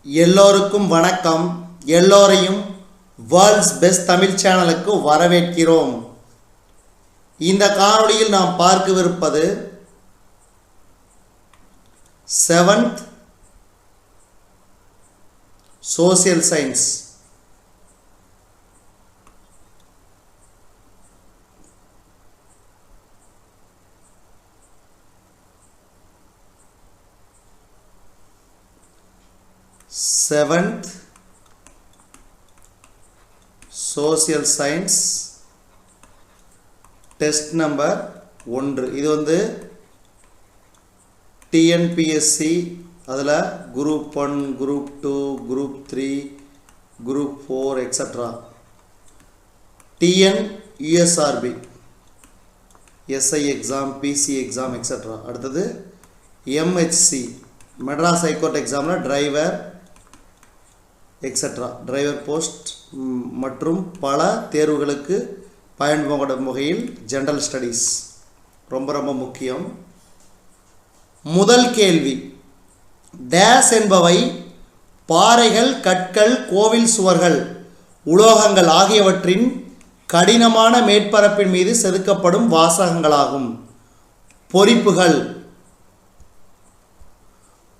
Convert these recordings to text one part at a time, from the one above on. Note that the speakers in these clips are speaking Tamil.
எல்லோருக்கும் வணக்கம். எல்லோரையும் வேர்ல்ட்ஸ் பெஸ்ட் தமிழ் சேனலுக்கு வரவேற்கிறோம். இந்த காணொளியில் நாம் பார்க்கவிருப்பது 7th social science. Social science test number 1. இது வந்து டிஎன்பிஎஸ்சி, அதில் group 1, group 2, group 3, group 4 extra. TN USRB, SI exam, PC exam extra. அடுத்தது எம்ஹெச்சி, மெட்ராஸ் ஹைகோர்ட் எக்ஸாமில் டிரைவர் எக்ஸட்ரா, டிரைவர் போஸ்ட் மற்றும் பல தேர்வுகளுக்கு பயன்படும் வகையில் ஜெனரல் ஸ்டடீஸ் ரொம்ப முக்கியம். முதல் கேள்வி, டேஸ் என்பவை பாறைகள், கற்கள், கோவில் சுவர்கள், உலோகங்கள் ஆகியவற்றின் கடினமான மேற்பரப்பின் மீது செதுக்கப்படும் வாசகங்களாகும். பொறிப்புகள்.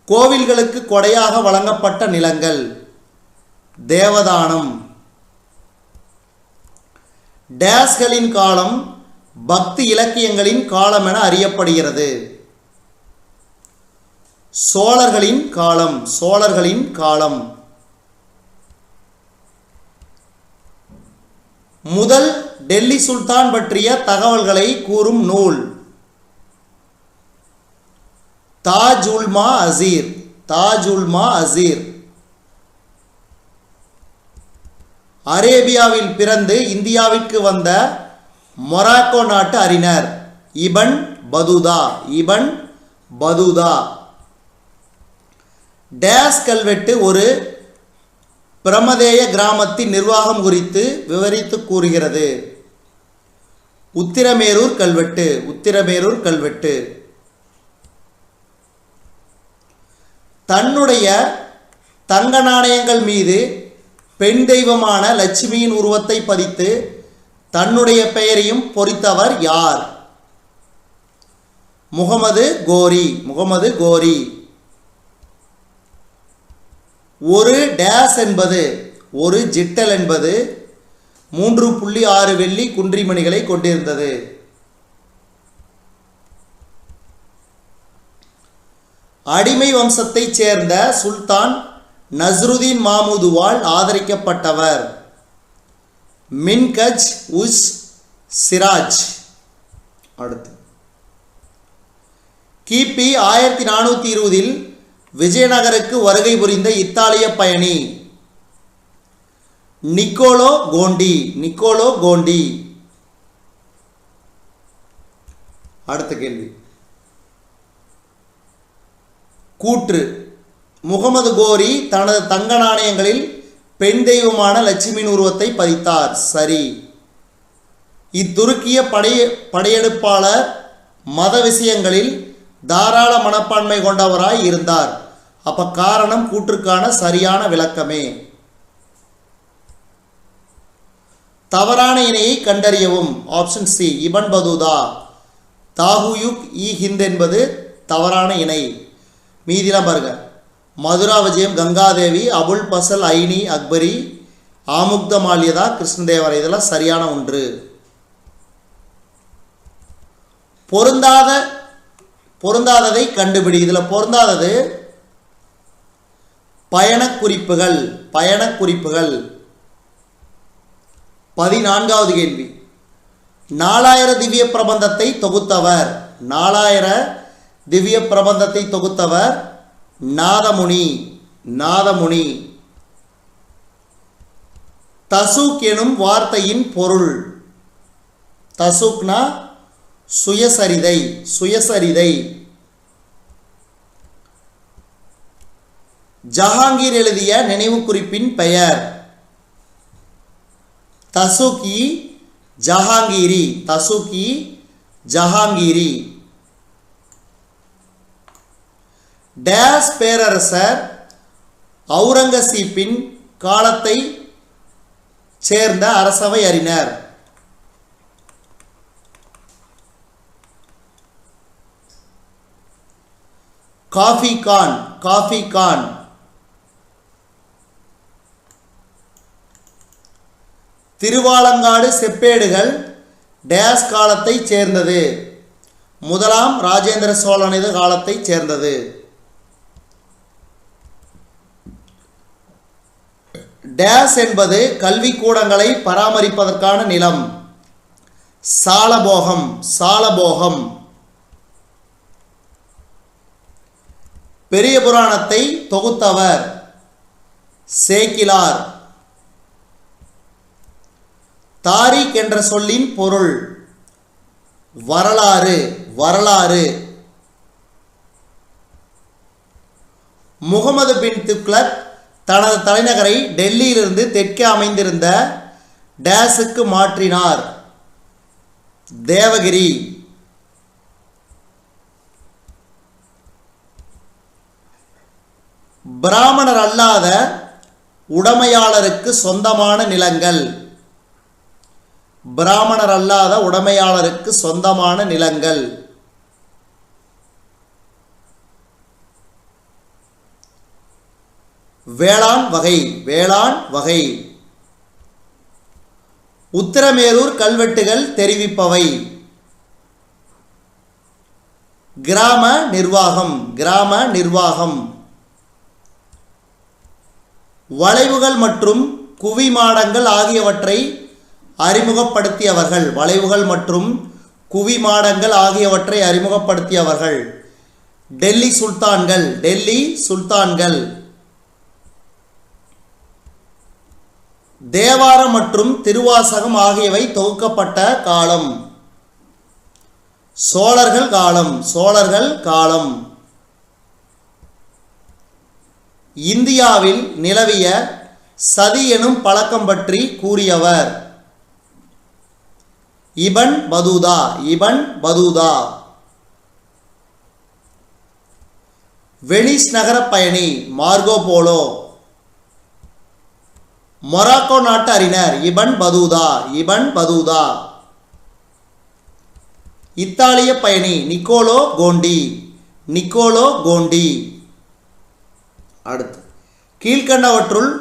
கோவில்களுக்கு கொடையாக வழங்கப்பட்ட நிலங்கள். தேவதானம். டேஸ்களின் காலம் பக்தி இலக்கியங்களின் காலம் என அறியப்படுகிறது. சோழர்களின் காலம். சோழர்களின் காலம். முதல் டெல்லி சுல்தான் பற்றிய தகவல்களை கூறும் நூல். தாஜ்-உல்-மா அசீர். தாஜ்-உல்-மா அசீர். அரேபியாவில் பிறந்து இந்தியாவிற்கு வந்த மொராக்கோ நாட்டு அறிஞர் Ibn Battuta. Ibn Battuta. Days கல்வெட்டு ஒரு பிரமதேய கிராமத்தின் நிர்வாகம் குறித்து விவரித்து கூறுகிறது. உத்திரமேரூர் கல்வெட்டு. உத்திரமேரூர் கல்வெட்டு. தன்னுடைய தங்க நாணயங்கள் மீது பெண் தெய்வமான லட்சுமியின் உருவத்தை பதித்து தன்னுடைய பெயரையும் பொறித்தவர் யார்? முகமது கோரி. முகமது கோரி. ஒரு டேஸ் என்பது, ஒரு ஜிட்டல் என்பது 3.6 வெள்ளி குன்றிமணிகளை கொண்டிருந்தது. அடிமை வம்சத்தைச் சேர்ந்த சுல்தான் நஸ்ருதீன் மாமூதுவால் ஆதரிக்கப்பட்டவர். மின்கஜ் உஸ் சிராஜ். அடுத்து கிபி 1420 விஜயநகருக்கு வருகை புரிந்த இத்தாலிய பயணி. நிக்கோலோ கோண்டி. நிக்கோலோ கோண்டி. அடுத்த கேள்வி, கூற்று. முகமது கோரி தனது தங்க நாணயங்களில் பெண் தெய்வமான லட்சுமியின் உருவத்தை பதித்தார். சரி. இத்துருக்கிய படையெடுப்பாளர் மத விஷயங்களில் தாராள மனப்பான்மை கொண்டவராய் இருந்தார். அப்ப காரணம் கூற்றுக்கான சரியான விளக்கமே. தவறான இணையை கண்டறியவும். Option C, Ibn Battuta. தாஹுயுக் இ ஹிந்த் என்பது தவறான இணை. மீதிலாம் பாருங்க. மதுரா விஜயம், கங்காதேவி, அபுல் பசல் ஐனி அக்பரி, ஆமுக்த மால்யதா, கிருஷ்ணதேவரை. இதெல்லாம் சரியான ஒன்று. பொருந்தாததை கண்டுபிடி. இதில் பொருந்தாதது பயணக்குறிப்புகள். பயணக்குறிப்புகள். 14வது கேள்வி, 4000 திவ்ய பிரபந்தத்தை தொகுத்தவர். 4000 திவ்ய பிரபந்தத்தை தொகுத்தவர் நாதமுனி. நாதமுனி. தசுக் எனும் வார்த்தையின் பொருள். தசுக்னா சுயசரிதை. சுயசரிதை. ஜஹாங்கீர் எழுதிய நினைவு குறிப்பின் பெயர். தசுகி ஜஹாங்கீரி. தசுகி ஜஹாங்கீரி. டேஸ் பேரரசர் அவுரங்கசீப்பின் காலத்தை சேர்ந்த அரசவை அறிஞர். காஃபி கான். காஃபி கான். திருவாலங்காடு செப்பேடுகள் டேஸ் காலத்தை சேர்ந்தது. முதலாம் ராஜேந்திர சோழனது காலத்தை சேர்ந்தது. டேஸ் என்பது கல்விக்கூடங்களை பராமரிப்பதற்கான நிலம். சாலபோகம். சாலபோகம். பெரிய புராணத்தை தொகுத்தவர் சேக்கிலார். தாரிக் என்ற சொல்லின் பொருள் வரலாறு. வரலாறு. முகமது பின் துக்ளக் தனது தலைநகரை டெல்லியிலிருந்து தெற்கே அமைந்திருந்த டேஸுக்கு மாற்றினார். தேவகிரி. பிராமணர் அல்லாத உடைமையாளருக்கு சொந்தமான நிலங்கள். பிராமணர் அல்லாத உடைமையாளருக்கு சொந்தமான நிலங்கள். வேளாண் வகை. வேளாண் வகை. உத்திரமேரூர் கல்வெட்டுகள் தெரிவிப்பவை. கிராம நிர்வாகம். கிராம நிர்வாகம். வளைவுகள் மற்றும் குவிமாடங்கள் ஆகியவற்றை அறிமுகப்படுத்தியவர்கள். வளைவுகள் மற்றும் குவிமாடங்கள் ஆகியவற்றை அறிமுகப்படுத்தியவர்கள் டெல்லி சுல்தான்கள். டெல்லி சுல்தான்கள். தேவாரம் மற்றும் திருவாசகம் ஆகியவை தொகுக்கப்பட்ட காலம். சோழர்கள் காலம். சோழர்கள் காலம். இந்தியாவில் நிலவிய சதி எனும் பழக்கம் பற்றி கூறியவர் Ibn Battuta. Ibn Battuta. Venice நகர பயணி மார்கோ போலோ. மொராக்கோ நாட்டு அறிஞர் இபன் பதூதா. இபன் பதூதா. இத்தாலிய பயணி நிக்கோலோ கோண்டி. நிக்கோலோ கோண்டி. அடுத்து கீழ்கண்டவற்றுள்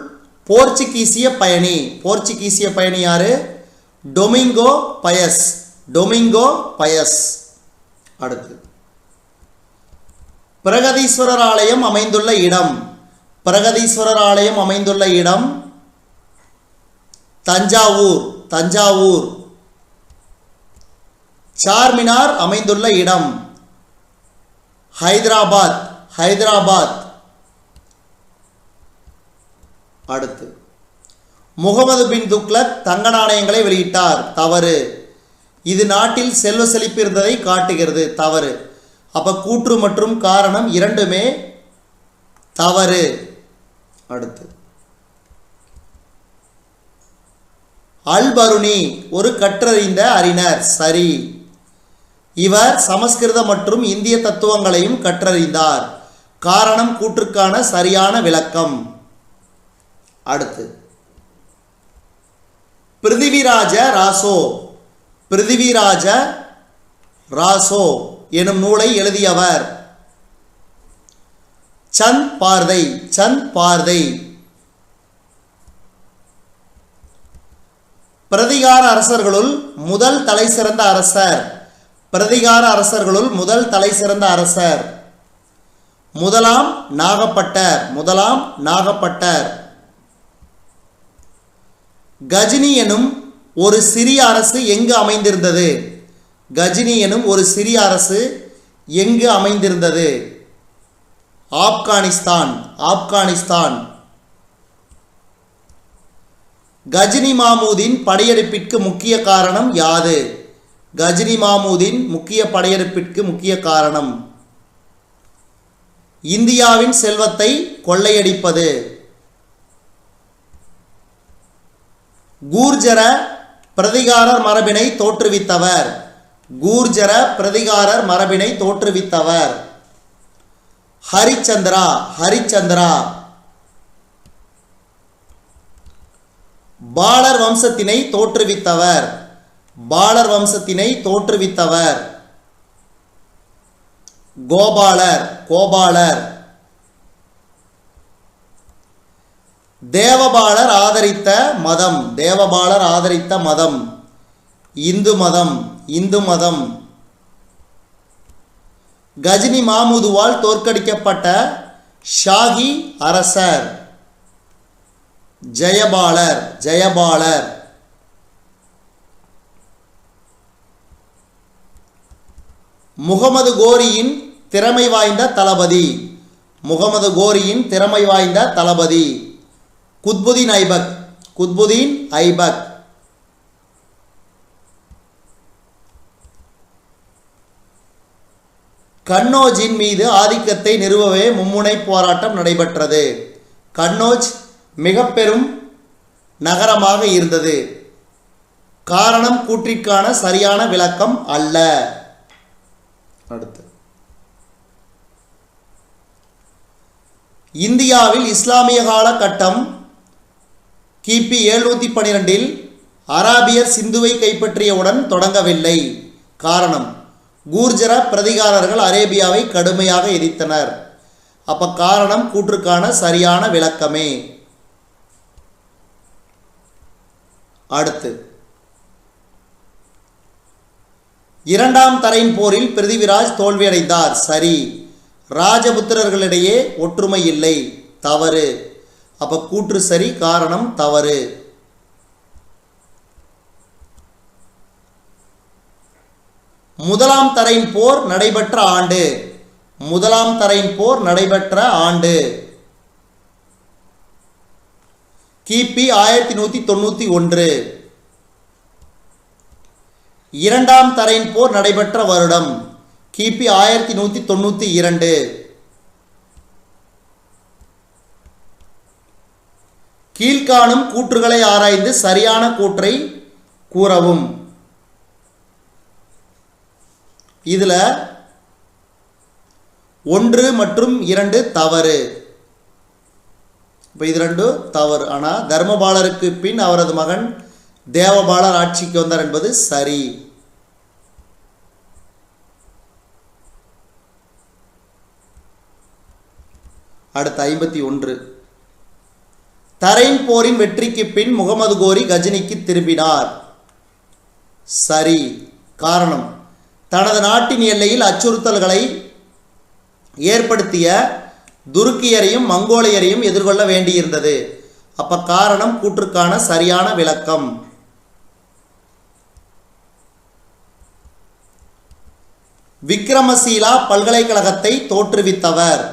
போர்ச்சுகீசிய பயணி. போர்ச்சுகீசிய பயணி யாரு? Domingo Paes. Domingo Paes. அடுத்து பிரகதீஸ்வரர் ஆலயம் அமைந்துள்ள இடம். பிரகதீஸ்வரர் ஆலயம் அமைந்துள்ள இடம் தஞ்சாவூர். தஞ்சாவூர். சார்மினார் அமைந்துள்ள இடம் ஹைதராபாத். ஹைதராபாத். அடுத்து முகமது பின் துக்ளக் தங்க நாணயங்களை வெளியிட்டார். தவறு. இது நாட்டில் செல்வ செழிப்பு இருந்ததை காட்டுகிறது. தவறு. அப்ப கூற்று மற்றும் காரணம் இரண்டுமே தவறு. அடுத்து அல்பருனி ஒரு கற்றறிந்த அறிஞர். சரி. இவர் சமஸ்கிருத மற்றும் இந்திய தத்துவங்களையும் கற்றறிந்தார். காரணம் கூற்றுக்கான சரியான விளக்கம். அடுத்து பிருதிவிராஜ ராசோ. பிருதிவிராஜ ராசோ எனும் நூலை எழுதியவர் சந்த் பார்தை. சந்த் பார்தை. பிரதிகார அரசர்களுள் முதல் தலை சிறந்த அரசர். பிரதிகார அரசர்களுள் முதல் தலை சிறந்த அரசர் முதலாம் நாகப்பட்டர். முதலாம் நாகப்பட்டர். கஜினி எனும் ஒரு சிறிய அரசு எங்கு அமைந்திருந்தது? கஜினி எனும் ஒரு சிறிய அரசு எங்கு அமைந்திருந்தது? ஆப்கானிஸ்தான். ஆப்கானிஸ்தான். கஜினி மாமூதின் படையெடுப்பிற்கு முக்கிய காரணம் யாது? கஜினி மாமூதின் முக்கிய படையெடுப்பிற்கு முக்கிய காரணம் இந்தியாவின் செல்வத்தை கொள்ளையடிப்பது. கூர்ஜர பிரதிகாரர் மரபினை தோற்றுவித்தவர். கூர்ஜர பிரதிகாரர் மரபினை தோற்றுவித்தவர் ஹரிச்சந்திரா. ஹரிச்சந்திரா. பாலர் வம்சத்தினை தோற்றுவித்தவர். பாலர் வம்சத்தினை தோற்றுவித்தவர். கோபாலர். கோபாலர். தேவபாலர் ஆதரித்த மதம். தேவபாலர் ஆதரித்த மதம் இந்து மதம். இந்து மதம். கஜினி மாமுதுவால் தோற்கடிக்கப்பட்ட ஷாகி அரசர். ஜெயபாலர். ஜெயபாலர். முகமது கோரியின் திறமை வாய்ந்த தளபதி. முகமது கோரியின் திறமை வாய்ந்த தளபதி குத்புதீன் ஐபக். குத்புதீன் ஐபக். கன்னோஜின் மீது ஆதிக்கத்தை நிறுவவே மும்முனை போராட்டம் நடைபெற்றது. கன்னோஜ் மிக பெரும் நகரமாக இருந்தது. காரணம் கூற்றிற்கான சரியான விளக்கம் அல்ல. அடுத்து, இந்தியாவில் இஸ்லாமிய காலகட்டம் கிபி 712 அராபியர் சிந்துவை கைப்பற்றியவுடன் தொடங்கவில்லை. காரணம், கூர்ஜர பிரதிகாரர்கள் அரேபியாவை கடுமையாக எதிர்த்தனர். அப்ப காரணம் கூற்றுக்கான சரியான விளக்கமே. அடுத்து, இரண்டாம் தரையின் போரில் பிருதிவிராஜ் தோல்வியடைந்தார். சரி. ராஜபுத்திரர்களிடையே ஒற்றுமை இல்லை. தவறு. அப்ப கூற்று சரி, காரணம் தவறு. முதலாம் தரையின் போர் நடைபெற்ற ஆண்டு. முதலாம் தரையின் போர் நடைபெற்ற ஆண்டு கிபி 1191. இரண்டாம் தரையின் போர் நடைபெற்ற வருடம் கிபி 1192. கீழ்காணும் கூற்றுகளை ஆராய்ந்து சரியான கூற்றை கூறவும். இதுல 1 மற்றும் 2 தவறு. இப்போ இது 2 தவறு. ஆனால் தர்மபாலருக்கு பின் அவரது மகன் தேவபாலர் ஆட்சிக்கு வந்தார் என்பது சரி. அடுத்து 51. தரையின் போரின் வெற்றிக்கு பின் முகமது கோரி கஜினிக்கு திரும்பினார். சரி. காரணம், தனது நாட்டின் எல்லையில் அச்சுறுத்தல்களை ஏற்படுத்திய துருக்கியரையும் மங்கோலியரையும் எதிர்கொள்ள வேண்டியிருந்தது. அப்ப காரணம் கூற்றுக்கான சரியான விளக்கம். விக்ரமசீலா பல்கலைக்கழகத்தை தோற்றுவித்தவர்.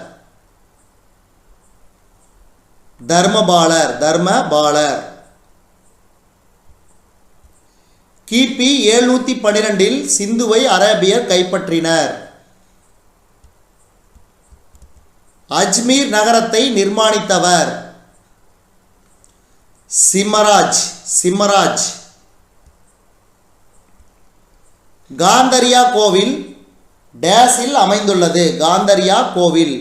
தர்மபாலர். தர்மபாலர். கிபி 712 சிந்துவை அரேபியர் கைப்பற்றினர். அஜ்மீர் நகரத்தை நிர்மாணித்தவர். சிம்மராஜ். சிம்மராஜ். காந்தரியா கோவில் டேஸில் அமைந்துள்ளது. காந்தரியா கோவில்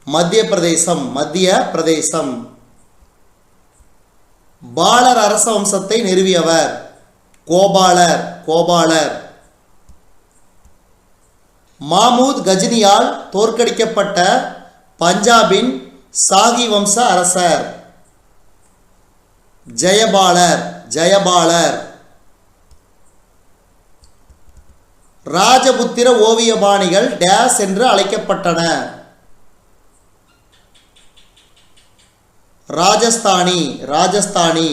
மத்திய பிரதேசம். மத்திய பிரதேசம். பாலர் அரச வம்சத்தை நிறுவியவர். கோபாலர். கோபாலர். மாமூத் கஜினியால் தோற்கடிக்கப்பட்ட பஞ்சாபின் சாகி வம்ச அரசர். ஜெயபாலர். ஜெயபாலர். ராஜபுத்திர ஓவிய பாணிகள் டேஸ் என்று அழைக்கப்பட்டன. ராஜஸ்தானி. ராஜஸ்தானி.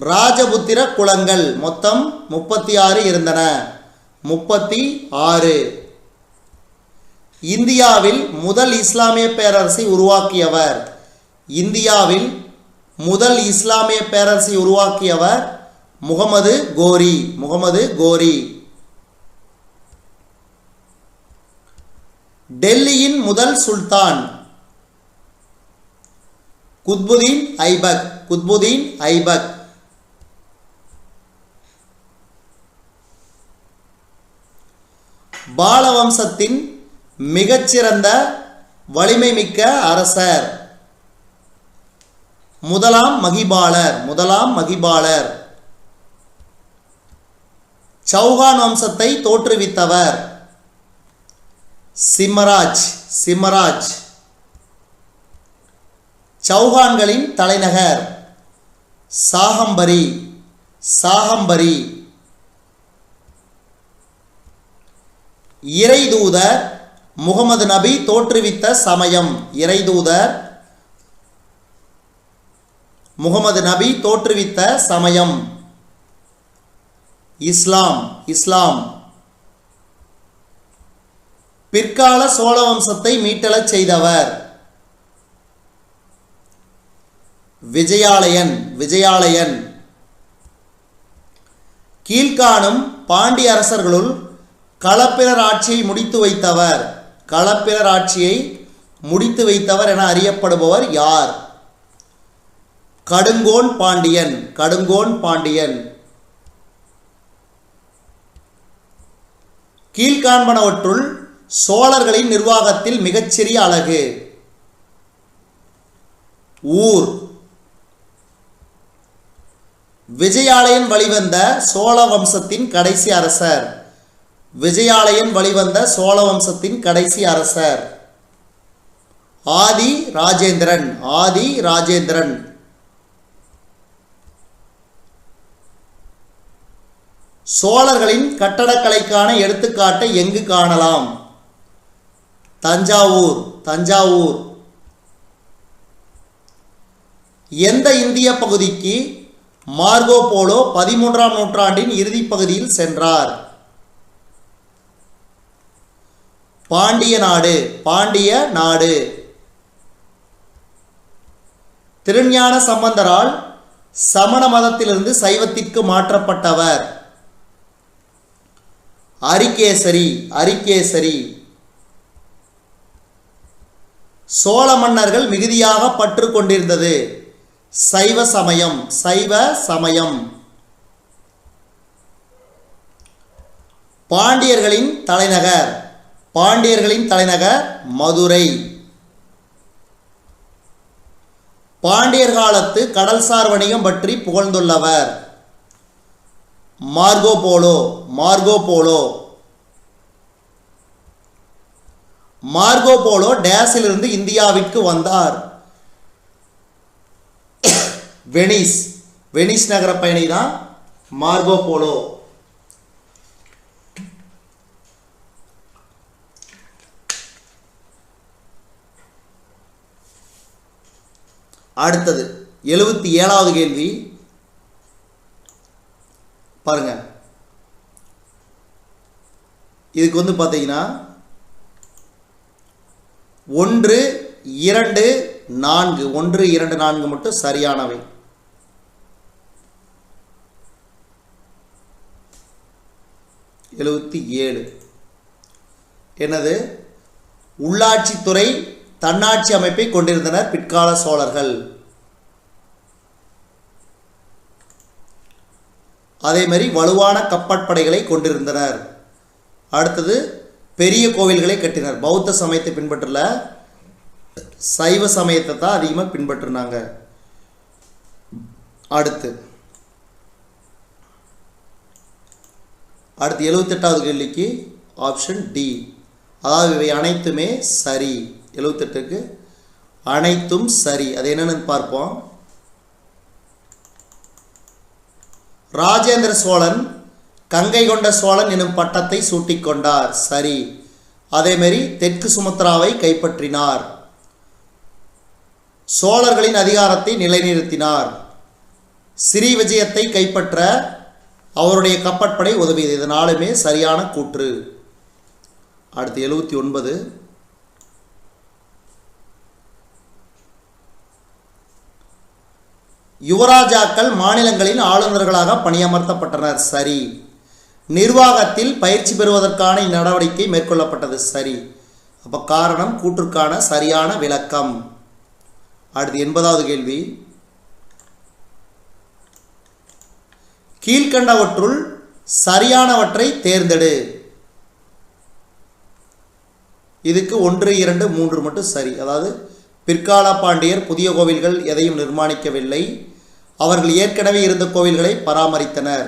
ராஜபுத்திர குலங்கள் மொத்தம் 36 இருந்தன. 36. இந்தியாவில் முதல் இஸ்லாமிய பேரரசை உருவாக்கியவர். இந்தியாவில் முதல் இஸ்லாமிய பேரரசை உருவாக்கியவர் முகமது கோரி. முகமது கோரி. டெல்லியின் முதல் சுல்தான் குத்புதீன் ஐபக். குத்புதீன் ஐபக். பாலவம்சத்தின் மிகச்சிறந்த வலிமை மிக்க அரசர் முதலாம் மகிபாலர். சௌஹான் வம்சத்தை தோற்றுவித்தவர் சிம்மராஜ். சௌஹான்களின் தலைநகர் சாகம்பரி. இறைதூதர் முகமது நபி தோற்றுவித்த சமயம் இஸ்லாம். பிற்கால சோழ வம்சத்தை மீட்டெழச் செய்தவர் விஜயாலயன். கீழ்காணும் பாண்டிய அரசர்களுள் களப்பிரர் ஆட்சியை முடித்து வைத்தவர் என அறியப்படுபவர் யார்? கடுங்கோன் பாண்டியன். கீழ்காண்பனவற்றுள் சோழர்களின் நிர்வாகத்தில் மிகச்சிறிய அலகு ஊர். விஜயாலயன் வழிவந்த சோழ வம்சத்தின் கடைசி அரசர் ஆதி ராஜேந்திரன். சோழர்களின் கட்டடக்கலைக்கான எடுத்துக்காட்டை எங்கு காணலாம்? தஞ்சாவூர். எந்த இந்திய பகுதிக்கு மார்கோ போலோ 13ஆம் நூற்றாண்டின் இறுதிப் பகுதியில் சென்றார்? பாண்டிய நாடு. திருஞான சம்பந்தரால் சமண மதத்திலிருந்து சைவத்திற்கு மாற்றப்பட்டவர் அரிகேசரி. சோழ மன்னர்கள் மிகுதியாக பற்று கொண்டிருந்தது சைவ சமயம். பாண்டியர்களின் தலைநகர் மதுரை. பாண்டியர் காலத்து கடல்சார் வணிகம் பற்றி புகழ்ந்துள்ளவர் மார்கோ போலோ டேஸிலிருந்து இந்தியாவிற்கு வந்தார். வெனிஸ் நகர பயணி தான் மார்கோ போலோ. அடுத்தது 77வது கேள்வி பாருங்க. இதுக்கு பார்த்தீங்கன்னா 1, 2, 4 மட்டும் சரியானவை. என்னது? உள்ளாட்சித்துறை தன்னாட்சி அமைப்பை கொண்டிருந்தனர் பிற்கால சோழர்கள். அதே மாதிரி வலுவான கப்பற்படைகளை கொண்டிருந்தனர். அடுத்தது பெரிய கோவில்களை கட்டினர். பௌத்த சமயத்தை பின்பற்றல, சைவ சமயத்தை தான் அதிகமாக பின்பற்றினாங்க. அடுத்து 78வது கேள்விக்கு ஆப்ஷன் டி, அதாவது இவை அனைத்துமே சரி. 78க்கு அனைத்தும் சரி. அது என்னன்னு பார்ப்போம். ராஜேந்திர சோழன் கங்கை கொண்ட சோழன் எனும் பட்டத்தை சூட்டிக்கொண்டார். சரி. அதேமாரி தெற்கு சுமத்ராவை கைப்பற்றினார். சோழர்களின் அதிகாரத்தை நிலைநிறுத்தினார். ஸ்ரீ விஜயத்தை கைப்பற்ற அவருடைய கப்பற்படை உதவியது. இதனாலுமே சரியான கூற்று. அடுத்து 79. யுவராஜாக்கள் மாநிலங்களின் ஆளுநர்களாக பணியமர்த்தப்பட்டனர். சரி. நிர்வாகத்தில் பயிற்சி பெறுவதற்கான இந்நடவடிக்கை மேற்கொள்ளப்பட்டது. சரி. அப்போ காரணம் கூற்றுக்கான சரியான விளக்கம். அடுத்து 80வது கேள்வி. கீழ்கண்டவற்றுள் சரியானவற்றை தேர்ந்தெடு. இதுக்கு 1, 2, 3 மட்டும் சரி. அதாவது பிற்கால பாண்டியர் புதிய கோவில்கள் எதையும் நிர்மாணிக்கவில்லை. அவர்கள் ஏற்கனவே இருந்த கோவில்களை பராமரித்தனர்.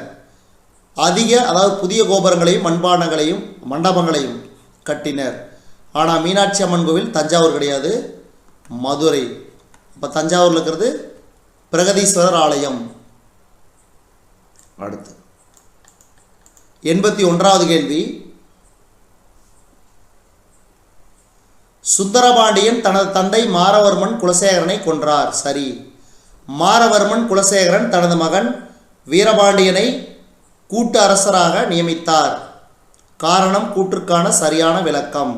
அதாவது புதிய கோபுரங்களையும் மண்டபங்களையும் கட்டினர். ஆனால் மீனாட்சி அம்மன் கோவில் தஞ்சாவூர் கிடையாது, மதுரை. இப்போ தஞ்சாவூரில் இருக்கிறது பிரகதீஸ்வரர் ஆலயம். அடுத்து 81வது கேள்வி. சுந்தரபாண்டியன் தனது தந்தை மாரவர்மன் குலசேகரனை கொன்றார். சரி. மாரவர்மன் குலசேகரன் தனது மகன் வீரபாண்டியனை கூட்டு அரசராக நியமித்தார். காரணம் கூற்றுக்கான சரியான விளக்கம்.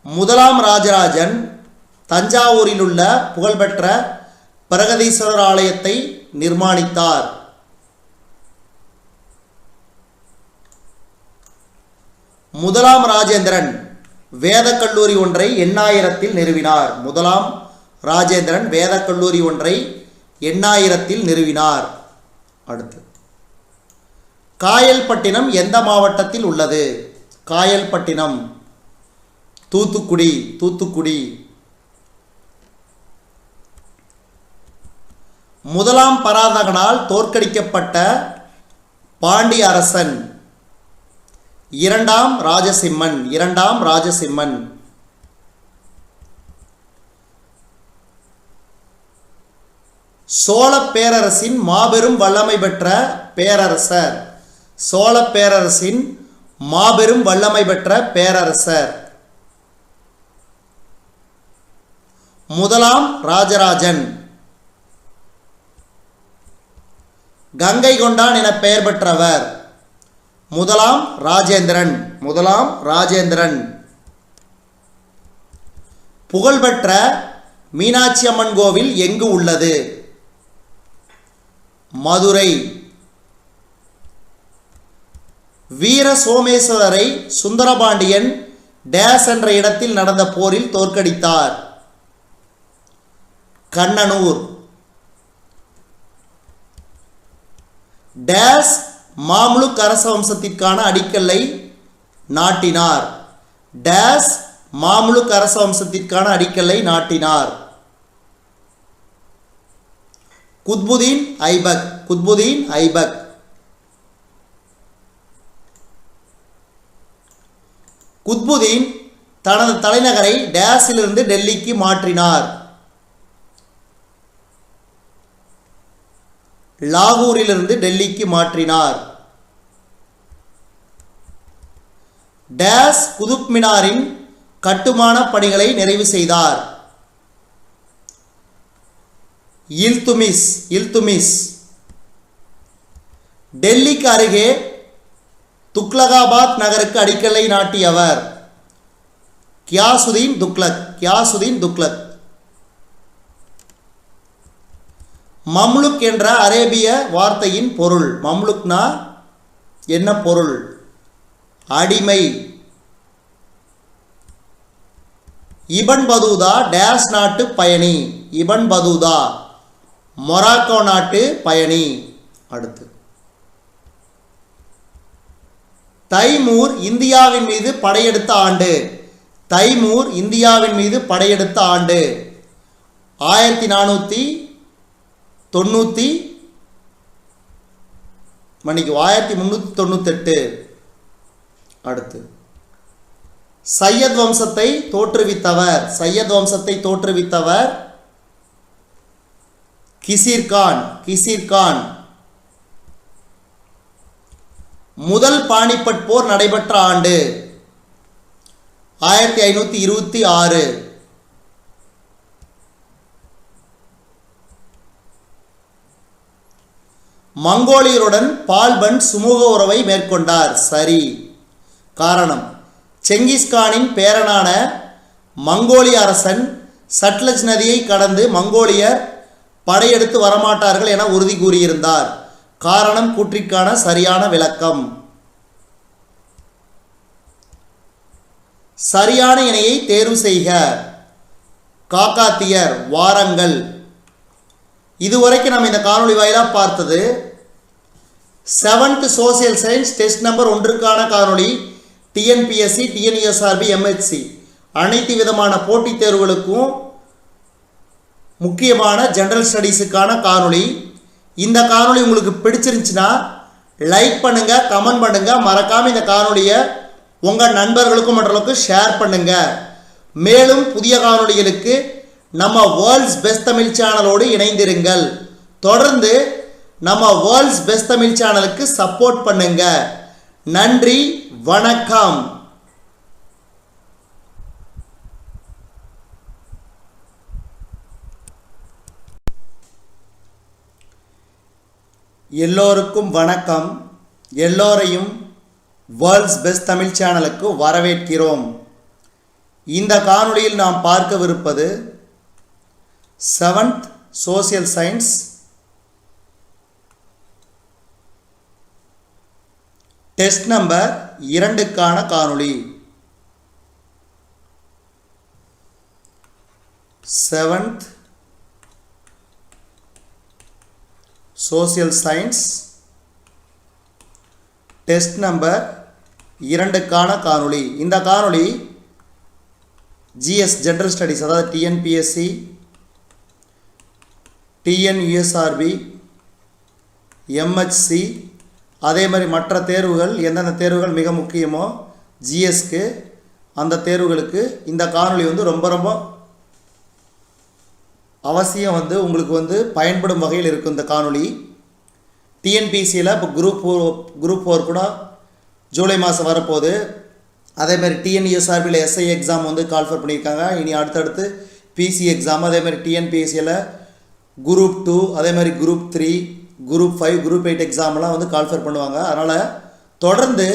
முதலாம் ராஜராஜன் தஞ்சாவூரில் உள்ள புகழ்பெற்ற பிரகதீஸ்வரர் ஆலயத்தை நிர்மாணித்தார். முதலாம் ராஜேந்திரன் வேதக் கல்லூரி ஒன்றை எண்ணாயிரத்தில் நிறுவினார். முதலாம் ராஜேந்திரன் வேதக் கல்லூரி ஒன்றை எண்ணாயிரத்தில் நிறுவினார். அடுத்து காயல்பட்டினம் எந்த மாவட்டத்தில் உள்ளது? காயல்பட்டினம் தூத்துக்குடி. முதலாம் பராந்தகனால் தோற்கடிக்கப்பட்ட பாண்டிய அரசன் இரண்டாம் ராஜசிம்மன். சோழ பேரரசின் மாபெரும் வல்லமை பெற்ற பேரரசர். சோழ பேரரசின் மாபெரும் வல்லமை பெற்ற பேரரசர் முதலாம் ராஜராஜன். கங்கை கொண்டான் என பெயர் பெற்றவர் முதலாம் ராஜேந்திரன். புகழ்பெற்ற மீனாட்சி அம்மன் கோவில் எங்கு உள்ளது? மதுரை. வீர சோமேஸ்வரரை சுந்தரபாண்டியன் டேஸ் என்ற இடத்தில் நடந்த போரில் தோற்கடித்தார். கண்ணனூர். டேஸ் மாம்லுக் அரச வம்சத்திற்கான அடிக்கல்லை நாட்டினார். டேஸ் மாம்லுக் அரச வம்சத்திற்கான அடிக்கல்லை நாட்டினார். குத்புதீன் ஐபக். குத்புதீன் தனது தலைநகரை டேஸிலிருந்து டெல்லிக்கு மாற்றினார். லாகூரிலிருந்து டெல்லிக்கு மாற்றினார். டேஸ் குதுப் மினாரின் கட்டுமான பணிகளை நிறைவு செய்தார். இல்துமிஸ். டெல்லிக்கு அருகே துக்லகாபாத் நகருக்கு அடிக்கல்லை நாட்டியவர் கியாசுதீன் துக்லக். மம்லுக் என்ற அரேபிய வார்த்தையின் பொருள். மம்லுக்னா என்ன பொருள்? அடிமை. இபன் பதூதா டேஸ் நாட்டு பயணி. இபன் பதூதா மொராக்கோ நாட்டு பயணி. அடுத்து தைமூர் இந்தியாவின் மீது படையெடுத்த ஆண்டு. 1398. அடுத்து சையத் வம்சத்தை தோற்றுவித்தவர் கிசிர்கான். முதல் பானிபட் போர் நடைபெற்ற ஆண்டு 1526. மங்கோலியருடன் பால்பன் சுமூக உறவை மேற்கொண்டார். சரி. காரணம் செங்கிஸ்கானின் பேரனான மங்கோலிய அரசன் சட்லஜ் நதியை கடந்து மங்கோலியர் படையெடுத்து வரமாட்டார்கள் என உறுதி கூறியிருந்தார். காரணம் கூற்றிற்கான சரியான விளக்கம். சரியான இணையை தேர்வு செய்க. காக்காத்தியர் வாரங்கள். இதுவரைக்கும் நம்ம இந்த காணொளி வாயிலாக பார்த்தது 7th social science test number 1க்கான காணொளி. டிஎன்பிஎஸ்சி, டிஎன்யூஎஸ்ஆர்பி, எம்ஹெச்சி அனைத்து விதமான போட்டித் தேர்வுகளுக்கும் முக்கியமான ஜெனரல் ஸ்டடீஸுக்கான காணொளி. இந்த காணொளி உங்களுக்கு பிடிச்சிருந்துச்சுன்னா லைக் பண்ணுங்கள், கமெண்ட் பண்ணுங்கள். மறக்காமல் இந்த காணொளியை உங்கள் நண்பர்களுக்கும் மற்றவர்களுக்கும் ஷேர் பண்ணுங்கள். மேலும் புதிய காணொளிகளுக்கு நம்ம வேர்ல்ட்ஸ் பெஸ்ட் தமிழ் சேனலோடு இணைந்திருங்கள். தொடர்ந்து நம்ம வேர்ல்ட்ஸ் பெஸ்ட் தமிழ் சேனலுக்கு சப்போர்ட் பண்ணுங்க. நன்றி, வணக்கம். எல்லோருக்கும் வணக்கம். எல்லோரையும் வேர்ல்ட்ஸ் பெஸ்ட் தமிழ் சேனலுக்கு வரவேற்கிறோம். இந்த காணொளியில் நாம் பார்க்கவிருப்பது 7th social science test number 2க்கான காணொளி. 7th social science test number 2க்கான காணொளி. இந்த காணொளி ஜிஎஸ் ஜெனரல் ஸ்டடீஸ், அதாவது டிஎன்பிஎஸ்சி, டிஎன்யூஎஸ்ஆர்பி, எம்ஹெச்சி, அதே மாதிரி மற்ற தேர்வுகள் எந்தெந்த தேர்வுகள் மிக முக்கியமோ ஜிஎஸ்க்கு, அந்த தேர்வுகளுக்கு இந்த காணொளி ரொம்ப ரொம்ப அவசியம், உங்களுக்கு பயன்படும் வகையில் இருக்கும் இந்த காணொளி. டிஎன்பிசியில் இப்போ குரூப் 4 கூட ஜூலை மாதம் வரப்போகுது. அதேமாதிரி டிஎன்யூஎஸ்ஆர்பியில் எஸ்ஐ எக்ஸாம் கால்ஃபர் பண்ணியிருக்காங்க. இனி அடுத்தடுத்து பிசி எக்ஸாம், அதேமாதிரி டிஎன்பிஎஸ்சியில் குரூப் 2, அதேமாதிரி குரூப் 3, குரூப் 5, குரூப் 8 எக்ஸாம்லாம் கால்ஃபர் பண்ணுவாங்க. அதனால் தொடர்ந்து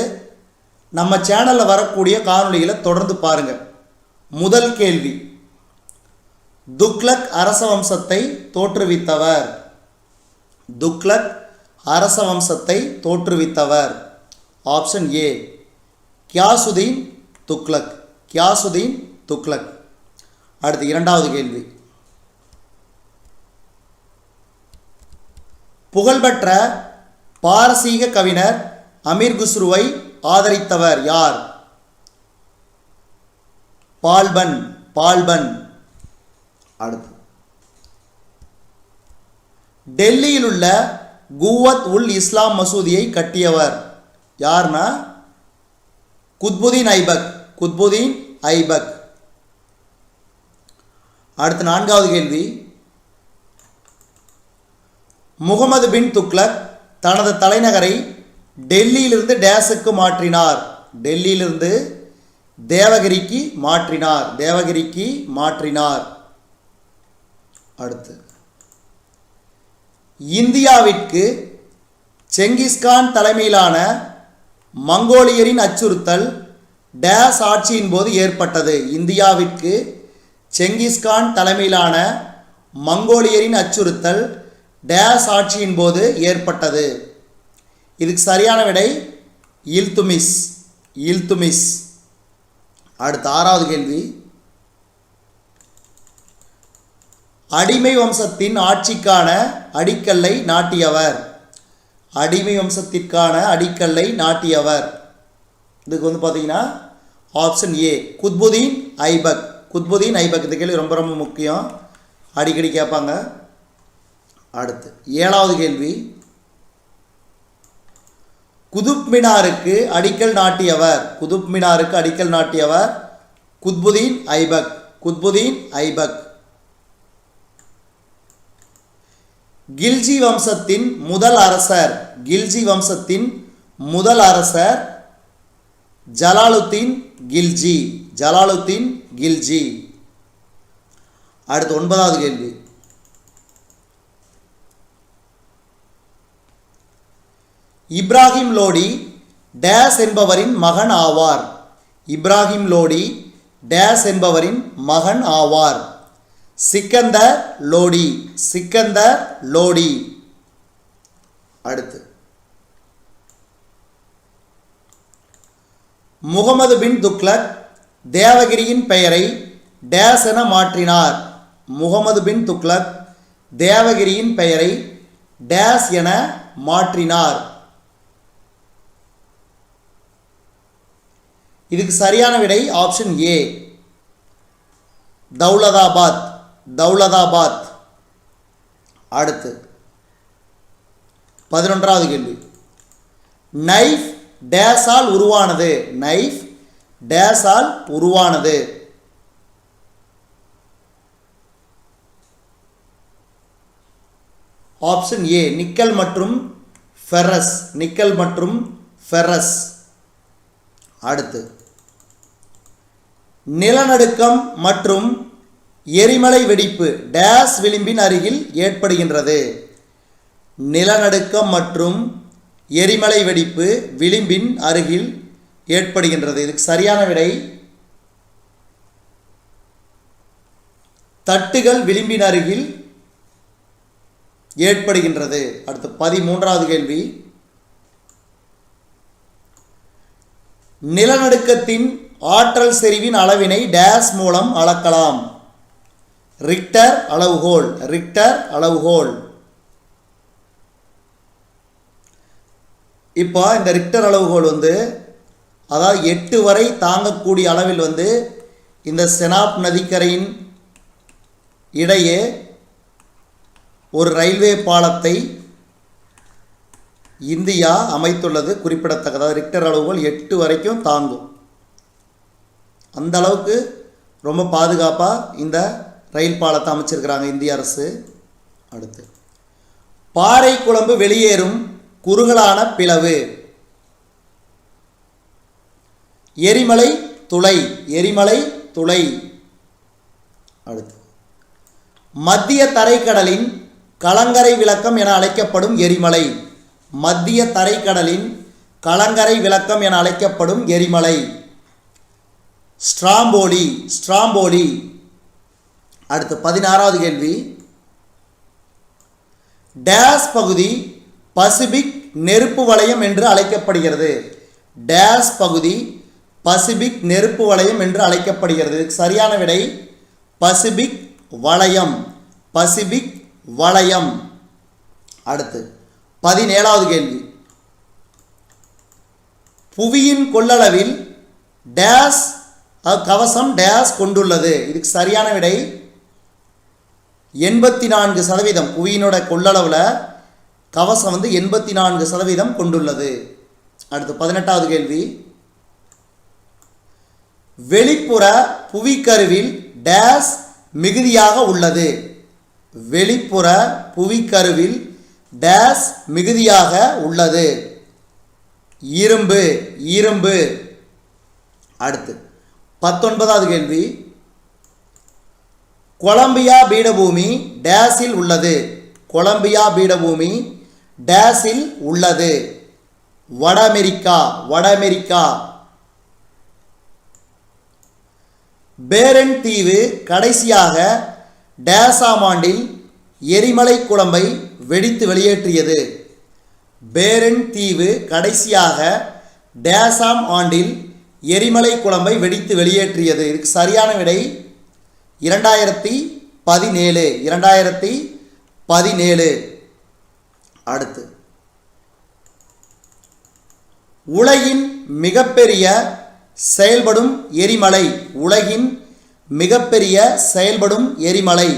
நம்ம சேனலில் வரக்கூடிய காணொளிகளை தொடர்ந்து பாருங்கள். முதல் கேள்வி, துக்ளக் அரச வம்சத்தை தோற்றுவித்தவர். துக்ளக் அரச வம்சத்தை தோற்றுவித்தவர். Option A Ghiyasuddin Tughlaq. கியாசுதீன் துக்ளக். அடுத்து இரண்டாவது கேள்வி, புகழ்பெற்ற பாரசீக கவிஞர் அமீர் குஸ்ருவை ஆதரித்தவர் யார்? பால்பன். பால்பன். அடுத்து, டெல்லியில் உள்ள குவத் உல் இஸ்லாம் மசூதியை கட்டியவர் யார்னா? குத்புதீன் ஐபக். குத்புதீன் ஐபக். அடுத்து நான்காவது கேள்வி, முகமது பின் துக்ளக் தனது தலைநகரை டெல்லியிலிருந்து டேஸுக்கு மாற்றினார். டெல்லியிலிருந்து தேவகிரிக்கு மாற்றினார். தேவகிரிக்கு மாற்றினார். அடுத்து, இந்தியாவிற்கு செங்கிஸ்கான் தலைமையிலான மங்கோலியரின் அச்சுறுத்தல் டேஸ் ஆட்சியின் போது ஏற்பட்டது. இந்தியாவிற்கு செங்கிஸ்கான் தலைமையிலான மங்கோலியரின் அச்சுறுத்தல் டேஸ் ஆட்சியின் போது ஏற்பட்டது. இதுக்கு சரியான விடை இல்துமிஸ். இல்துமிஸ். அடுத்த ஆறாவது கேள்வி, அடிமை வம்சத்தின் ஆட்சிக்கான அடிக்கல்லை நாட்டியவர். அடிமை வம்சத்திற்கான அடிக்கல்லை நாட்டியவர். இதுக்கு பார்த்தீங்கன்னா ஆப்ஷன் ஏ குத்புதீன் ஐபக். குத்புதீன் ஐபக். இந்த கேள்வி ரொம்ப ரொம்ப முக்கியம், அடிக்கடி கேட்பாங்க. அடுத்து ஏழாவது கேள்வி, குதுப் மினாருக்கு அடிக்கல் நாட்டியவர். குதுப் மினாருக்கு அடிக்கல் நாட்டியவர் குத்புதீன் ஐபக். குத்புதீன் ஐபக். கில்ஜி வம்சத்தின் முதல் அரசர். கில்ஜி வம்சத்தின் முதல் அரசர் ஜலாலுத்தீன் கில்ஜி. ஜலாலுத்தீன் கில்ஜி. அடுத்து ஒன்பதாவது கேள்வி, இப்ராஹிம் லோடி டேஸ் என்பவரின் மகன் ஆவார். இப்ராஹிம் லோடி டேஸ் என்பவரின் மகன் ஆவார். சிக்கந்தர் லோடி. சிக்கந்தர் லோடி. அடுத்து, முகமது பின் துக்ளக் தேவகிரியின் பெயரை டேஸ் என மாற்றினார். முகமது பின் துக்ளக் தேவகிரியின் பெயரை டேஸ் என மாற்றினார். இதுக்கு சரியான விடை ஆப்ஷன் ஏ, தௌலதாபாத். தௌலதாபாத். அடுத்து 11வது கேள்வி. நைஃப் டேஸால் உருவானது. நைஃப் டேஸால் உருவானது. ஆப்ஷன் ஏ, நிக்கல் மற்றும் ஃபெரஸ். நிக்கல் மற்றும் ஃபெரஸ். அடுத்து நிலநடுக்கம் மற்றும் எரிமலை வெடிப்பு டேஸ் விளிம்பின் அருகில் ஏற்படுகின்றது. நிலநடுக்கம் மற்றும் எரிமலை வெடிப்பு விளிம்பின் அருகில் ஏற்படுகின்றது. இதுக்கு சரியான விடை தட்டுகள் விளிம்பின் அருகில் ஏற்படுகின்றது. அடுத்து 13வது கேள்வி. நிலநடுக்கத்தின் ஆற்றல் செறிவின் அளவினை டேஸ் மூலம் அளக்கலாம். ரிக்டர் அளவுகோல். ரிக்டர் அளவுகோல். இப்போ இந்த ரிக்டர் அளவுகோல் அதாவது 8 வரை தாங்கக்கூடிய அளவில் இந்த செனாப் நதிக்கரையின் இடையே ஒரு ரயில்வே பாலத்தை இந்தியா அமைத்துள்ளது குறிப்பிடத்தக்கது. ரிக்டர் அளவுகோல் 8 வரைக்கும் தாங்கும். அந்த அளவுக்கு ரொம்ப பாதுகாப்பாக இந்த ரயில் பாலத்தை அமைச்சிருக்கிறாங்க இந்திய அரசு. அடுத்து பாறை குழம்பு வெளியேறும் குறுகலான பிளவு. எரிமலை துளை. எரிமலை துளை. அடுத்து மத்திய தரைக்கடலின் கலங்கரை விளக்கம் என அழைக்கப்படும் எரிமலை. மத்திய தரைக்கடலின் கலங்கரை விளக்கம் என அழைக்கப்படும் எரிமலை ஸ்ட்ராம்போலி. ஸ்ட்ராம்போலி. அடுத்து 16வது கேள்வி. டேஸ் பகுதி பசிபிக் நெருப்பு வளையம் என்று அழைக்கப்படுகிறது. டேஸ் பகுதி பசிபிக் நெருப்பு வளையம் என்று அழைக்கப்படுகிறது. சரியான விடை பசிபிக் வளையம். பசிபிக் வளையம். அடுத்து 17வது கேள்வி. புவியின் கொள்ளளவில் டேஸ் கவசம் டேஸ் கொண்டுள்ளது. இதுக்கு சரியான விடை 84%. புவியினோட கொள்ளளவில் கவசம் 84% கொண்டுள்ளது. அடுத்து 18வது கேள்வி. வெளிப்புற புவிக்கருவில் டேஸ் மிகுதியாக உள்ளது. வெளிப்புற புவிக்கருவில் டேஸ் மிகுதியாக உள்ளது. இரும்பு. இரும்பு. அடுத்து 19வது கேள்வி. கொலம்பியா பீடபூமி டேஸில் உள்ளது. கொலம்பியா பீடபூமி டேஸில் உள்ளது. வட அமெரிக்கா. வட அமெரிக்கா. பேரன் தீவு கடைசியாக டேஸாம் ஆண்டில் எரிமலை குழம்பை வெடித்து வெளியேற்றியது. பேரன் தீவு கடைசியாக டேஸாம் ஆண்டில் எரிமலை குழம்பை வெடித்து வெளியேற்றியது. இதுக்கு சரியான விடை 2017. 2017. அடுத்து உலகின் மிகப்பெரிய செயல்படும் எரிமலை. உலகின் மிகப்பெரிய செயல்படும் எரிமலை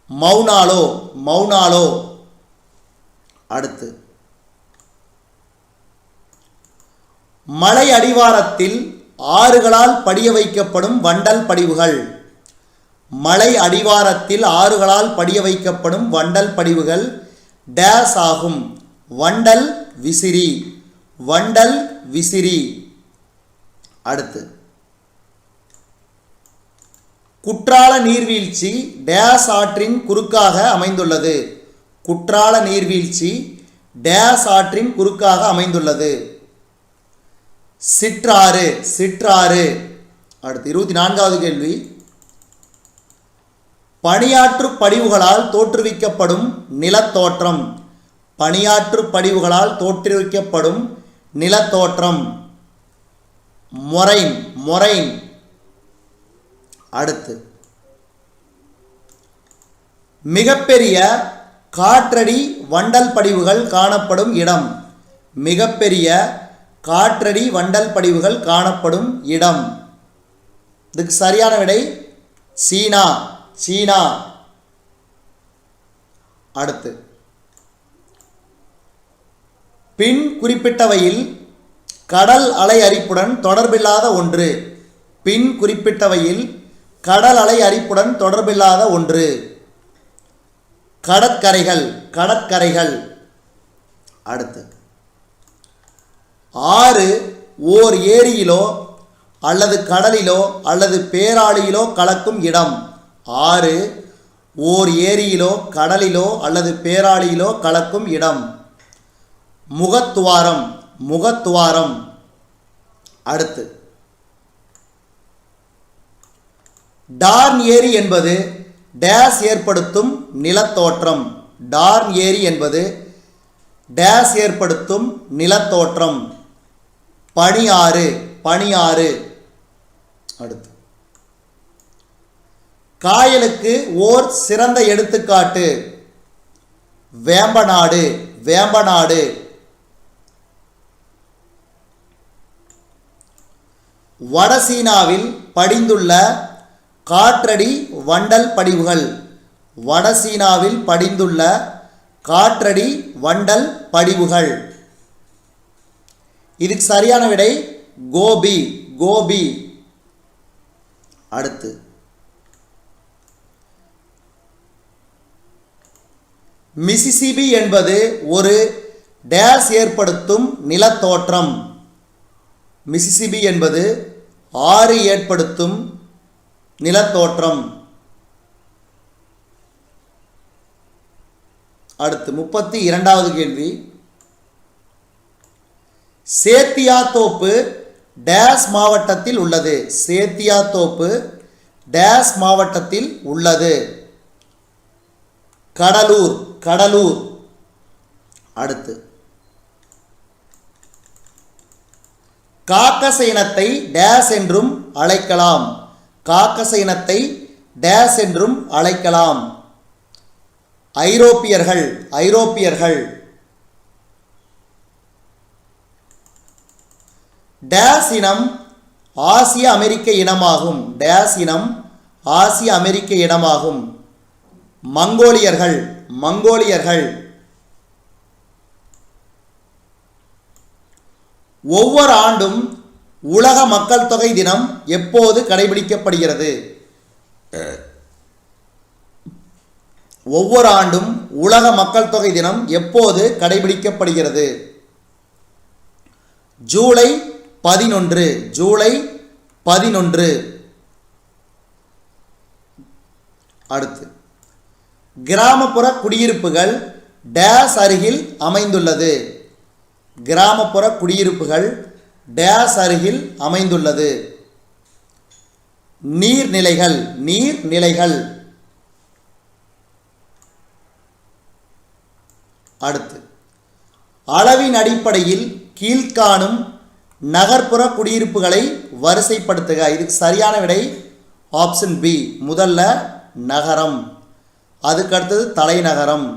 மௌனாலோ. மௌனாலோ. அடுத்து மலை அடிவாரத்தில் ஆறுகளால் படிய வைக்கப்படும் வண்டல் படிவுகள். மலை அடிவாரத்தில் ஆறுகளால் படிய வைக்கப்படும் வண்டல் படிவுகள் டேஸ் ஆகும். வண்டல் விசிறி. வண்டல் விசிறி. அடுத்து குற்றால நீர்வீழ்ச்சி டேஸ் ஆற்றின் குறுக்காக அமைந்துள்ளது. குற்றால நீர்வீழ்ச்சி டேஸ் ஆற்றின் குறுக்காக அமைந்துள்ளது. சிற்றாறு. சிற்றாறு. அடுத்து 24வது கேள்வி. பனியாற்று படிவுகளால் தோற்றுவிக்கப்படும் நிலத்தோற்றம். பனியாற்று படிவுகளால் தோற்றுவிக்கப்படும் நிலத்தோற்றம் மொரைன். மொரைன். அடுத்து மிகப்பெரிய காற்றடி வண்டல் படிவுகள் காணப்படும் இடம். மிகப்பெரிய காற்றடி வண்டல் படிவுகள் காணப்படும் இடம். இதுக்கு சரியான விடை சீனா. சீனா. அடுத்து, பின் குறிப்பிட்டவையில் கடல் அலை அரிப்புடன் தொடர்பில்லாத ஒன்று. பின் குறிப்பிட்டவையில் கடல் அலை அரிப்புடன் தொடர்பில்லாத ஒன்று. கடற்கரைகள். கடற்கரைகள். அடுத்து, ஆறு ஓர் ஏரியிலோ அல்லது கடலிலோ அல்லது பேராளியிலோ கலக்கும் இடம். ஆறு ஓர் ஏரியிலோ கடலிலோ அல்லது பேராளியிலோ கலக்கும் இடம். முகத்துவாரம். முகத்துவாரம். அடுத்து, டார்ன் ஏரி என்பது டேஸ் ஏற்படுத்தும் நிலத்தோற்றம். டார்ன் ஏரி என்பது டேஸ் ஏற்படுத்தும் நிலத்தோற்றம். பனியாறு. பனியாறு. அடுத்து, காயலுக்கு ஓர் சிறந்த எடுத்துக்காட்டு. வேம்பநாடு. வேம்பநாடு. வடசீனாவில் படிந்துள்ள காற்றடி வண்டல் படிவுகள். வடசீனாவில் படிந்துள்ள காற்றடி வண்டல் படிவுகள். இதுக்கு சரியான விடை கோபி. கோபி. அடுத்து, மிசிசிபி என்பது ஒரு டேஸ் ஏற்படுத்தும் நிலத்தோற்றம். மிசிசிபி என்பது ஆறு ஏற்படுத்தும் நிலத்தோற்றம். அடுத்து 32வது கேள்வி. சேத்தியாத்தோப்பு டேஸ் மாவட்டத்தில் உள்ளது. சேத்தியாத்தோப்பு டேஸ் மாவட்டத்தில் உள்ளது. கடலூர். கடலூர். அடுத்து, காக்கச இனத்தை டேஸ் என்றும் அழைக்கலாம். காக்கச இனத்தை டேஸ் என்றும் அழைக்கலாம். ஐரோப்பியர்கள். ஐரோப்பியர்கள். டேஸ் இனம் ஆசிய அமெரிக்க இனமாகும். டேஸ் இனம் ஆசிய அமெரிக்க இனமாகும். மங்கோலியர்கள். மங்கோலியர்கள். ஒவ்வொரு ஆண்டும் உலக மக்கள் தொகை தினம் எப்போது கடைபிடிக்கப்படுகிறது? ஒவ்வொரு ஆண்டும் உலக மக்கள் தொகை தினம் எப்போது கடைபிடிக்கப்படுகிறது? ஜூலை 11. ஜூலை 11. அடுத்து, கிராமப்புற குடியிருப்புகள் டேஸ் அருகில் அமைந்துள்ளது. கிராமப்புற குடியிருப்புகள் டேஸ் அருகில் அமைந்துள்ளது. நீர்நிலைகள். நீர்நிலைகள். அடுத்து, அளவின் அடிப்படையில் கீழ்காணும் நகர்ப்புற குடியிருப்புகளை வரிசைப்படுத்துக. இதுக்கு சரியான விடை ஆப்ஷன் பி. முதல்ல நகரம், அதுக்கு அடுத்தது தலைநகரம்,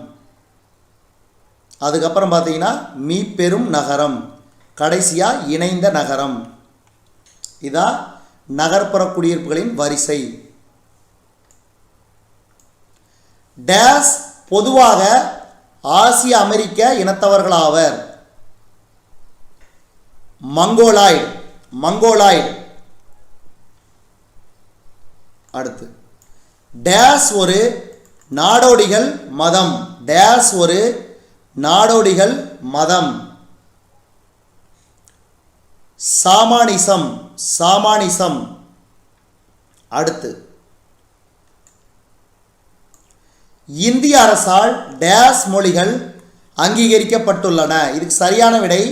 அதுக்கப்புறம் பார்த்தீங்கன்னா மீப்பெரும் நகரம், கடைசியாக இணைந்த நகரம். இதான் நகர்ப்புற குடியிருப்புகளின் வரிசை. டேஸ் பொதுவாக ஆசிய அமெரிக்க இனத்தவர்களாவர். மங்கோலாய்டு. மங்கோலாய்டு. அடுத்து, டேஸ் ஒரு நாடோடிகள் மதம். டேஸ் ஒரு நாடோடிகள் மதம். சாமானிசம். சாமானிசம். அடுத்து, இந்திய அரசால் டேஸ் மொழிகள் அங்கீகரிக்கப்பட்டுள்ளன. இதுக்கு சரியான விடை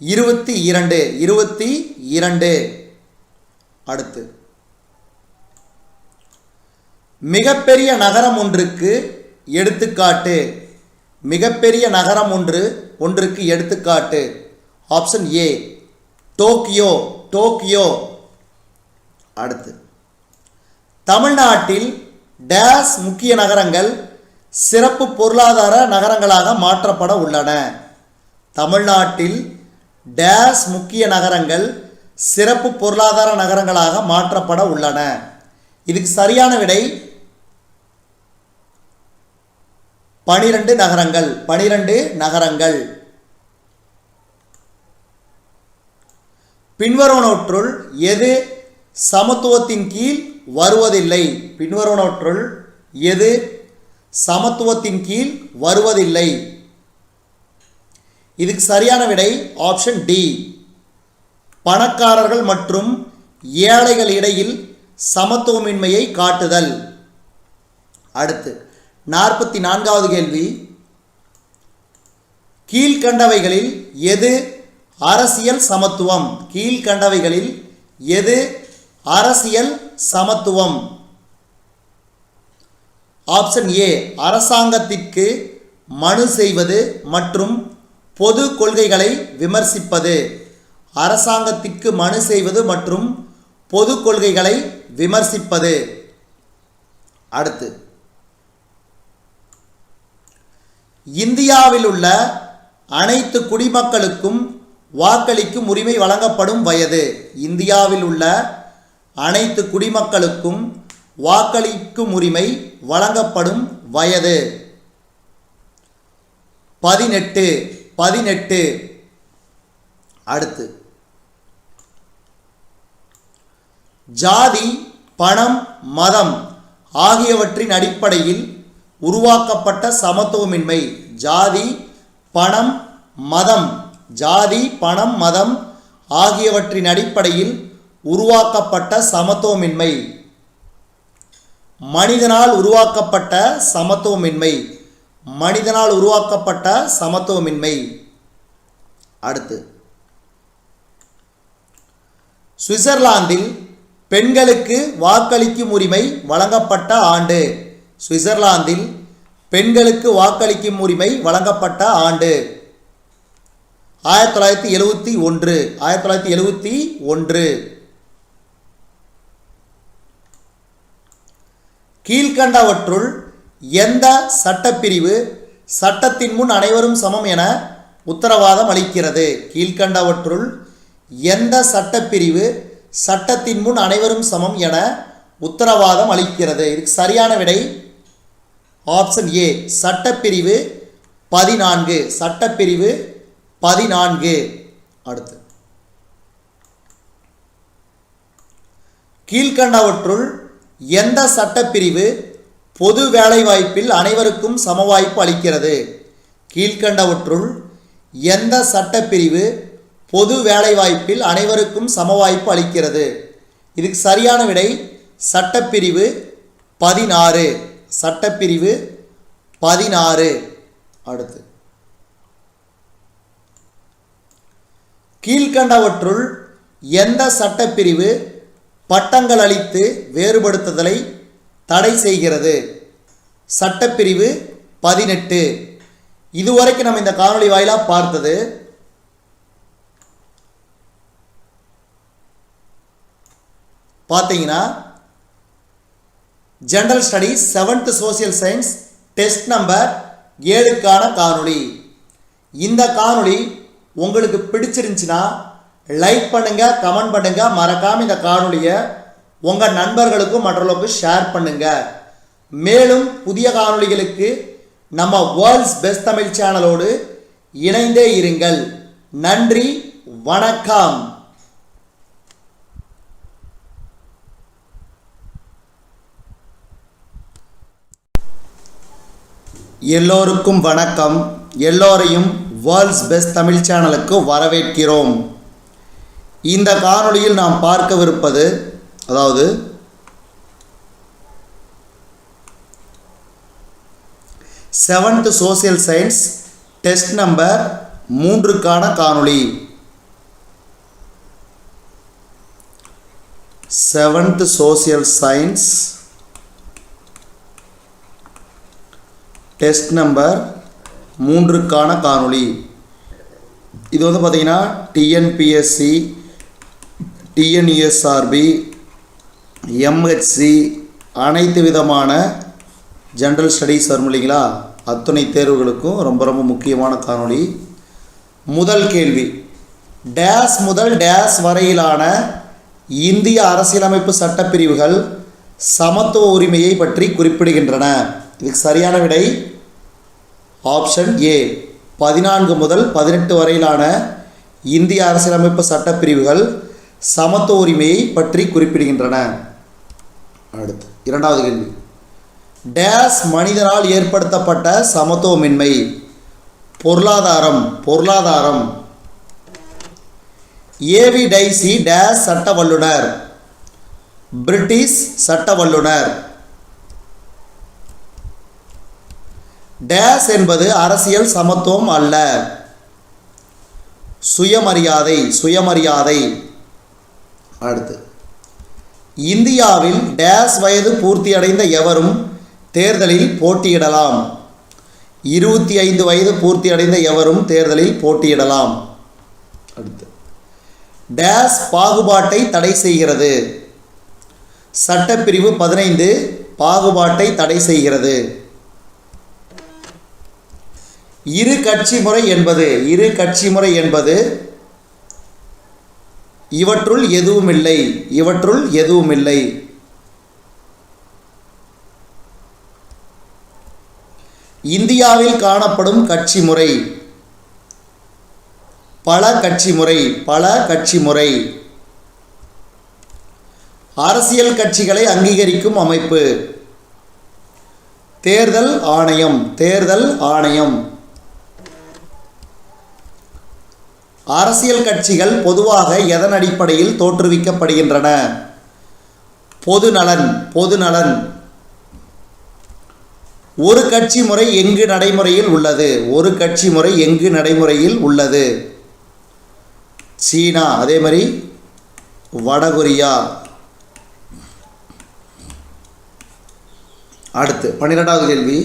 22. 22. அடுத்து, மிகப்பெரிய நகரம் ஒன்றுக்கு எடுத்துக்காட்டு. மிகப்பெரிய நகரம் ஒன்றுக்கு எடுத்துக்காட்டு. Option A Tokyo. டோக்கியோ. அடுத்து, தமிழ்நாட்டில் டேஸ் முக்கிய நகரங்கள் சிறப்பு பொருளாதார நகரங்களாக மாற்றப்பட உள்ளன. தமிழ்நாட்டில் டேஸ் முக்கிய நகரங்கள் சிறப்பு பொருளாதார நகரங்களாக மாற்றப்பட உள்ளன. இதுக்கு சரியான விடை 12 நகரங்கள். 12 நகரங்கள். பின்வருவனவற்றுள் எது சமத்துவத்தின் கீழ் வருவதில்லை? பின்வருவனவற்றுள் எது சமத்துவத்தின் கீழ் வருவதில்லை? இதுக்கு சரியான விடை ஆப்ஷன் டி. பணக்காரர்கள் மற்றும் ஏழைகள் இடையில் சமத்துவமின்மையை காட்டுதல். அடுத்து 44வது கேள்வி. கீழ்கண்டவைகளில் எது அரசியல் சமத்துவம்? கீழ்கண்டவைகளில் எது அரசியல் சமத்துவம்? ஆப்ஷன் ஏ அரசாங்கத்திற்கு மனு செய்வது மற்றும் பொது கொள்கைகளை விமர்சிப்பது. அரசாங்கத்திற்கு மனு செய்வது மற்றும் பொது கொள்கைகளை விமர்சிப்பது. அடுத்து இந்தியாவில் உள்ள அனைத்து குடிமக்களுக்கும் வாக்களிக்கும் உரிமை வழங்கப்படும் வயது. இந்தியாவில் உள்ள அனைத்து குடிமக்களுக்கும் வாக்களிக்கும் உரிமை வழங்கப்படும் வயது 18. அடுத்து ஜாதி, பணம், மதம் ஆகியவற்றின் அடிப்படையில் உருவாக்கப்பட்ட சமத்துவமின்மை. ஜாதி, பணம், மதம். ஜாதி, பணம், மதம் ஆகியவற்றின் அடிப்படையில் உருவாக்கப்பட்ட சமத்துவமின்மை. மனிதனால் உருவாக்கப்பட்ட சமத்துவமின்மை. மனிதனால் உருவாக்கப்பட்ட சமத்துவமின்மை. அடுத்து சுவிட்சர்லாந்தில் பெண்களுக்கு வாக்களிக்கும் உரிமை வழங்கப்பட்ட ஆண்டு. சுவிட்சர்லாந்தில் பெண்களுக்கு வாக்களிக்கும் உரிமை வழங்கப்பட்ட ஆண்டு 1971. 1971. கீழ்கண்டவற்றுள் எந்த சட்டப்பிரிவு சட்டத்தின் முன் அனைவரும் சமம் என உத்தரவாதம் அளிக்கிறது? கீழ்கண்டவற்றுள் எந்த சட்டப்பிரிவு சட்டத்தின் முன் அனைவரும் சமம் என உத்தரவாதம் அளிக்கிறது? இதுக்கு சரியான விடை ஆப்ஷன் ஏ சட்டப்பிரிவு 14. சட்டப்பிரிவு 14. அடுத்து கீழ்கண்டவற்றுள் எந்த சட்டப்பிரிவு பொது வேலைவாய்ப்பில் அனைவருக்கும் சமவாய்ப்பு அளிக்கிறது? கீழ்கண்டவற்றுள் எந்த சட்டப்பிரிவு பொது வேலைவாய்ப்பில் அனைவருக்கும் சமவாய்ப்பு அளிக்கிறது? இதுக்கு சரியான விடை சட்டப்பிரிவு 16. சட்டப்பிரிவு 16. அடுத்து கீழ்கண்டவற்றுள் எந்த சட்டப்பிரிவு பட்டங்கள் அளித்து வேறுபடுத்துதலை தடை செய்கிறது? சட்டப்பிரிவு 18. இதுவரைக்கும் நம்ம இந்த காணொளி வாயிலாக பார்த்தது பார்த்தீங்கன்னா general studies 7th social science test number 7க்கான காணொளி. இந்த காணொளி உங்களுக்கு பிடிச்சிருந்துச்சுன்னா லைக் பண்ணுங்க, கமெண்ட் பண்ணுங்க, மறக்காம இந்த காணொளியை உங்கள் நண்பர்களுக்கும் மற்றவர்களுக்கும் ஷேர் பண்ணுங்க. மேலும் புதிய காணொளிகளுக்கு நம்ம வேர்ல்ட்ஸ் பெஸ்ட் தமிழ் சேனலோடு இணைந்தே இருங்கள். நன்றி, வணக்கம். எல்லோருக்கும் வணக்கம். எல்லோரையும் வேர்ல்ட்ஸ் பெஸ்ட் தமிழ் சேனலுக்கு வரவேற்கிறோம். இந்த காணொளியில் நாம் பார்க்கவிருப்பது அதாவது 7th social science test number 3க்கான காணொளி. 7th social science test number 3க்கான காணொளி. இது வந்து பார்த்தீங்கன்னா டிஎன்பிஎஸ்சி, டிஎன்யூஎஸ்ஆர்பி, எம்ஹெச்சி அனைத்து விதமான ஜென்ரல் ஸ்டடீஸ் வரும் இல்லைங்களா, அத்துணை தேர்வுகளுக்கும் ரொம்ப ரொம்ப முக்கியமான காணொளி. முதல் கேள்வி, டேஸ் முதல் டேஸ் வரையிலான இந்திய அரசியலமைப்பு சட்டப்பிரிவுகள் சமத்துவ உரிமையை பற்றி குறிப்பிடுகின்றன. இதுக்கு சரியான விடை ஆப்ஷன் ஏ. 14 முதல் 18 வரையிலான இந்திய அரசியலமைப்பு சட்டப்பிரிவுகள் சமத்துவ உரிமையை பற்றி குறிப்பிடுகின்றன. அடுத்து இரண்டாவது கேள்வி. டேஸ் மனிதனால் ஏற்படுத்தப்பட்ட சமத்துவமின்மை. பொருளாதாரம். ஏவி டைசி டேஸ் சட்ட வல்லுனர். பிரிட்டிஷ் சட்ட வல்லுனர். டேஸ் என்பது அரசியல் சமத்துவம் அல்ல. சுயமரியாதை. அடுத்து இந்தியாவில் டேஸ் வயது பூர்த்தியடைந்த எவரும் தேர்தலில் போட்டியிடலாம். 25 வயது பூர்த்தியடைந்த எவரும் தேர்தலில் போட்டியிடலாம். அடுத்து டேஸ் பாகுபாட்டை தடை செய்கிறது. சட்டப்பிரிவு 15 பாகுபாட்டை தடை செய்கிறது. இரு கட்சி முறை என்பது இவற்றுள் எதுவுமில்லை. இந்தியாவில் காணப்படும் கட்சி முறை பல கட்சி முறை. அரசியல் கட்சிகளை அங்கீகரிக்கும் அமைப்பு தேர்தல் ஆணையம். அரசியல் கட்சிகள் பொதுவாக எதன் அடிப்படையில் தோற்றுவிக்கப்படுகின்றன? பொதுநலன். ஒரு கட்சி முறை எங்கு நடைமுறையில் உள்ளது? சீனா, அதே மாதிரி வடகொரியா. அடுத்து 12வது கேள்வி.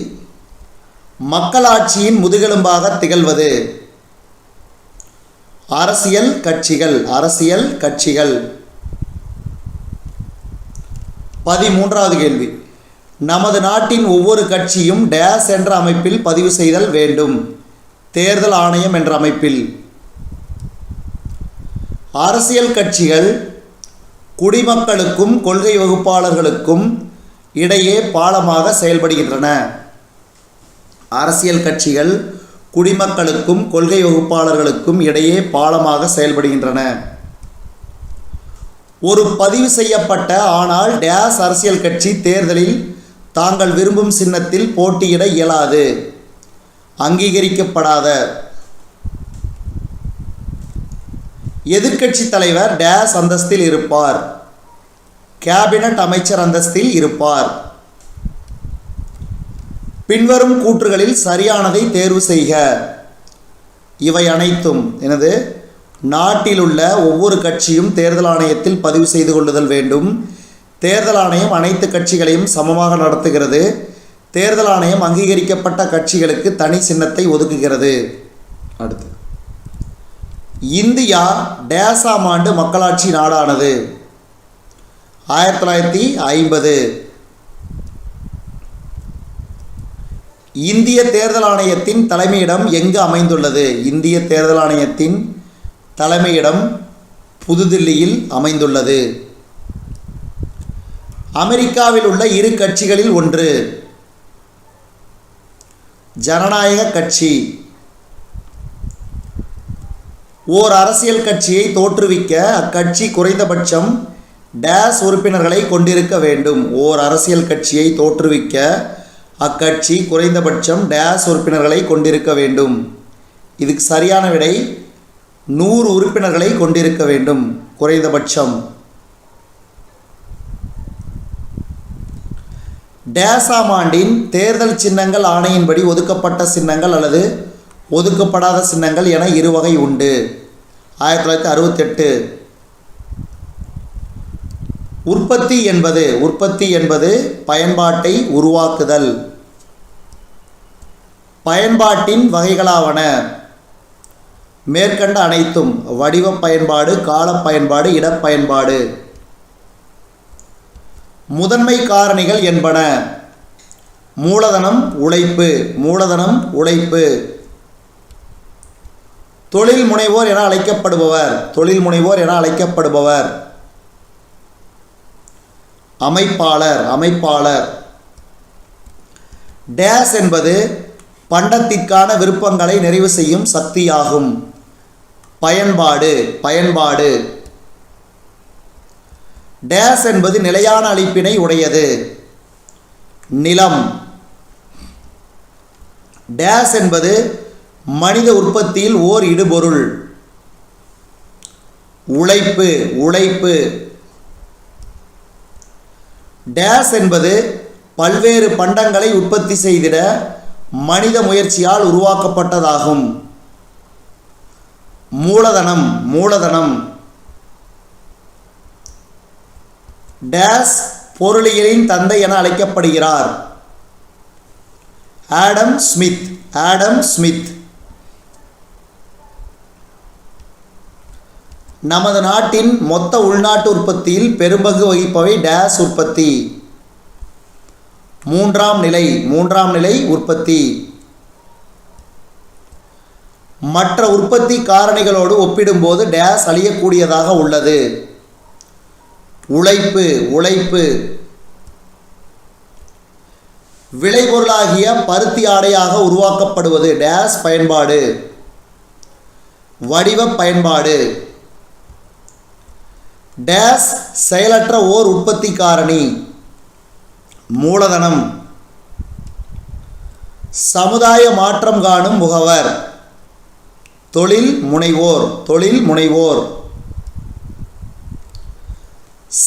மக்களாட்சியின் முதுகெலும்பாக திகழ்வது? அரசியல் கட்சிகள். 13வது கேள்வி. நமது நாட்டின் ஒவ்வொரு கட்சியும் டேஸ் என்ற அமைப்பில் பதிவு செய்தல் வேண்டும். தேர்தல் ஆணையம் என்ற அமைப்பில். அரசியல் கட்சிகள் குடிமக்களுக்கும் கொள்கை வகுப்பாளர்களுக்கும் இடையே பாலமாக செயல்படுகின்றன. அரசியல் கட்சிகள் குடிமக்களுக்கும் கொள்கை வகுப்பாளர்களுக்கும் இடையே பாலமாக செயல்படுகின்றன. ஒரு பதிவு செய்யப்பட்ட ஆனால் டேஸ் அரசியல் கட்சி தேர்தலில் தாங்கள் விரும்பும் சின்னத்தில் போட்டியிட இயலாது. அங்கீகரிக்கப்படாத. எதிர்க்கட்சி தலைவர் டேஸ் அந்தஸ்தில் இருப்பார். கேபினட் அமைச்சர் அந்தஸ்தில் இருப்பார். பின்வரும் கூற்றுகளில் சரியானதை தேர்வு செய்க. இவை அனைத்தும் நாட்டில் உள்ள ஒவ்வொரு கட்சியும் தேர்தல் ஆணையத்தில் பதிவு செய்து கொள்ளுதல் வேண்டும். தேர்தல் ஆணையம் அனைத்து கட்சிகளையும் சமமாக நடத்துகிறது. தேர்தல் ஆணையம் அங்கீகரிக்கப்பட்ட கட்சிகளுக்கு தனி சின்னத்தை ஒதுக்குகிறது. அடுத்து இந்தியா டேஸாம் ஆண்டு மக்களாட்சி நாடானது? 1950. இந்திய தேர்தல் ஆணையத்தின் தலைமையிடம் எங்கு அமைந்துள்ளது? இந்திய தேர்தல் ஆணையத்தின் தலைமையிடம் புதுதில்லியில் அமைந்துள்ளது. அமெரிக்காவில் உள்ள இரு கட்சிகளில் ஒன்று ஜனநாயக கட்சி. ஓர் அரசியல் கட்சியை தோற்றுவிக்க அக்கட்சி குறைந்தபட்சம் டேஸ் உறுப்பினர்களை கொண்டிருக்க வேண்டும். ஓர் அரசியல் கட்சியை தோற்றுவிக்க அக்கட்சி குறைந்தபட்சம் டேஸ் உறுப்பினர்களை கொண்டிருக்க வேண்டும். இதுக்கு சரியான விடை 100 உறுப்பினர்களை கொண்டிருக்க வேண்டும் குறைந்தபட்சம். டேஸாம் ஆண்டின் தேர்தல் சின்னங்கள் ஆணையின்படி ஒதுக்கப்பட்ட சின்னங்கள் அல்லது ஒதுக்கப்படாத சின்னங்கள் என இரு வகை உண்டு. 1968. உற்பத்தி என்பது பயன்பாட்டை உருவாக்குதல். பயன்பாட்டின் வகைகளாவன மேற்கண்ட அனைத்தும்: வடிவ பயன்பாடு, கால பயன்பாடு, இடப்பயன்பாடு. முதன்மை காரணிகள் என்பன: மூலதனம், உழைப்பு. தொழில் முனைவோர் என அழைக்கப்படுபவர். தொழில் முனைவோர் என அழைக்கப்படுபவர். அமைப்பாளர். அமைப்பாளர். டேஸ் என்பது பண்டத்திற்கான விருப்பங்களை நிறைவு செய்யும் சக்தியாகும். பயன்பாடு. பயன்பாடு. டேஸ் என்பது நிலையான அளிப்பினை உடையது. நிலம். டேஸ் என்பது மனித உற்பத்தியில் ஓர் இடுபொருள். உழைப்பு. உழைப்பு. டேஸ் என்பது பல்வேறு பண்டங்களை உற்பத்தி செய்திட மனித முயற்சியால் உருவாக்கப்பட்டதாகும். மூலதனம். மூலதனம். டேஸ் பொருளியலின் தந்தை என அழைக்கப்படுகிறார். Adam Smith. Adam Smith. நமது நாட்டின் மொத்த உள்நாட்டு உற்பத்தியில் பெரும்பங்கு வகிப்பவை டேஸ் உற்பத்தி. மூன்றாம் நிலை. மூன்றாம் நிலை உற்பத்தி. மற்ற உற்பத்தி காரணிகளோடு ஒப்பிடும்போது டேஸ் அழியக்கூடியதாக உள்ளது. உழைப்பு. உழைப்பு. விளைபொருளாகிய பருத்தி ஆடையாக உருவாக்கப்படுவது டேஸ் பயன்பாடு. வடிவ பயன்பாடு. டேஸ் செயலற்ற ஓர் உற்பத்தி காரணி. மூலதனம். சமுதாய மாற்றம் காணும் முகவர். தொழில் முனைவோர். தொழில் முனைவோர்.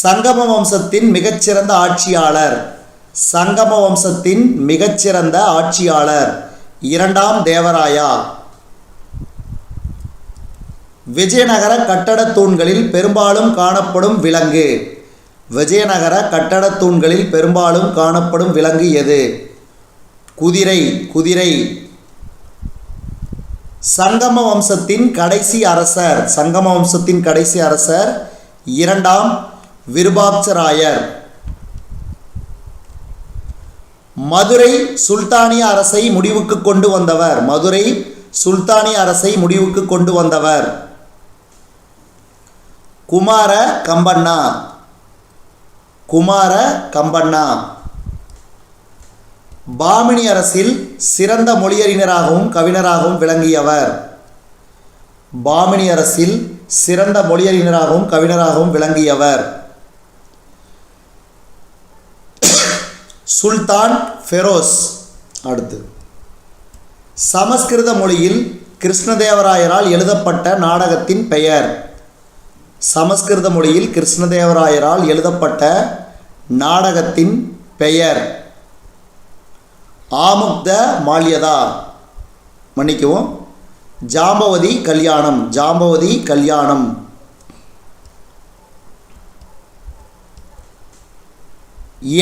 சங்கம வம்சத்தின் மிகச்சிறந்த ஆட்சியாளர். சங்கம வம்சத்தின் மிகச்சிறந்த ஆட்சியாளர் இரண்டாம் தேவராயா. விஜயநகர கட்டடத் தூண்களில் பெரும்பாலும் காணப்படும் விலங்கு. விஜயநகர கட்டடத் தூண்களில் பெரும்பாலும் காணப்படும் விலங்கு எது? குதிரை. குதிரை. சங்கம வம்சத்தின் கடைசி அரசர். சங்கம வம்சத்தின் கடைசி அரசர் இரண்டாம் விருபாட்சராயர். மதுரை சுல்தானிய அரசை முடிவுக்கு கொண்டு வந்தவர். மதுரை சுல்தானிய அரசை முடிவுக்கு கொண்டு வந்தவர் குமார கம்பண்ணா. குமார கம்பண்ணா. பாமினி அரசில் சிறந்த மொழியறிஞராகவும் கவிஞராகவும் விளங்கியவர். பாமினி அரசில் சிறந்த மொழியறிஞராகவும் கவிஞராகவும் விளங்கியவர் சுல்தான் ஃபெரோஸ். அடுத்து சமஸ்கிருத மொழியில் கிருஷ்ணதேவராயரால் எழுதப்பட்ட நாடகத்தின் பெயர். சமஸ்கிருத மொழியில் கிருஷ்ணதேவராயரால் எழுதப்பட்ட நாடகத்தின் பெயர் ஆமுக்த மால்யதா. மன்னிக்கவும், ஜாம்பவதி கல்யாணம். ஜாம்பவதி கல்யாணம்.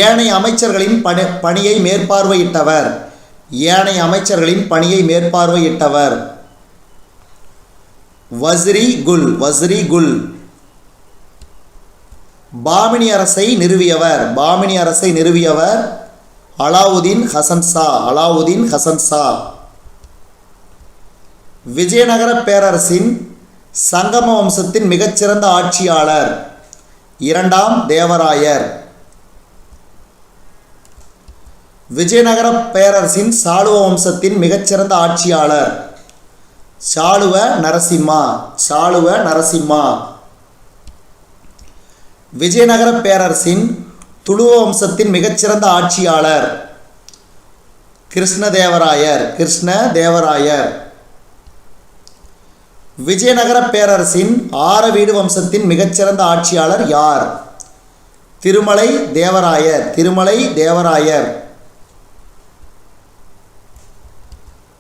ஏனைய அமைச்சர்களின் பணியை மேற்பார்வையிட்டவர். ஏனைய அமைச்சர்களின் பணியை மேற்பார்வையிட்டவர் வஸ்ரி குல். வஸ்ரி குல். பாமினி அரசை நிறுவியவர். பாமினி அரசை நிறுவியவர் அலாவுதீன் ஹசன் ஷா. அலாவுதீன் ஹசன் ஷா. விஜயநகர பேரரசின் சங்கம வம்சத்தின் மிகச்சிறந்த ஆட்சியாளர் இரண்டாம் தேவராயர். விஜயநகர பேரரசின் சாளுவ வம்சத்தின் மிகச்சிறந்த ஆட்சியாளர் சாளுவ நரசிம்மா. சாளுவ நரசிம்மா. விஜயநகர பேரரசின் துளுவ வம்சத்தின் மிகச்சிறந்த ஆட்சியாளர் கிருஷ்ணதேவராயர். கிருஷ்ணதேவராயர். விஜயநகர பேரரசின் ஆரவீடு வம்சத்தின் மிகச்சிறந்த ஆட்சியாளர் யார்? திருமலை தேவராயர். திருமலை தேவராயர்.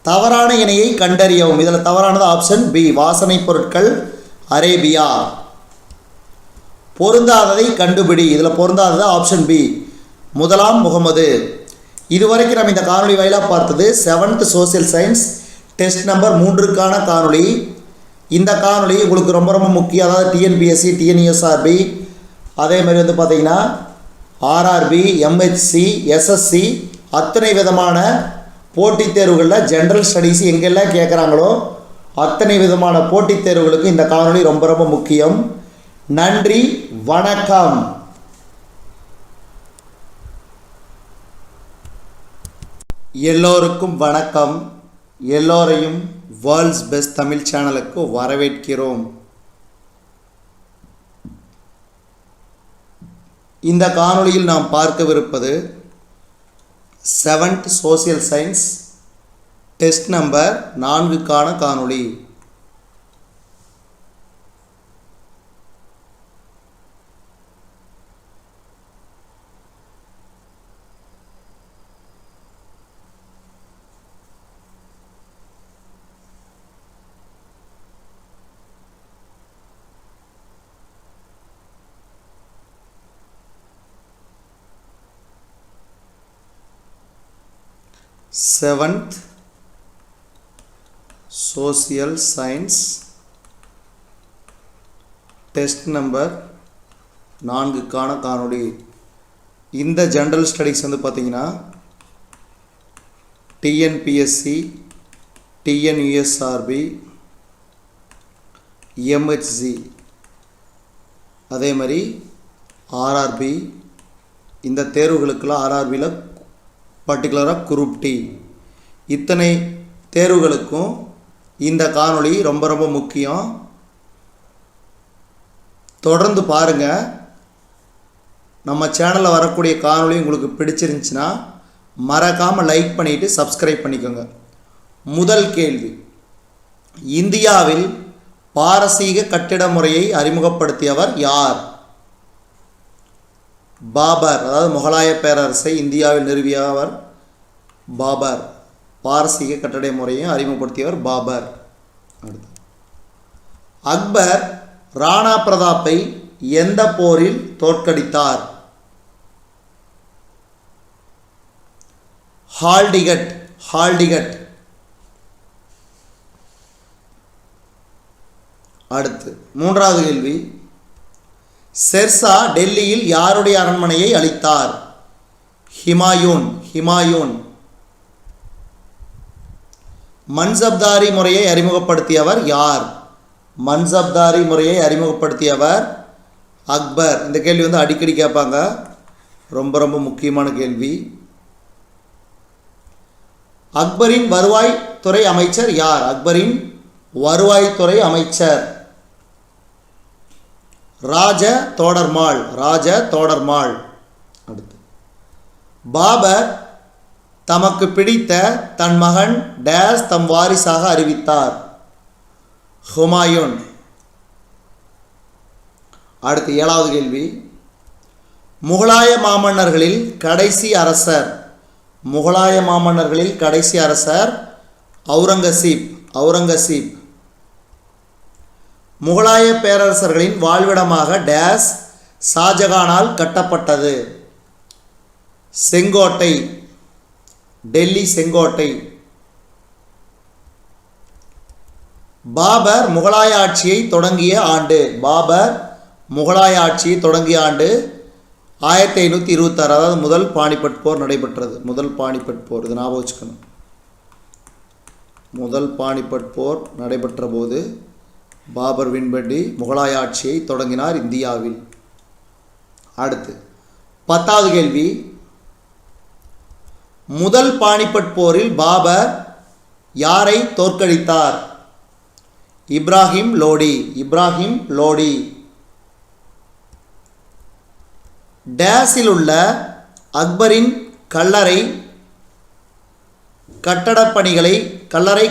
தவறான இணையை கண்டறியவும். இதில் தவறானது ஆப்ஷன் பி, வாசனை பொருட்கள் அரேபியா. பொருந்தாததை கண்டுபிடி. இதில் பொருந்தாதது ஆப்ஷன் பி, முதலாம் முகமது. இதுவரைக்கும் நம்ம இந்த காணொலி வாயிலாக பார்த்தது 7th social science test number 3க்கான காணொலி. இந்த காணொலி உங்களுக்கு ரொம்ப ரொம்ப முக்கியம். அதாவது டிஎன்பிஎஸ்சி, டிஎன்யூஎஸ்ஆர்பி, அதே மாதிரி வந்து பார்த்திங்கன்னா ஆர்ஆர்பி, எம்ஹெச்சி, எஸ்எஸ்சி அத்தனை விதமான போட்டித் தேர்வுகளில் ஜென்ரல் ஸ்டடீஸ் எங்கெல்லாம் கேட்குறாங்களோ அத்தனை விதமான போட்டித் தேர்வுகளுக்கு இந்த காணொளி ரொம்ப ரொம்ப முக்கியம். நன்றி, வணக்கம். எல்லோருக்கும் வணக்கம். எல்லோரையும் வேர்ல்ட்ஸ் பெஸ்ட் தமிழ் சேனலுக்கு வரவேற்கிறோம். இந்த காணொளியில் நாம் பார்க்கவிருப்பது 7th social science test number 4க்கான காணொளி. Seventh social science test number 4க்கான காணொளி. இந்த ஜென்ரல் ஸ்டடீஸ் வந்து பார்த்திங்கன்னா டிஎன்பிஎஸ்சி, டிஎன்யூஎஸ்ஆர்பி, எம்ஹெச்சி, அதே மாதிரி ஆர்ஆர்பி, இந்த தேர்வுகளுக்கெல்லாம் ஆர்ஆர்பியில் பர்டிகுலராக குரூப் டி, இத்தனை தேர்வுகளுக்கும் இந்த காணொளி ரொம்ப ரொம்ப முக்கியம். தொடர்ந்து பாருங்கள். நம்ம சேனலில் வரக்கூடிய காணொளி உங்களுக்கு பிடிச்சிருந்துச்சுன்னா மறக்காமல் லைக் பண்ணிவிட்டு சப்ஸ்கிரைப் பண்ணிக்கோங்க. முதல் கேள்வி, இந்தியாவில் பாரசீக கட்டிட முறையை அறிமுகப்படுத்தியவர் யார்? பாபர். அதாவது முகலாய பேரரசை இந்தியாவில் நிறுவியவர் பாபர். பாரசீக கட்டட முறையை அறிமுகப்படுத்தியவர் பாபர். அடுத்து, அக்பர் ராணா பிரதாப்பை எந்த போரில் தோற்கடித்தார்? ஹால்டிகட். அடுத்து, மூன்றாவது கேள்வி, ஷெர்ஷா டெல்லியில் யாருடைய அரண்மனையை அளித்தார்? ஹிமாயூன். மன்சப்தாரி முறையை அறிமுகப்படுத்தியவர் யார்? மன்சப்தாரி முறையை அறிமுகப்படுத்தியவர் அக்பர். இந்த கேள்வி வந்து அடிக்கடி கேட்பாங்க, ரொம்ப ரொம்ப முக்கியமான கேள்வி. அக்பரின் வருவாய்த்துறை அமைச்சர் யார்? அக்பரின் வருவாய்த்துறை அமைச்சர் ராஜ தோடர்மால். அடுத்து, பாபர் தமக்கு பிடித்த தன் மகன் டேஸ் தம் வாரிசாக அறிவித்தார்? ஹுமாயூன். அடுத்து, ஏழாவது கேள்வி, முகலாய மாமன்னர்களில் கடைசி அரசர் அவுரங்கசீப். முகலாய பேரரசர்களின் வாழ்விடமாக டேஸ் ஷாஜகானால் கட்டப்பட்டது? செங்கோட்டை. டெல்லி செங்கோட்டை. பாபர் முகலாய ஆட்சியை தொடங்கிய ஆண்டு? 1526. அதாவது முதல் பானிபட் போர் நடைபெற்றது. இது ஞாபகம் வச்சுக்கணும். முதல் பானிபட் போர் நடைபெற்ற போது பாபர் வின்படி முகலாய ஆட்சியை தொடங்கினார் இந்தியாவில். அடுத்து, 10வது கேள்வி, முதல் பானிபட் போரில் பாபர் யாரை தோற்கடித்தார்? இப்ராஹிம் லோடி. டேஸில் உள்ள அக்பரின் கல்லறை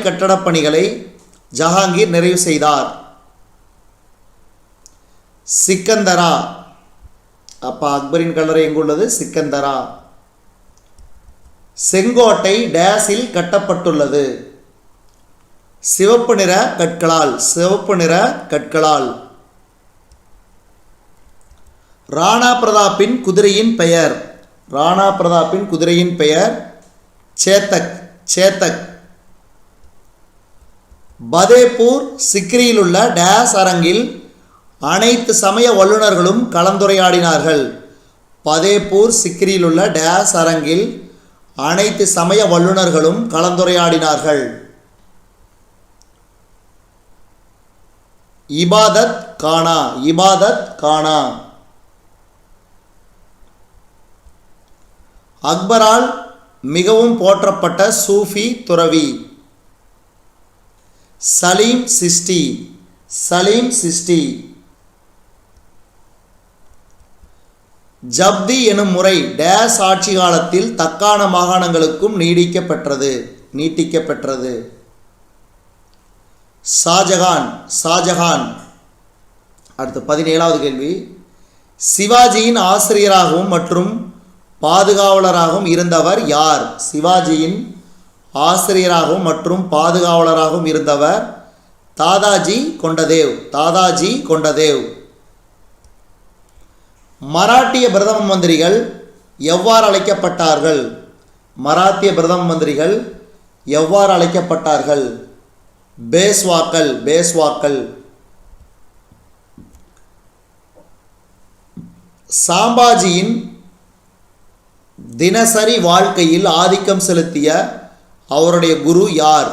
கட்டடப்பணிகளை ஜஹாங்கீர் நிறைவு செய்தார்? சிக்கந்தரா. அப்போ அக்பரின் கல்லறை எங்குள்ளது? சிக்கந்தரா. செங்கோட்டை டேஸில் கட்டப்பட்டுள்ளது? சிவப்பு நிற கற்களால். ராணா பிரதாப்பின் குதிரையின் பெயர் சேத்தக். பதேப்பூர் சிக்ரியில் உள்ள டேஸ் அரங்கில் அனைத்து சமய வல்லுநர்களும் கலந்துரையாடினார்கள்? பதேப்பூர் சிக்ரியில் உள்ள டேஸ் அரங்கில் அனைத்து சமய வல்லுநர்களும் கலந்துரையாடினார்கள்? இபாதத் கானா, இபாதத் கானா. அக்பரால் மிகவும் போற்றப்பட்ட சூஃபி துறவி சலீம் சிஸ்டி, சலீம் சிஸ்டி. ஜப்தி எனும் முறை டேஸ் ஆட்சி காலத்தில் தக்கான மாகாணங்களுக்கும் நீட்டிக்கப்பெற்றது. ஷாஜகான், ஷாஜகான். அடுத்து 17வது கேள்வி. சிவாஜியின் ஆசிரியராகவும் மற்றும் பாதுகாவலராகவும் இருந்தவர் யார்? சிவாஜியின் ஆசிரியராகவும் மற்றும் பாதுகாவலராகவும் இருந்தவர் தாதாஜி கொண்டதேவ், தாதாஜி கொண்டதேவ். மராட்டிய பிரதம மந்திரிகள் எவ்வாறு அழைக்கப்பட்டார்கள்? மராத்திய பிரதம மந்திரிகள் எவ்வாறு அழைக்கப்பட்டார்கள்? பேஸ்வாக்கள், பேஸ்வாக்கள். சாம்பாஜியின் தினசரி வாழ்க்கையில் ஆதிக்கம் செலுத்திய அவருடைய குரு யார்?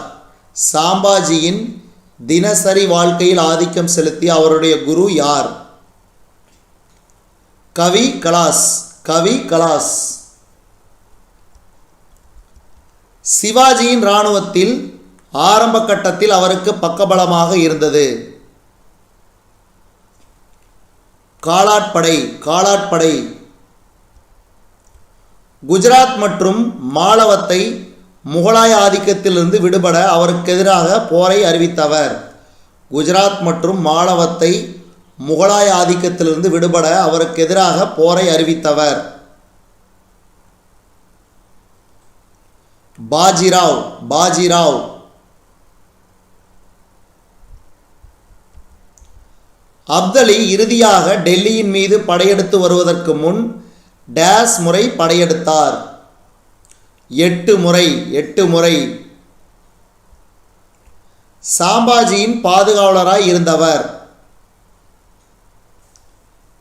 சாம்பாஜியின் தினசரி வாழ்க்கையில் ஆதிக்கம் செலுத்திய அவருடைய குரு யார்? கவி கலாஸ், கவி கலாஸ். சிவாஜியின் இராணுவத்தில் ஆரம்ப கட்டத்தில் அவருக்கு பக்கபலமாக இருந்தது காலாட்படை, காலாட்படை. குஜராத் மற்றும் மாலவத்தை முகலாய ஆதிக்கத்திலிருந்து விடுபட அவருக்கு எதிராக போரை அறிவித்தவர். குஜராத் மற்றும் மாலவத்தை முகலாய ஆதிக்கத்திலிருந்து விடுபட அவருக்கு எதிராக போரை அறிவித்தவர் பாஜிராவ், பாஜிராவ். அப்தலி இறுதியாக டெல்லியின் மீது படையெடுத்து வருவதற்கு முன் டேஸ் முறை படையெடுத்தார்? 8 முறை, 8 முறை. சாம்பாஜியின் பாதுகாவலராய் இருந்தவர்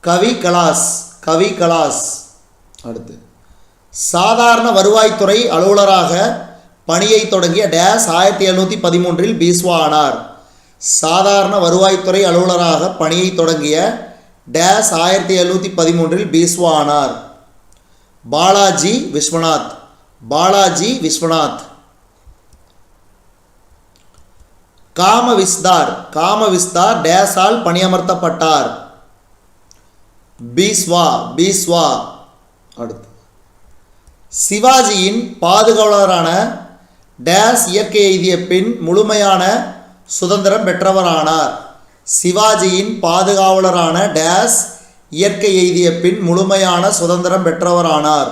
கவி கலாஸ், கவி கலாஸ். அடுத்து சாதாரண வருவாய்த்துறை அலுவலராக பணியை தொடங்கிய டேஸ் 1713 பீஸ்வா ஆனார். சாதாரண வருவாய்த்துறை அலுவலராக பணியை தொடங்கிய டேஸ் 1713 பீஸ்வா ஆனார். பாலாஜி விஸ்வநாத், பாலாஜி விஸ்வநாத். காமவிஸ்தார், காமவிஸ்தார் டேஸால் பணியமர்த்தப்பட்டார்? பீஸ்வா, பீஸ்வா. அடுத்து சிவாஜியின் பாதுகாவலரான டேஸ் இயற்கை எய்திய பின் முழுமையான சுதந்திரம் பெற்றவரானார்? சிவாஜியின் பாதுகாவலரான டேஸ் இயற்கை எய்திய பின் முழுமையான சுதந்திரம் பெற்றவரானார்?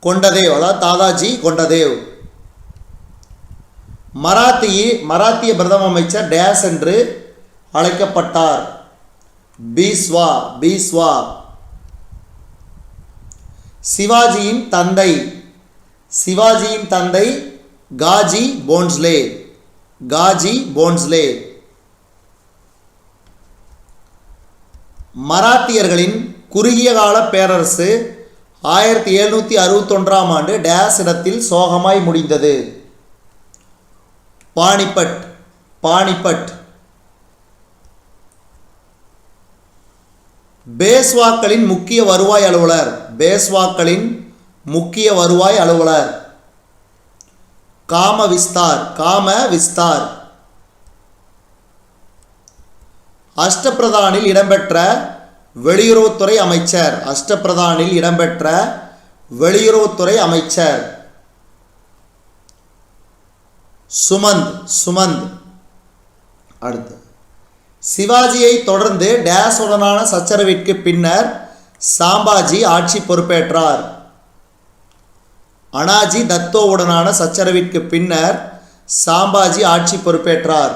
கொண்டதேவ், அதாவது தாதாஜி கொண்டதேவ். மராத்திய பிரதம அமைச்சர் டேஸ் என்று அழைக்கப்பட்டார்? பீஸ்வா, பீஸ்வா. சிவாஜியின் தந்தை, சிவாஜியின் தந்தை காஜி போன்ஸ்லே, காஜி போன்ஸ்லே. மராத்தியர்களின் குறுகிய கால பேரரசு 1761 ஆண்டு டேஸ் இடத்தில் சோகமாய் முடிந்தது? பானிபட், பானிபட். பேஸ்வாக்களின் முக்கிய வருவாய் அலுவலர்? பேஸ்வாக்களின் முக்கிய வருவாய் அலுவலர் காமவிஸ்தார், காமவிஸ்தார். அஷ்டபிரதானில் இடம்பெற்ற வெளியுறவுத்துறை அமைச்சர்? அஷ்டபிரதானில் இடம்பெற்ற வெளியுறவுத்துறை அமைச்சர் சுமந்த், சுமந்த். அடுத்து சிவாஜியை தொடர்ந்து டேஸ் உடனான சச்சரவிற்கு பின்னர் சாம்பாஜி ஆட்சி பொறுப்பேற்றார்? அனாஜி தத்தோவுடனான சச்சரவிற்கு பின்னர் சாம்பாஜி ஆட்சி பொறுப்பேற்றார்?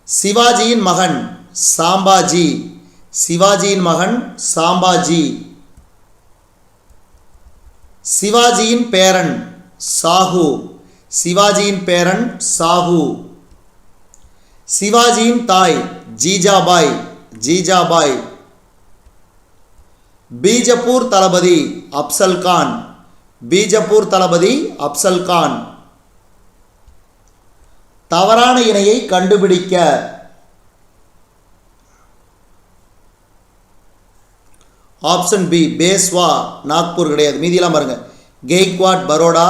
சிவாஜியின் மகன் சாம்பாஜி, சிவாஜியின் மகன் சாம்பாஜி. சிவாஜியின் பேரன் சாஹு, சிவாஜியின் பேரன் சாஹு. சிவாஜியின் தாய் ஜீஜாபாய், ஜீஜாபாய். பீஜப்பூர் தளபதி அப்சல் கான், பீஜப்பூர் தளபதி அப்சல் கான். தவறான இணையை கண்டுபிடிக்க. ஆப்ஷன் பி பேஸ்வா நாக்பூர் கிடையாது, மீதியெல்லாம் பாருங்க. கெய்க்வாட் பரோடா,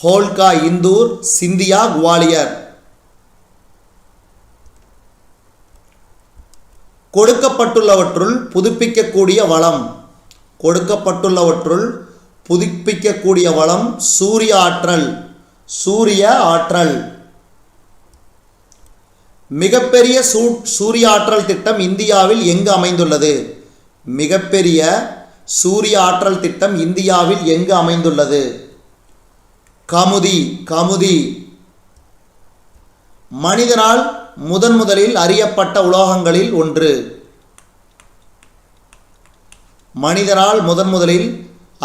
ஹோல்கா இந்தூர், சிந்தியா குவாலியர். கொடுக்கப்பட்டுள்ளவற்றுள் புதுப்பிக்கக்கூடிய வளம். கொடுக்கப்பட்டுள்ளவற்றுள் புதுப்பிக்கக்கூடிய வளம் சூரிய ஆற்றல். சூரிய ஆற்றல். மிகப்பெரிய சூரிய ஆற்றல் திட்டம் இந்தியாவில் எங்கு அமைந்துள்ளது? மிகப்பெரிய சூரிய ஆற்றல் திட்டம் இந்தியாவில் எங்கு அமைந்துள்ளது? கமுதி. கமுதி. மனிதனால் முதலில் அறியப்பட்ட உலோகங்களில் ஒன்று. மனிதனால் முதலில்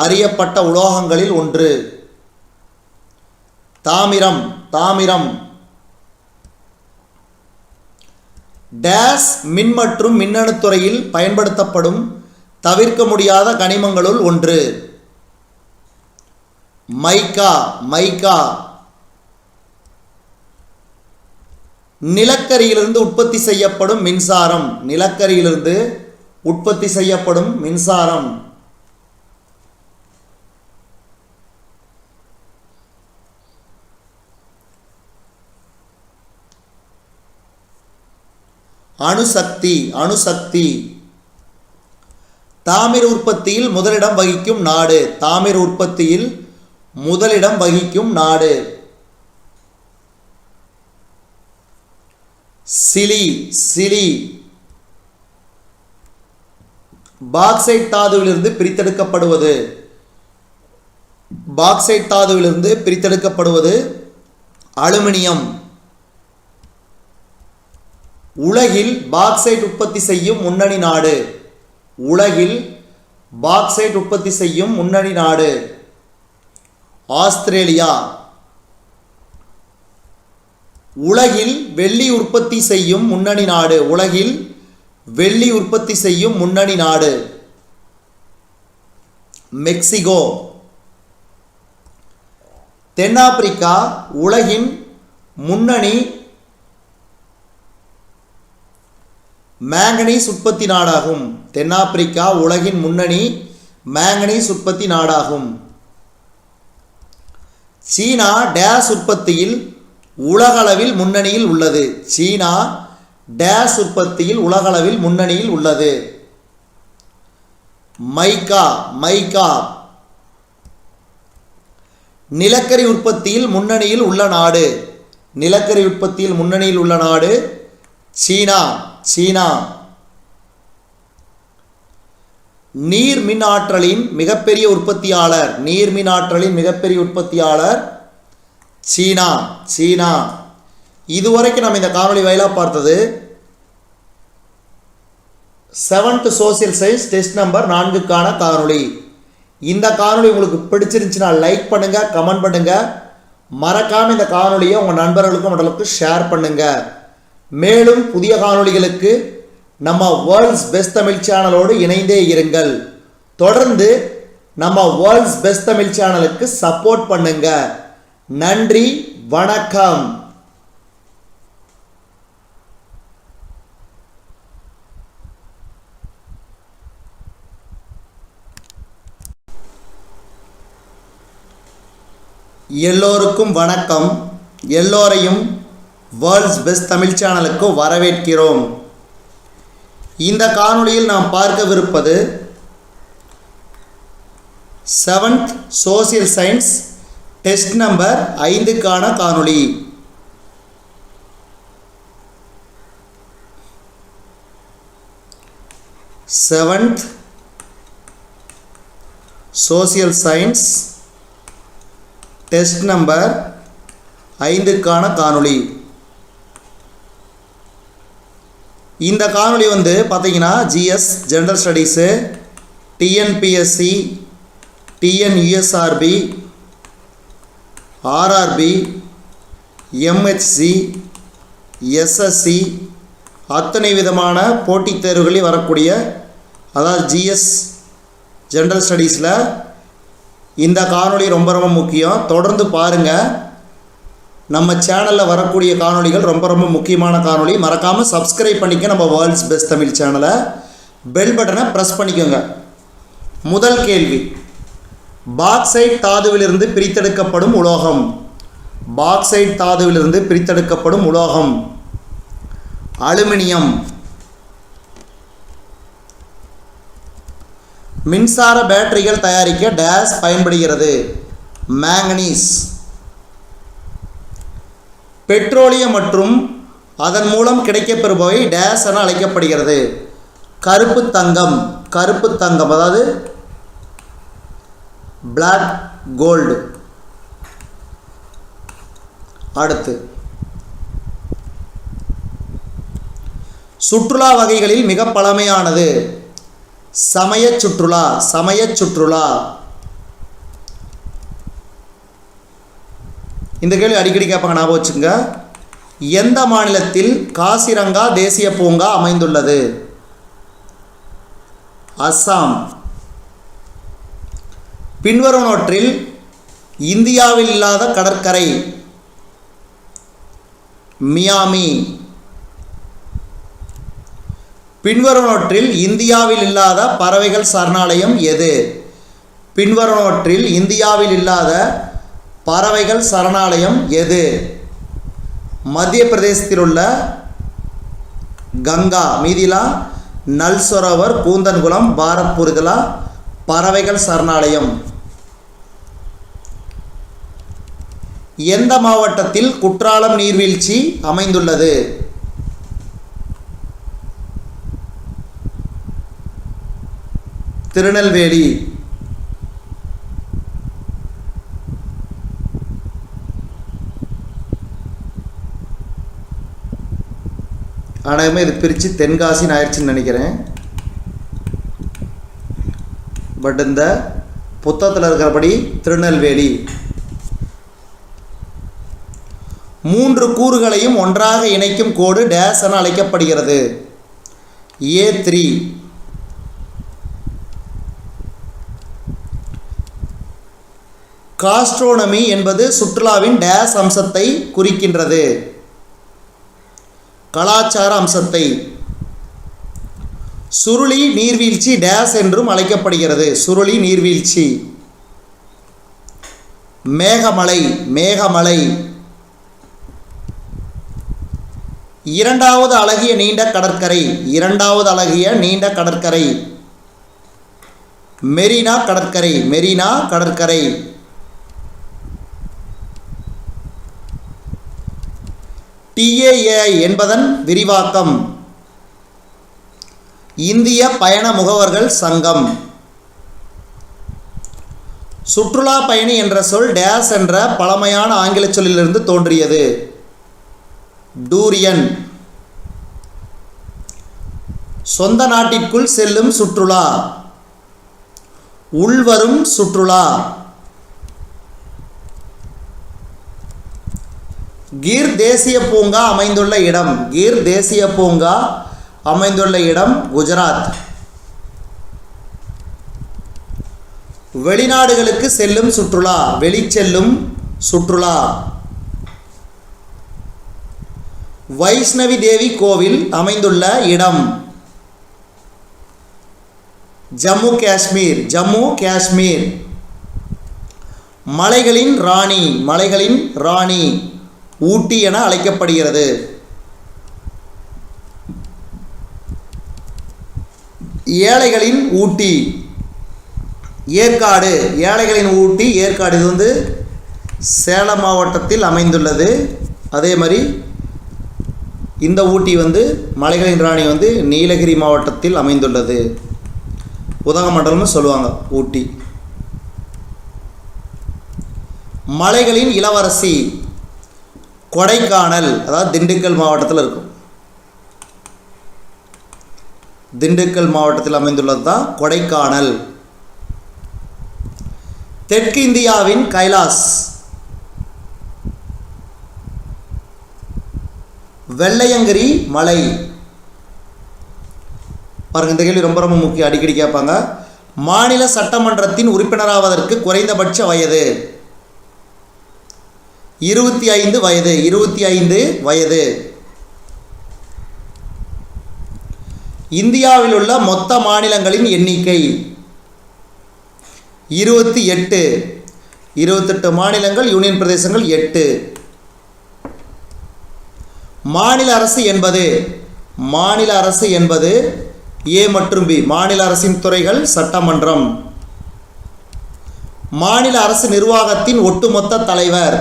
அறியப்பட்ட உலோகங்களில் ஒன்று. தாமிரம். தாமிரம். டேஸ் மின் மற்றும் மின்னணுத்துறையில் பயன்படுத்தப்படும் தவிர்க்க முடியாத கனிமங்களுள் ஒன்று. மைக்கா. மைக்கா. நிலக்கரியிலிருந்து உற்பத்தி செய்யப்படும் மின்சாரம். நிலக்கரியிலிருந்து உற்பத்தி செய்யப்படும் மின்சாரம். அணுசக்தி. அணுசக்தி. தாமிர உற்பத்தியில் முதலிடம் வகிக்கும் நாடு. தாமிர உற்பத்தியில் முதலிடம் வகிக்கும் நாடு. சிலி. சிலி. பாக்சைட் தாதுவிலிருந்து பிரித்தெடுக்கப்படுவது. பாக்சைட் தாதுவிலிருந்து பிரித்தெடுக்கப்படுவது அலுமினியம். உலகில் பாக்சைட் உற்பத்தி செய்யும் முன்னணி நாடு. உலகில் பாக்சைட் உற்பத்தி செய்யும் முன்னணி நாடு ஆஸ்திரேலியா. உலகில் வெள்ளி உற்பத்தி செய்யும் முன்னணி நாடு. உலகில் வெள்ளி உற்பத்தி செய்யும் முன்னணி நாடு மெக்சிகோ. தென்னாப்பிரிக்கா உலகின் முன்னணி மேங்கனீஸ் உற்பத்தி நாடாகும். தென்னாப்பிரிக்கா உலகின் முன்னணி மேங்கனீஸ் உற்பத்தி நாடாகும். சீனா டேஸ் உற்பத்தியில் உலகளவில் முன்னணியில் உள்ளது. சீனா டேஸ் உற்பத்தியில் உலகளவில் முன்னணியில் உள்ளது. மைக்கா. மைக்கா. நிலக்கரி உற்பத்தியில் முன்னணியில் உள்ள நாடு. நிலக்கரி உற்பத்தியில் முன்னணியில் உள்ள நாடு சீனா. சீனா. நீர் மின் ஆற்றலின் மிகப்பெரிய உற்பத்தியாளர். நீர் மின் ஆற்றலின் மிகப்பெரிய உற்பத்தியாளர் சீனா. சீனா. இதுவரைக்கும் நம்ம இந்த காணொளி வாயிலாக பார்த்தது 7th social science test number 4க்கான காணொளி. இந்த காணொளி உங்களுக்கு பிடிச்சிருந்துச்சுன்னா லைக் பண்ணுங்க, கமெண்ட் பண்ணுங்க, மறக்காம இந்த காணொளியை உங்கள் நண்பர்களுக்கும் மற்றவர்களுக்கும் ஷேர் பண்ணுங்க. மேலும் புதிய காணொளிகளுக்கு நம்ம வேர்ல்ட்ஸ் பெஸ்ட் தமிழ் சேனலோடு இணைந்தே இருங்கள். தொடர்ந்து நம்ம வேர்ல்ட்ஸ் பெஸ்ட் தமிழ் சேனலுக்கு சப்போர்ட் பண்ணுங்க. நன்றி, வணக்கம். எல்லோருக்கும் வணக்கம். எல்லோரையும் வேர்ல்ட்ஸ் பெஸ்ட் தமிழ் சேனலுக்கு வரவேற்கிறோம். இந்த காணொளியில் நாம் பார்க்கவிருப்பது 7th social science test number 5க்கான காணொளி. Seventh social science test number 5க்கான காணொளி. இந்த காணொளி பார்த்தீங்கன்னா GS general studies, TNPSC, TNUSRB, RRB, MHC, SSC அத்தனை விதமான போட்டித் தேர்வுகளில் வரக்கூடிய, அதாவது ஜிஎஸ் ஜெனரல் ஸ்டடீஸில் இந்த காணொளி ரொம்ப ரொம்ப முக்கியம். தொடர்ந்து பாருங்கள். நம்ம சேனலில் வரக்கூடிய காணொளிகள் ரொம்ப ரொம்ப முக்கியமான காணொளி. மறக்காமல் சப்ஸ்கிரைப் பண்ணிக்க நம்ம வேர்ல்ட்ஸ் பெஸ்ட் தமிழ் சேனலை. பெல் பட்டனை ப்ரெஸ் பண்ணிக்கோங்க. முதல் கேள்வி, பாக்சைட் தாதுவிலிருந்து பிரித்தெடுக்கப்படும் உலோகம். பாக்சைட் தாதுவிலிருந்து பிரித்தெடுக்கப்படும் உலோகம் அலுமினியம். மின்சார பேட்டரிகள் தயாரிக்க டேஸ் பயன்படுகிறது. மேங்கனீஸ். பெட்ரோலியம் மற்றும் அதன் மூலம் கிடைக்கப்பெறுபவை டேஸ் என அழைக்கப்படுகிறது. கருப்பு தங்கம். கருப்பு தங்கம் அதாவது பிளாக் கோல்டு. அடுத்து, சுற்றுலா வகைகளில் மிக பழமையானது. சமய சுற்றுலா. சமய சுற்றுலா. இந்த கேள்வி அடிக்கடி கேட்பாங்க, ஞாபகம் வச்சுங்க. எந்த மாநிலத்தில் காசிரங்கா தேசிய பூங்கா அமைந்துள்ளது? அஸ்ஸாம். பின்வருவனவற்றில் இந்தியாவில் இல்லாத கடற்கரை. மியாமி. பின்வருவனவற்றில் இந்தியாவில் இல்லாத பறவைகள் சரணாலயம் எது? பின்வருவனவற்றில் இந்தியாவில் இல்லாத பறவைகள் சரணாலயம் எது? மத்திய பிரதேசத்தில் உள்ள கங்கா. மீதிலாம் நல் சரோவர், கூந்தன்குளம், பாரத்பூர் இதெல்லாம் பறவைகள் சரணாலயம். எந்த மாவட்டத்தில் குற்றாலம் நீர்வீழ்ச்சி அமைந்துள்ளது? திருநெல்வேலி. ஆனால் இது பிரித்து தென்காசின்னு ஆயிடுச்சுன்னு நினைக்கிறேன். பட் இந்த புத்தகத்தில் இருக்கிறபடி திருநெல்வேலி. 3 கூறுகளையும் ஒன்றாக இணைக்கும் கோடு டேஸ் என அழைக்கப்படுகிறது. A3. காஸ்ட்ரோனமி என்பது சுற்றுலாவின் டேஸ் அம்சத்தை குறிக்கின்றது. கலாச்சார அம்சத்தை. சுருளி நீர்வீழ்ச்சி டேஸ் என்றும் அழைக்கப்படுகிறது. சுருளி நீர்வீழ்ச்சி. மேகமலை. மேகமலை. இரண்டாவது அழகிய நீண்ட கடற்கரை. இரண்டாவது அழகிய நீண்ட கடற்கரை மெரினா கடற்கரை. மெரினா கடற்கரை. TAAI என்பதன் விரிவாக்கம். இந்திய பயண முகவர்கள் சங்கம். சுற்றுலா பயணி என்ற சொல் டேஸ் என்ற பழமையான ஆங்கில சொல்லிலிருந்து தோன்றியது. டூரியன். சொந்த நாட்டிற்குள் செல்லும் சுற்றுலா. உள்வரும் சுற்றுலா. கிர் தேசிய பூங்கா அமைந்துள்ள இடம். கிர் தேசிய பூங்கா அமைந்துள்ள இடம் குஜராத். வெளிநாடுகளுக்கு செல்லும் சுற்றுலா. வெளிச்செல்லும் சுற்றுலா. வைஷ்ணவி தேவி கோவில் அமைந்துள்ள இடம் ஜம்மு காஷ்மீர். ஜம்மு காஷ்மீர். மலைகளின் ராணி. மலைகளின் ராணி ஊட்டி என அழைக்கப்படுகிறது. ஏழைகளின் ஊட்டி ஏற்காடு. ஏழைகளின் ஊட்டி ஏற்காடு. இது சேலம் மாவட்டத்தில் அமைந்துள்ளது. அதே மாதிரி இந்த ஊட்டி மலைகளின் ராணி நீலகிரி மாவட்டத்தில் அமைந்துள்ளது. உதகமண்டலம்னு சொல்லுவாங்க ஊட்டி. மலைகளின் இளவரசி கொடைக்கானல். அதாவது திண்டுக்கல் மாவட்டத்தில் இருக்கும். திண்டுக்கல் மாவட்டத்தில் அமைந்துள்ளது தான் கொடைக்கானல். தெற்கு இந்தியாவின் கைலாஸ். வெள்ளையங்கிரி மலை. பாருங்க, இந்த கேள்வி ரொம்ப ரொம்ப முக்கியம், அடிக்கடி கேட்பாங்க. மாநில சட்டமன்றத்தின் உறுப்பினராவதற்கு குறைந்தபட்ச வயது 25 வயது 25 வயது. இந்தியாவில் உள்ள மொத்த மாநிலங்களின் எண்ணிக்கை 28. 28 மாநிலங்கள், யூனியன் பிரதேசங்கள் 8. மாநில அரசு என்பது ஏ மற்றும் பி. மாநில அரசின் துறைகள் சட்டமன்றம். மாநில அரசு நிர்வாகத்தின் ஒட்டுமொத்த தலைவர்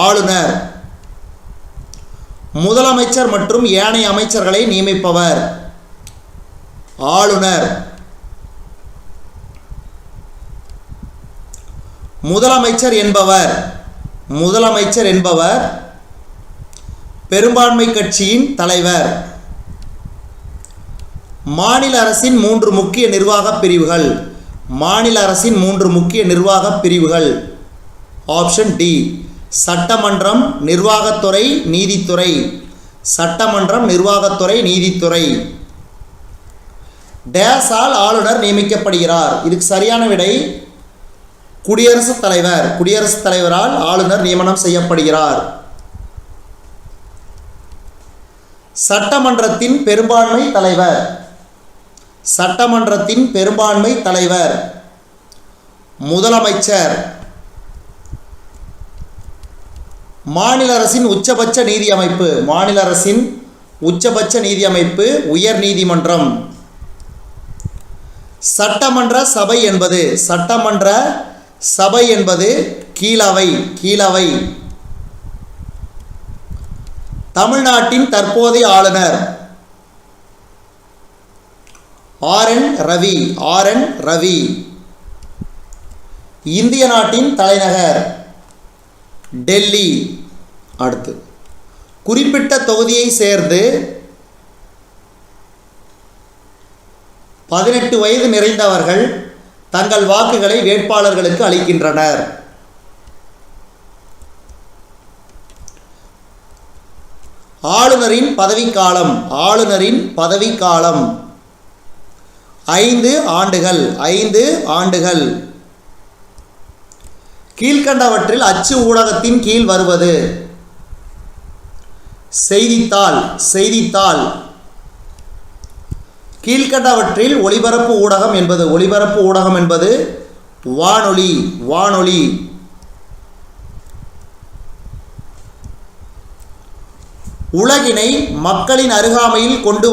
ஆளுநர். முதலமைச்சர் மற்றும் ஏனைய அமைச்சர்களை நியமிப்பவர் ஆளுநர். முதலமைச்சர் என்பவர் பெரும்பான்மை கட்சியின் தலைவர். மாநில அரசின் 3 முக்கிய நிர்வாகப் பிரிவுகள். Option D. சட்டமன்றம், நிர்வாகத்துறை, நீதித்துறை. டேஸால் ஆளுநர் நியமிக்கப்படுகிறார். இதுக்கு சரியான விடை குடியரசுத் தலைவரால் ஆளுநர் நியமனம் செய்யப்படுகிறார். சட்டமன்றத்தின் பெரும்பான்மை தலைவர் முதலமைச்சர். மாநில அரசின் உச்சபட்ச நீதி அமைப்பு உயர் நீதிமன்றம். சட்டமன்ற சபை என்பது கீழவை. தமிழ்நாட்டின் தற்போதைய ஆளுநர் ஆர்.என். ரவி. இந்திய நாட்டின் தலைநகர் டெல்லி. அடுத்து, குறிப்பிட்ட தொகுதியை சேர்ந்து 18 வயது நிறைந்தவர்கள் தங்கள் வாக்குகளை வேட்பாளர்களுக்கு அளிக்கின்றனர். ஆளுநரின் பதவிக்காலம் 5 ஆண்டுகள். கீழ்க்கண்டவற்றில் அச்சு ஊடகத்தின் கீழ் வருவது செய்தித்தாள். கீழ்க்கண்டவற்றில் ஒளிபரப்பு ஊடகம் என்பது வானொலி. உலகினை மக்களின் அருகாமையில் கொண்டு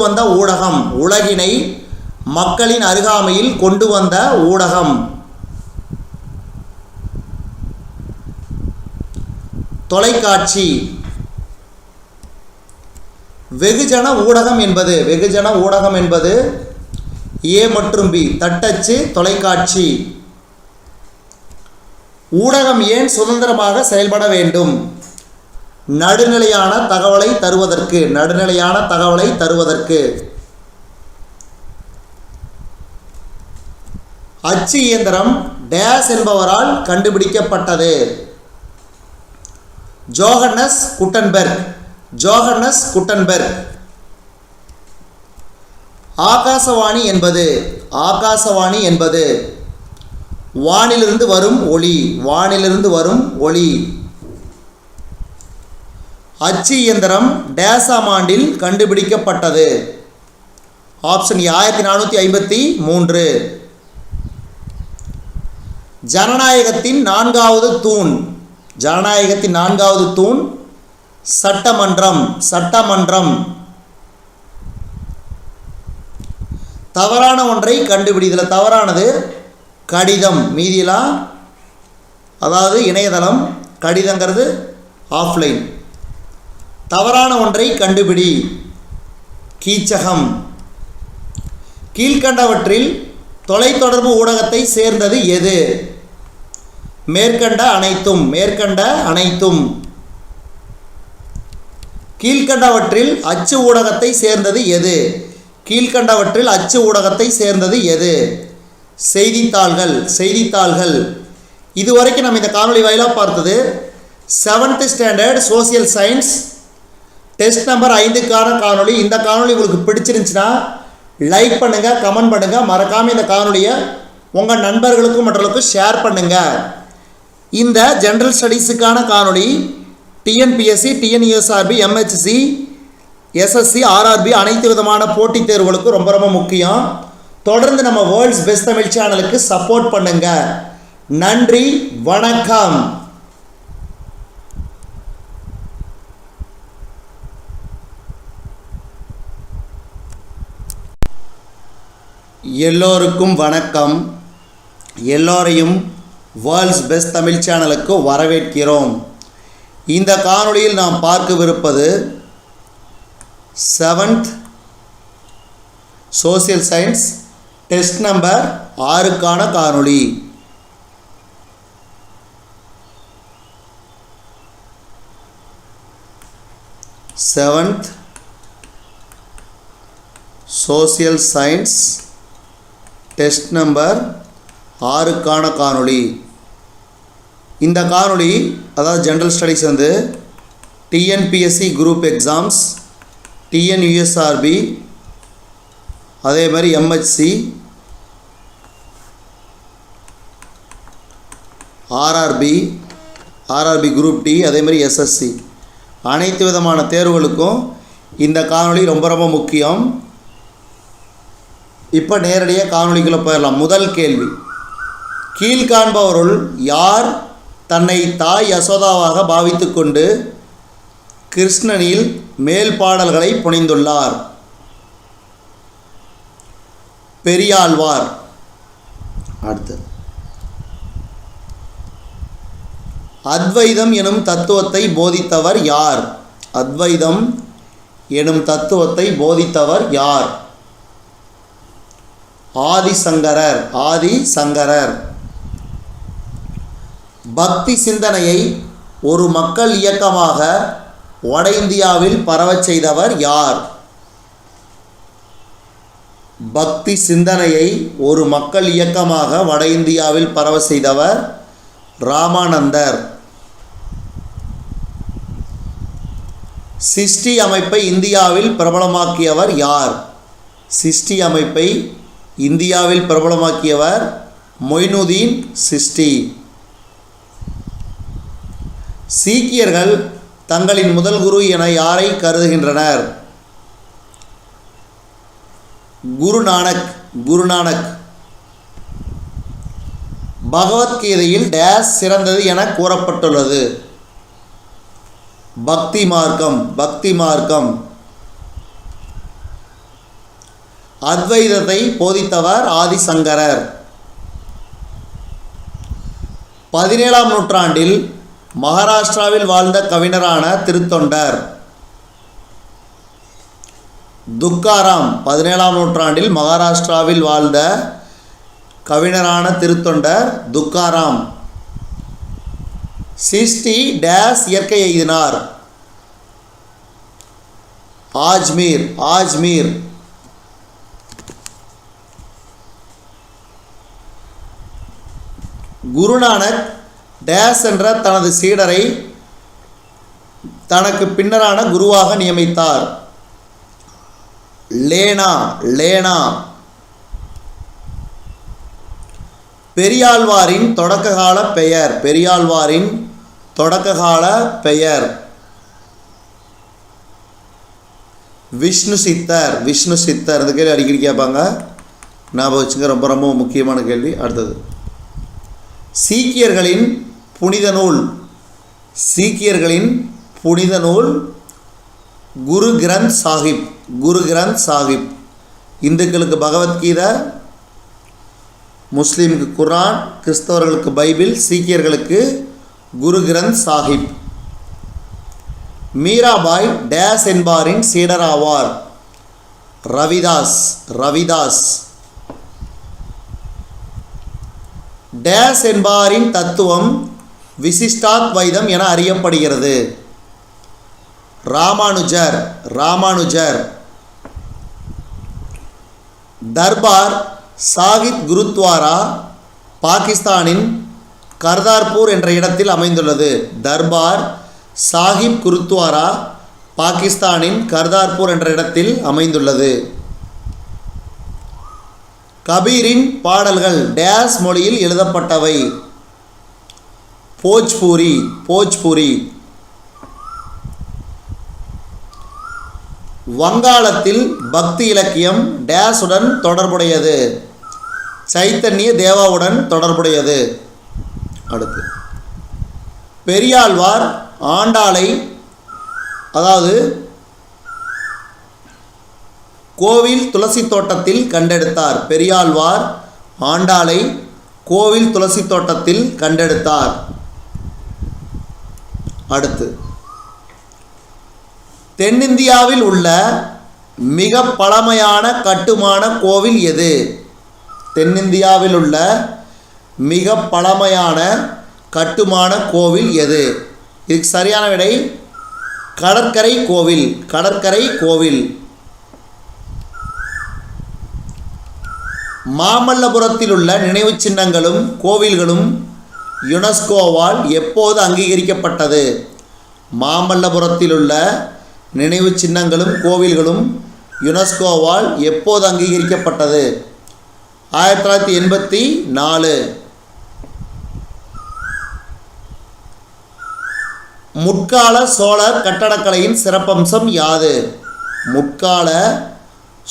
வந்த ஊடகம் தொலைக்காட்சி. வெகுஜன ஊடகம் என்பது ஏ மற்றும் பி. தட்டச்சு தொலைக்காட்சி. ஊடகம் ஏன் சுதந்திரமாக செயல்பட வேண்டும்? நடுநிலையான தகவலை தருவதற்கு. அச்சு இயந்திரம் டேஸ் என்பவரால் கண்டுபிடிக்கப்பட்டது. Johannes Gutenberg. ஆகாசவாணி என்பது வானிலிருந்து வரும் ஒளி. அச்சு இயந்திரம் டேஸாம் ஆண்டில் கண்டுபிடிக்கப்பட்டது. ஆப்ஷன் 1453. ஜனநாயகத்தின் நான்காவது தூண் சட்டமன்றம். தவறான ஒன்றை கண்டுபிடித்தல். தவறானது கடிதம். மீதியெல்லாம் அதாவது இணையதளம், கடிதங்கிறது ஆஃப்லைன். தவறான ஒன்றை கண்டுபிடி. கீச்சகம். கீழ்கண்டவற்றில் தொலைத்தொடர்பு ஊடகத்தை சேர்ந்தது எது? மேற்கண்ட அனைத்தும். கீழ்கண்டவற்றில் அச்சு ஊடகத்தை சேர்ந்தது எது? செய்தித்தாள்கள். இதுவரைக்கும் நம்ம இந்த காணொளி வாயிலாக பார்த்தது 7th standard social science test number 5க்கான காணொளி. இந்த காணொளி உங்களுக்கு பிடிச்சிருந்துச்சுன்னா லைக் பண்ணுங்கள், கமெண்ட் பண்ணுங்கள். மறக்காமல் இந்த காணொளியை உங்கள் நண்பர்களுக்கும் மற்றவர்களுக்கும் ஷேர் பண்ணுங்கள். இந்த ஜென்ரல் ஸ்டடீஸுக்கான காணொளி TNPSC, TNUSRB, MHC, SSC, RRB அனைத்து விதமான போட்டித் தேர்வுகளுக்கும் ரொம்ப ரொம்ப முக்கியம். தொடர்ந்து நம்ம வேர்ல்ட்ஸ் பெஸ்ட் தமிழ் சேனலுக்கு சப்போர்ட் பண்ணுங்க. நன்றி, வணக்கம். எல்லோருக்கும் வணக்கம். எல்லோரையும் வேர்ல்ட்ஸ் பெஸ்ட் தமிழ் சேனலுக்கு வரவேற்கிறோம். இந்த காணொளியில் நாம் பார்க்கவிருப்பது 7th social science test number 6க்கான காணொளி. Seventh social science test number 6க்கான காணொளி. இந்த காணொளி அதாவது ஜென்ரல் ஸ்டடீஸ் வந்து டிஎன்பிஎஸ்சி குரூப் எக்ஸாம்ஸ், டிஎன்யூஎஸ்ஆர்பி, அதே மாதிரி எம்ஹெச்சி, ஆர்ஆர்பி குரூப் டி, அதே மாதிரி எஸ்எஸ்சி அனைத்து விதமான தேர்வுகளுக்கும் இந்த காணொளி ரொம்ப ரொம்ப முக்கியம். இப்போ நேரடியாக காணொளிக்குள்ளே போயிடலாம். முதல் கேள்வி, கீழ்காண்பவருள் யார் தன்னை தாய் யசோதாவாக பாவித்து கொண்டு கிருஷ்ணனில் மேல் பாடல்களை புனைந்துள்ளார்? பெரியாழ்வார். அடுத்து, அத்வைதம் எனும் தத்துவத்தை போதித்தவர் யார்? அத்வைதம் எனும் தத்துவத்தை போதித்தவர் யார்? ஆதிசங்கரர். பக்தி சிந்தனையை ஒரு மக்கள் இயக்கமாக வட இந்தியாவில் பரவச் செய்தவர் யார்? பக்தி சிந்தனையை ஒரு மக்கள் இயக்கமாக வட இந்தியாவில் பரவ செய்தவர் ராமானந்தர். சிஷ்டி அமைப்பை இந்தியாவில் பிரபலமாக்கியவர் யார்? சிஷ்டி அமைப்பை இந்தியாவில் பிரபலமாக்கியவர் மொய்னுதீன் சிஷ்டி. சீக்கியர்கள் தங்களின் முதல் குரு என யாரை கருதுகின்றனர்? குருநானக். பகவத்கீதையில் டேஸ் சிறந்தது என கூறப்பட்டுள்ளது? பக்தி மார்க்கம். அத்வைதத்தை போதித்தவர் ஆதிசங்கரர். 17ஆம் நூற்றாண்டில் மகாராஷ்டிராவில் வாழ்ந்த கவிஞரான திருத்தொண்டர்? துக்காராம். 17ஆம் நூற்றாண்டில் மகாராஷ்டிராவில் வாழ்ந்த கவிஞரான திருத்தொண்டர் துக்காராம். சிஷ்டி டேஸ் இயற்கை எய்தினார்? ஆஜ்மீர். குருநானக் டேஸ் என்ற தனது சீடரை தனக்கு பின்னரான குருவாக நியமித்தார்? லேனா. பெரியாழ்வாரின் தொடக்ககால பெயர்? விஷ்ணு சித்தர். இந்த கேள்வி அடிக்கடி கேட்பாங்க, ஞாபகம் வச்சுங்க, ரொம்ப ரொம்ப முக்கியமான கேள்வி. அடுத்தது, சீக்கியர்களின் புனித நூல் குரு கிரந்த் சாஹிப். இந்துக்களுக்கு பகவத்கீதை, முஸ்லீமுக்கு குர்ஆன், கிறிஸ்தவர்களுக்கு பைபிள், சீக்கியர்களுக்கு குரு கிரந்த் சாஹிப். மீராபாய் டேஸ் என்பாரின் சீடர் ஆவார்? ரவிதாஸ். டேஸ் என்பாரின் தத்துவம் விசிஷ்டாத்வைதம் என அறியப்படுகிறது? ராமானுஜர். தர்பார் சாஹிப் குருத்வாரா பாகிஸ்தானின் கர்தார்பூர் என்ற இடத்தில் அமைந்துள்ளது. தர்பார் சாஹிப் குருத்வாரா பாகிஸ்தானின் கர்தார்பூர் என்ற இடத்தில் அமைந்துள்ளது. கபீரின் பாடல்கள் டேஸ் மொழியில் எழுதப்பட்டவை? போஜ்பூரி போஜ்பூரி. வங்காளத்தில் பக்தி இலக்கியம் டேஸுடன் தொடர்புடையது. சைத்தன்ய தேவாவுடன் தொடர்புடையது. அடுத்து பெரியாழ்வார் ஆண்டாளை அதாவது கோவில் துளசி தோட்டத்தில் கண்டெடுத்தார். பெரியாழ்வார் ஆண்டாளை கோவில் துளசி தோட்டத்தில் கண்டெடுத்தார். அடுத்து தென்னிந்தியாவில் உள்ள மிக பழமையான கட்டுமான கோவில் எது? தென்னிந்தியாவில் உள்ள மிக பழமையான கட்டுமான கோவில் எது? இதுக்கு சரியான விடை கடற்கரை கோவில். கடற்கரை கோவில். மாமல்லபுரத்தில் உள்ள நினைவு சின்னங்களும் கோவில்களும் யுனெஸ்கோவால் எப்போது அங்கீகரிக்கப்பட்டது? மாமல்லபுரத்தில் உள்ள நினைவு சின்னங்களும் கோவில்களும் யுனெஸ்கோவால் எப்போது அங்கீகரிக்கப்பட்டது? 1984. முற்கால சோழர் கட்டடக்கலையின் சிறப்பம்சம் யாது? முற்கால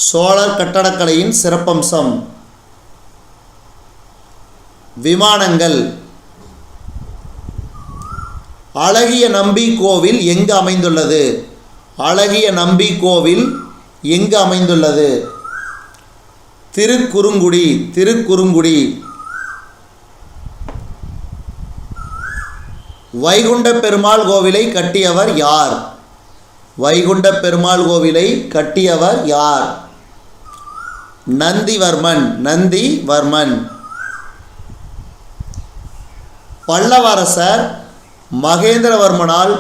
சோழர் கட்டடக்கலையின் சிறப்பம்சம் விமானங்கள். அழகிய நம்பி கோவில் எங்கு அமைந்துள்ளது? அழகிய நம்பி கோவில் எங்கு அமைந்துள்ளது? திருக்குறுங்குடி. திருக்குறுங்குடி. வைகுண்ட பெருமாள் கோவிலை கட்டியவர் யார்? வைகுண்ட பெருமாள் கோவிலை கட்டியவர் யார்? நந்திவர்மன். நந்திவர்மன். பல்லவரசர் மகேந்திரவர்மனால்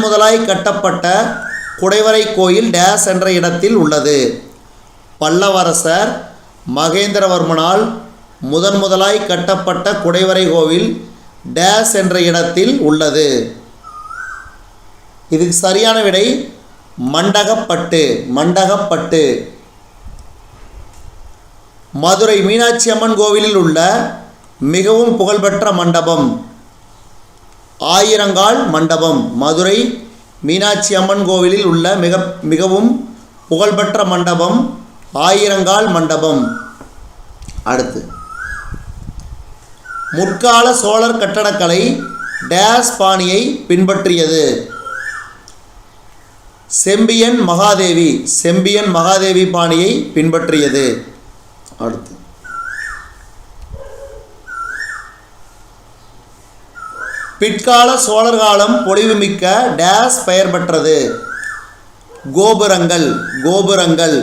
முதலாய் கட்டப்பட்ட குடைவரை கோயில் டேஸ் என்ற இடத்தில் உள்ளது. பல்லவரசர் மகேந்திரவர்மனால் முதலாய் கட்டப்பட்ட குடைவரை கோவில் டேஸ் என்ற இடத்தில் உள்ளது. இதுக்கு சரியான விடை மண்டகப்பட்டு. மண்டகப்பட்டு. மதுரை மீனாட்சி அம்மன் கோவிலில் உள்ள மிகவும் புகழ்பெற்ற மண்டபம் ஆயிரங்கால் மண்டபம். மதுரை மீனாட்சி அம்மன் கோவிலில் உள்ள மிகவும் புகழ்பெற்ற மண்டபம் ஆயிரங்கால் மண்டபம். அடுத்து முற்கால சோழர் கட்டடக்கலை டேஸ் பாணியை பின்பற்றியது? செம்பியன் மகாதேவி. செம்பியன் மகாதேவி பாணியை பின்பற்றியது. அடுத்து பிற்கால சோழர் காலம் பொலிவுமிக்க டேஸ் பெயர் பெற்றது? கோபுரங்கள். கோபுரங்கள்.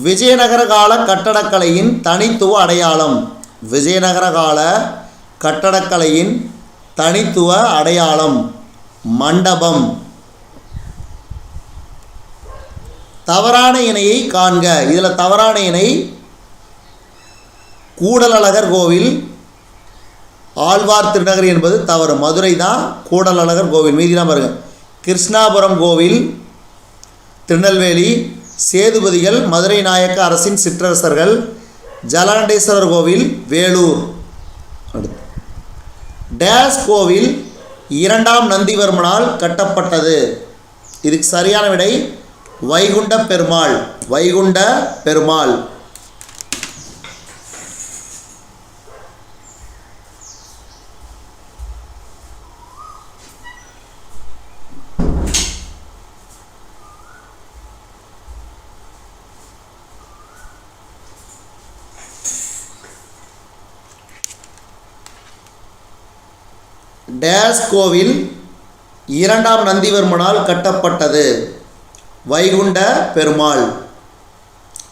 விஜயநகர கால கட்டடக்கலையின் தனித்துவ அடையாளம். விஜயநகர கால கட்டடக்கலையின் தனித்துவ அடையாளம் மண்டபம். தவறான இணையை காண்க. இதில் தவறான இணை கூடலழகர் கோவில். ஆழ்வார் திருநகர் என்பது தவறு. மதுரை தான் கூடலழகர் கோவில். மீதிலாம் பாருங்க. கிருஷ்ணாபுரம் கோவில் திருநெல்வேலி. சேதுபதிகள் மதுரை நாயக்க அரசின் சிற்றரசர்கள். ஜலகண்டேஸ்வரர் கோவில் வேலூர். அடுத்து டேஸ் கோவில் இரண்டாம் நந்திவர்மனால் கட்டப்பட்டது? இதுக்கு சரியான விடை வைகுண்ட பெருமாள். வைகுண்ட பெருமாள். டேஸ் கோவில் இரண்டாம் நந்திவர்மனால் கட்டப்பட்டது? வைகுண்ட பெருமாள்.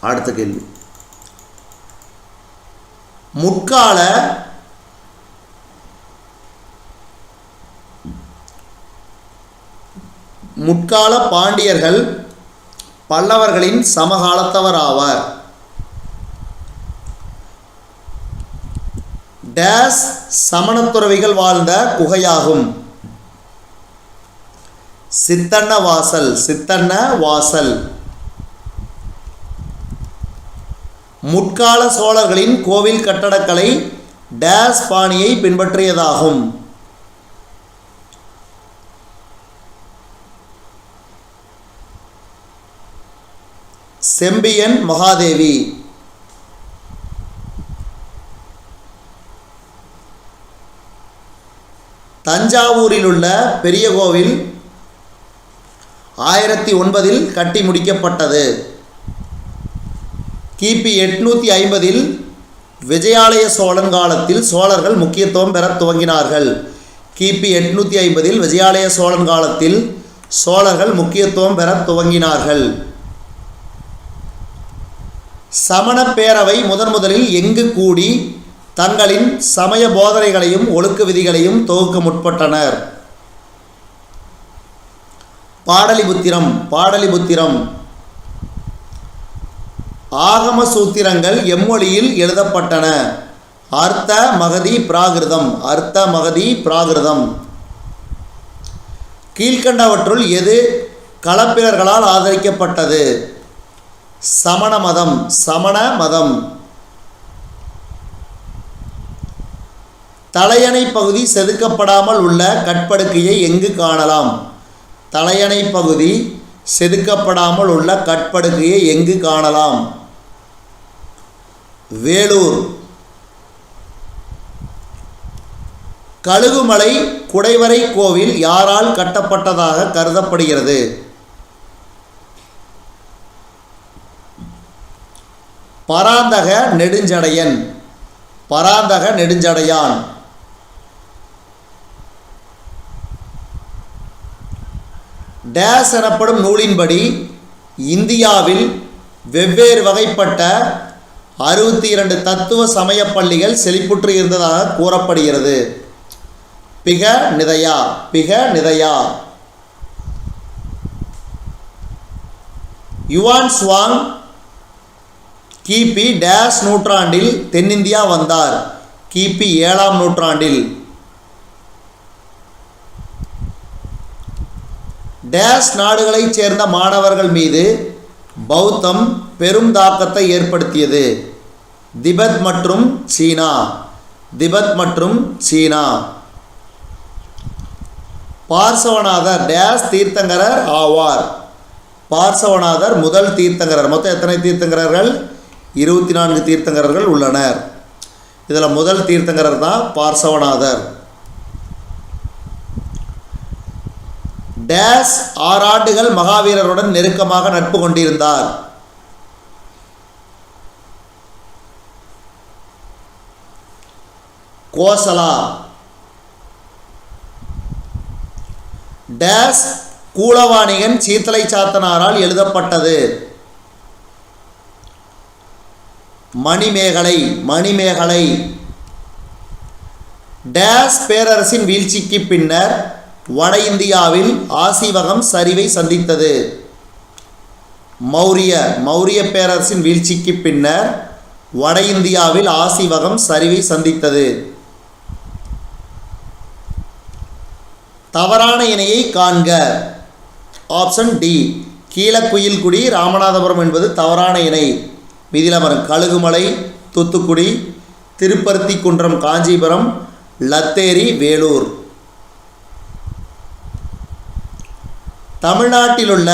அடுத்த கேள்வி. முற்கால பாண்டியர்கள் பல்லவர்களின் சமகாலத்தவர் ஆவார். டேஸ் சமணத்துறவிகள் வாழ்ந்த குகையாகும்? சித்தன்ன வாசல். சித்தன்ன வாசல். முற்கால சோழர்களின் கோவில் கட்டடக்கலை டேஸ் பாணியை பின்பற்றியதாகும். செம்பியன் மகாதேவி. தஞ்சாவூரில் உள்ள பெரிய கோவில் 1009 கட்டி முடிக்கப்பட்டது. கிபி 850 விஜயாலய சோழன் காலத்தில் சோழர்கள் முக்கியத்துவம் பெற துவங்கினார்கள். கிபி 850 விஜயாலய சோழன் காலத்தில் சோழர்கள் முக்கியத்துவம் பெற துவங்கினார்கள். சமண பேரவை முதலில் எங்கு கூடி தங்களின் சமய போதனைகளையும் ஒழுக்க விதிகளையும் தொகுக்க முற்பட்டனர்? பாடலிபுத்திரம். ஆகம சூத்திரங்கள் எம்மொழியில் எழுதப்பட்டன? அர்த்த மகதி பிராகிருதம். கீழ்கண்டவற்றுள் எது களப்பிரர்களால் ஆதரிக்கப்பட்டது? சமண மதம். தலையணை பகுதி செதுக்கப்படாமல் உள்ள கற்படுக்கையை எங்கு காணலாம்? தலையணை பகுதி செதுக்கப்படாமல் உள்ள கற்படுக்கையை எங்கு காணலாம்? வேலூர். கழுகுமலை குடைவரை கோவில் யாரால் கட்டப்பட்டதாக கருதப்படுகிறது? பராந்தக நெடுஞ்சடையான். டேஸ் எனப்படும் நூலின்படி இந்தியாவில் வெவ்வேறு வகைப்பட்ட 62 தத்துவ சமய பள்ளிகள் செழிப்புற்று இருந்ததாக கூறப்படுகிறது. பிக நிதயா. யுவான் சுவாங் கிபி டேஸ் நூற்றாண்டில் தென்னிந்தியா வந்தார்? கிபி 7ஆம் நூற்றாண்டில். டேஸ் நாடுகளைச் சேர்ந்த மாணவர்கள் மீது பௌத்தம் பெரும் தாக்கத்தை ஏற்படுத்தியது? திபெத் மற்றும் சீனா. பார்சவநாதர் டேஸ் தீர்த்தங்கரர் ஆவார்? பார்சவநாதர் முதல் தீர்த்தங்கரர். மொத்தம் எத்தனை தீர்த்தங்கரர்கள்? 24 தீர்த்தங்கரர்கள் உள்ளனர். இதில் முதல் தீர்த்தங்கரர் தான் பார்சவநாதர். டேஸ் 6 ஆண்டுகள் மகாவீரருடன் நெருக்கமாக நட்பு கொண்டிருந்தார்? கோசலா. டேஸ் கூலவாணிகன் சீத்தலை சாத்தனாரால் எழுதப்பட்டது? மணிமேகலை. டேஸ் பேரரசின் வீழ்ச்சிக்கு பின்னர் வட இந்தியாவில் ஆசீவகம் சரிவை சந்தித்தது? மௌரிய பேரரசின் வீழ்ச்சிக்கு பின்னர் வட இந்தியாவில் ஆசீவகம் சரிவை சந்தித்தது. தவறான இணையை காண்க. Option D. கீழக்குயில்குடி ராமநாதபுரம் என்பது தவறான இணை. மீதியில் வரும் கழுகுமலை தூத்துக்குடி, திருப்பருத்தி குன்றம் காஞ்சிபுரம், லத்தேரி வேலூர். தமிழ்நாட்டிலுள்ள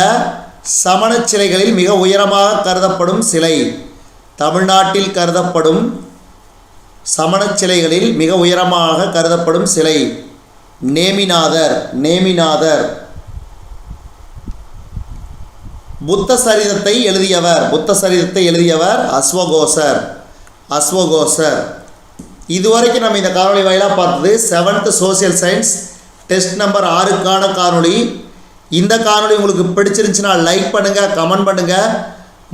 சமணச் சிலைகளில் மிக உயரமாக கருதப்படும் சிலை? தமிழ்நாட்டில் கருதப்படும் சமணச் சிலைகளில் மிக உயரமாக கருதப்படும் சிலை நேமிநாதர். புத்த சரிதத்தை எழுதியவர் அஸ்வகோசர். இதுவரைக்கும் நம்ம இந்த காணொலி வாயிலாக பார்த்தது 7th social science test number 6க்கான காணொலி. இந்த காணொலி உங்களுக்கு பிடிச்சிருந்துச்சுன்னா லைக் பண்ணுங்கள், கமெண்ட் பண்ணுங்கள்.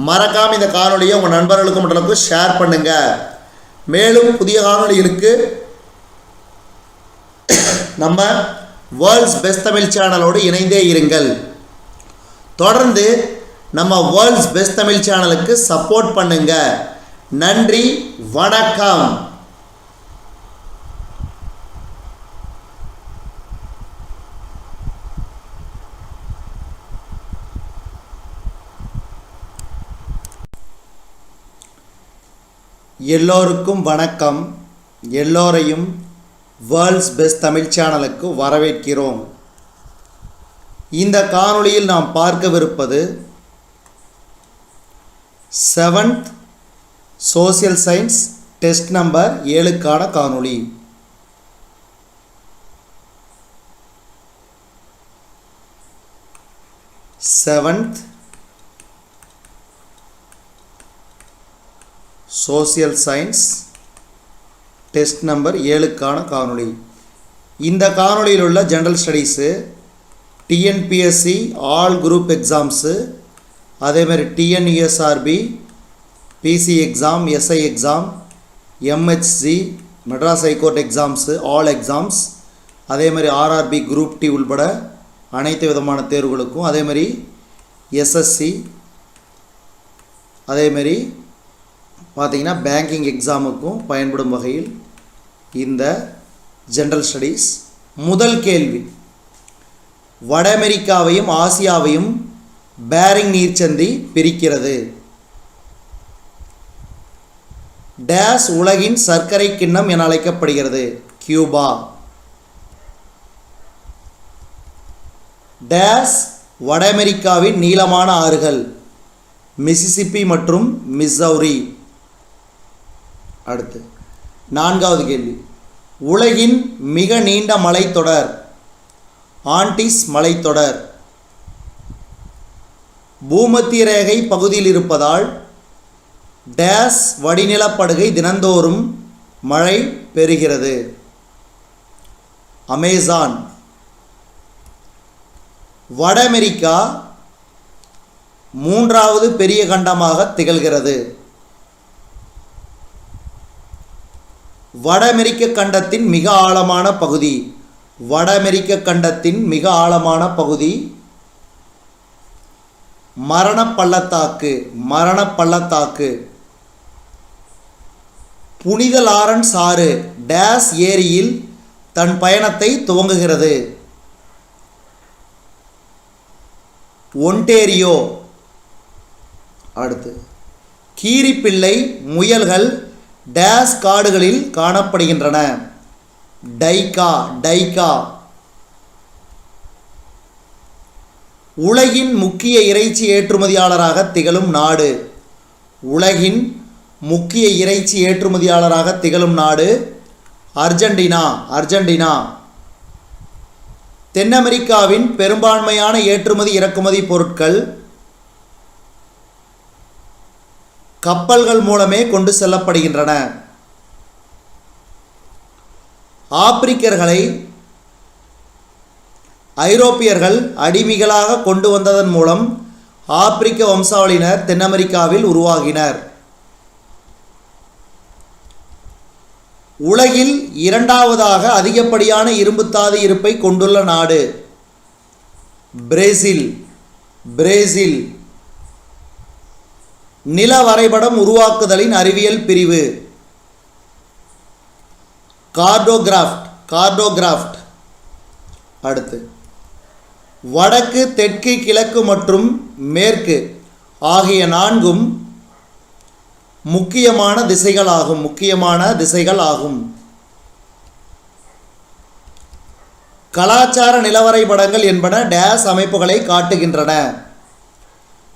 மறக்காமல் இந்த காணொலியை உங்கள் நண்பர்களுக்கு மட்டும் ஷேர் பண்ணுங்கள். மேலும் புதிய காணொலிகளுக்கு நம்ம வேர்ல்ட்ஸ் பெஸ்ட் தமிழ் சேனலோடு இணைந்தே இருங்கள். தொடர்ந்து நம்ம வேர்ல்ட்ஸ் பெஸ்ட் தமிழ் சேனலுக்கு சப்போர்ட் பண்ணுங்க. நன்றி, வணக்கம். எல்லோருக்கும் வணக்கம். எல்லோரையும் வேர்ல்ட்ஸ் பெஸ்ட் தமிழ் சேனலுக்கு வரவேற்கிறோம். இந்த காணொளியில் நாம் பார்க்கவிருப்பது 7th social science test number 7க்கான காணொளி. சோசியல் சயின்ஸ் டெஸ்ட் நம்பர் 7க்கான காணொளி. இந்த காணொளியில் உள்ள general studies, TNPSC all group exams, அதேமாதிரி TNUSRB, PC exam, SI exam, MHC, Madras high court exams, all exams, அதேமாதிரி ஆர்ஆர்பி குரூப் டி உள்பட அனைத்து விதமான தேர்வுகளுக்கும், அதேமாதிரி எஸ்எஸ்சி, அதேமாதிரி பார்த்திங்கன்னா பேங்கிங் எக்ஸாமுக்கும் பயன்படும் வகையில் இந்த ஜெனரல் ஸ்டடீஸ். முதல் கேள்வி, வட அமெரிக்காவையும் ஆசியாவையும் பேரிங் நீர்ச்சந்தி பிரிக்கிறது. டேஸ் உலகின் சர்க்கரை கிண்ணம் என அழைக்கப்படுகிறது. கியூபா. டேஸ் வட அமெரிக்காவின் நீளமான ஆறுகள். மிசிசிப்பி மற்றும் மிசௌரி. அடுத்து 4வது கேள்வி, உலகின் மிக நீண்ட மலைத்தொடர். ஆண்டிஸ் மலைத்தொடர். பூமத்திய ரேகை பகுதியில் இருப்பதால் டேஸ் வடிநிலப்படுகை தினந்தோறும் மழை பெறுகிறது. அமேசான். வட அமெரிக்கா 3வது பெரிய கண்டமாக திகழ்கிறது. வட அமெரிக்க கண்டத்தின் மிக ஆழமான பகுதி. வட அமெரிக்க கண்டத்தின் மிக ஆழமான பகுதி மரண பள்ளத்தாக்கு. மரண பள்ளத்தாக்கு. புனித லாரன்ஸ் ஆறு டேஸ் ஏரியில் தன் பயணத்தை துவங்குகிறது. ஒன்டேரியோ. அடுத்து, கீரிப்பிள்ளை முயல்கள் டேஸ் காடுகளில் காணப்படுகின்றன. டைகா. டைகா. உலகின் முக்கிய இறைச்சி ஏற்றுமதியாளராக திகழும் நாடு. உலகின் முக்கிய இறைச்சி ஏற்றுமதியாளராக திகழும் நாடு அர்ஜென்டினா. அர்ஜென்டினா. தென் அமெரிக்காவின் பெரும்பான்மையான ஏற்றுமதி இறக்குமதி பொருட்கள் கப்பல்கள் மூலமே கொண்டு செல்லப்படுகின்றன. ஆப்பிரிக்கர்களை ஐரோப்பியர்கள் அடிமைகளாக கொண்டு வந்ததன் மூலம் ஆப்பிரிக்க வம்சாவளியினர் தென் அமெரிக்காவில் உருவாகினர். உலகில் 2வதாக அதிகப்படியான இரும்புத்தாது இருப்பை கொண்டுள்ள நாடு பிரேசில். பிரேசில். நில வரைபடம் உருவாக்குதலின் அறிவியல் பிரிவு கார்டோகிராஃப்ட். கார்டோகிராஃப்ட். அடுத்து, வடக்கு, தெற்கு, கிழக்கு மற்றும் மேற்கு ஆகிய 4ம் முக்கியமான திசைகளாகும். முக்கியமான திசைகள் ஆகும். கலாச்சார நிலவரைபடங்கள் என்பன டேஸ் அமைப்புகளை காட்டுகின்றன.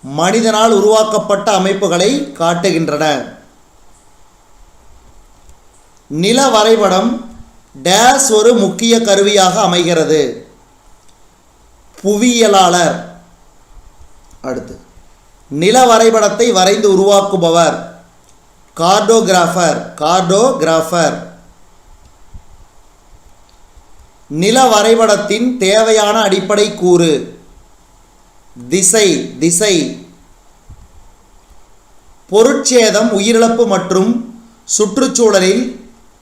மனிதனால் உருவாக்கப்பட்ட அமைப்புகளை காட்டுகின்றன. நில வரைபடம் டேஸ் ஒரு முக்கிய கருவியாக அமைகிறது. புவியியலாளர். அடுத்து, நில வரைபடத்தை வரைந்து உருவாக்குபவர் கார்டோகிராஃபர். கார்டோகிராஃபர். நில வரைபடத்தின் தேவையான அடிப்படை கூறு திசை. திசை. பொருட்சேதம், உயிரிழப்பு மற்றும் சுற்றுச்சூழலில்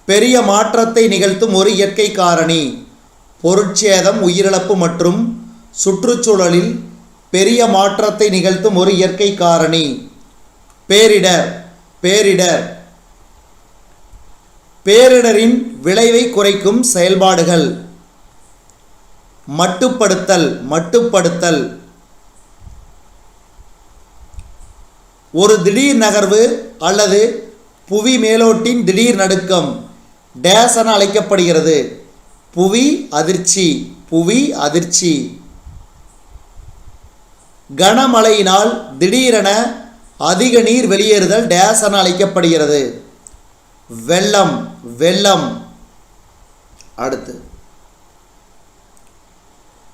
பெரிய மாற்றத்தை நிகழ்த்தும் ஒரு இயற்கை காரணி. பொருட்சேதம், உயிரிழப்பு மற்றும் சுற்றுச்சூழலில் பெரிய மாற்றத்தை நிகழ்த்தும் ஒரு இயற்கை காரணி. பேரிடர். பேரிடர். பேரிடரின் விளைவை குறைக்கும் செயல்பாடுகள் மட்டுப்படுத்தல். மட்டுப்படுத்தல். ஒரு திடீர் நகர்வு அல்லது புவி மேலோட்டின் திடீர் நடுக்கம் டேஸ் என அழைக்கப்படுகிறது. புவி அதிர்ச்சி, புவி அதிர்ச்சி. கனமழையினால் திடீரென அதிக நீர் வெளியேறுதல் டேஸ் என அழைக்கப்படுகிறது. வெள்ளம், வெள்ளம். அடுத்து,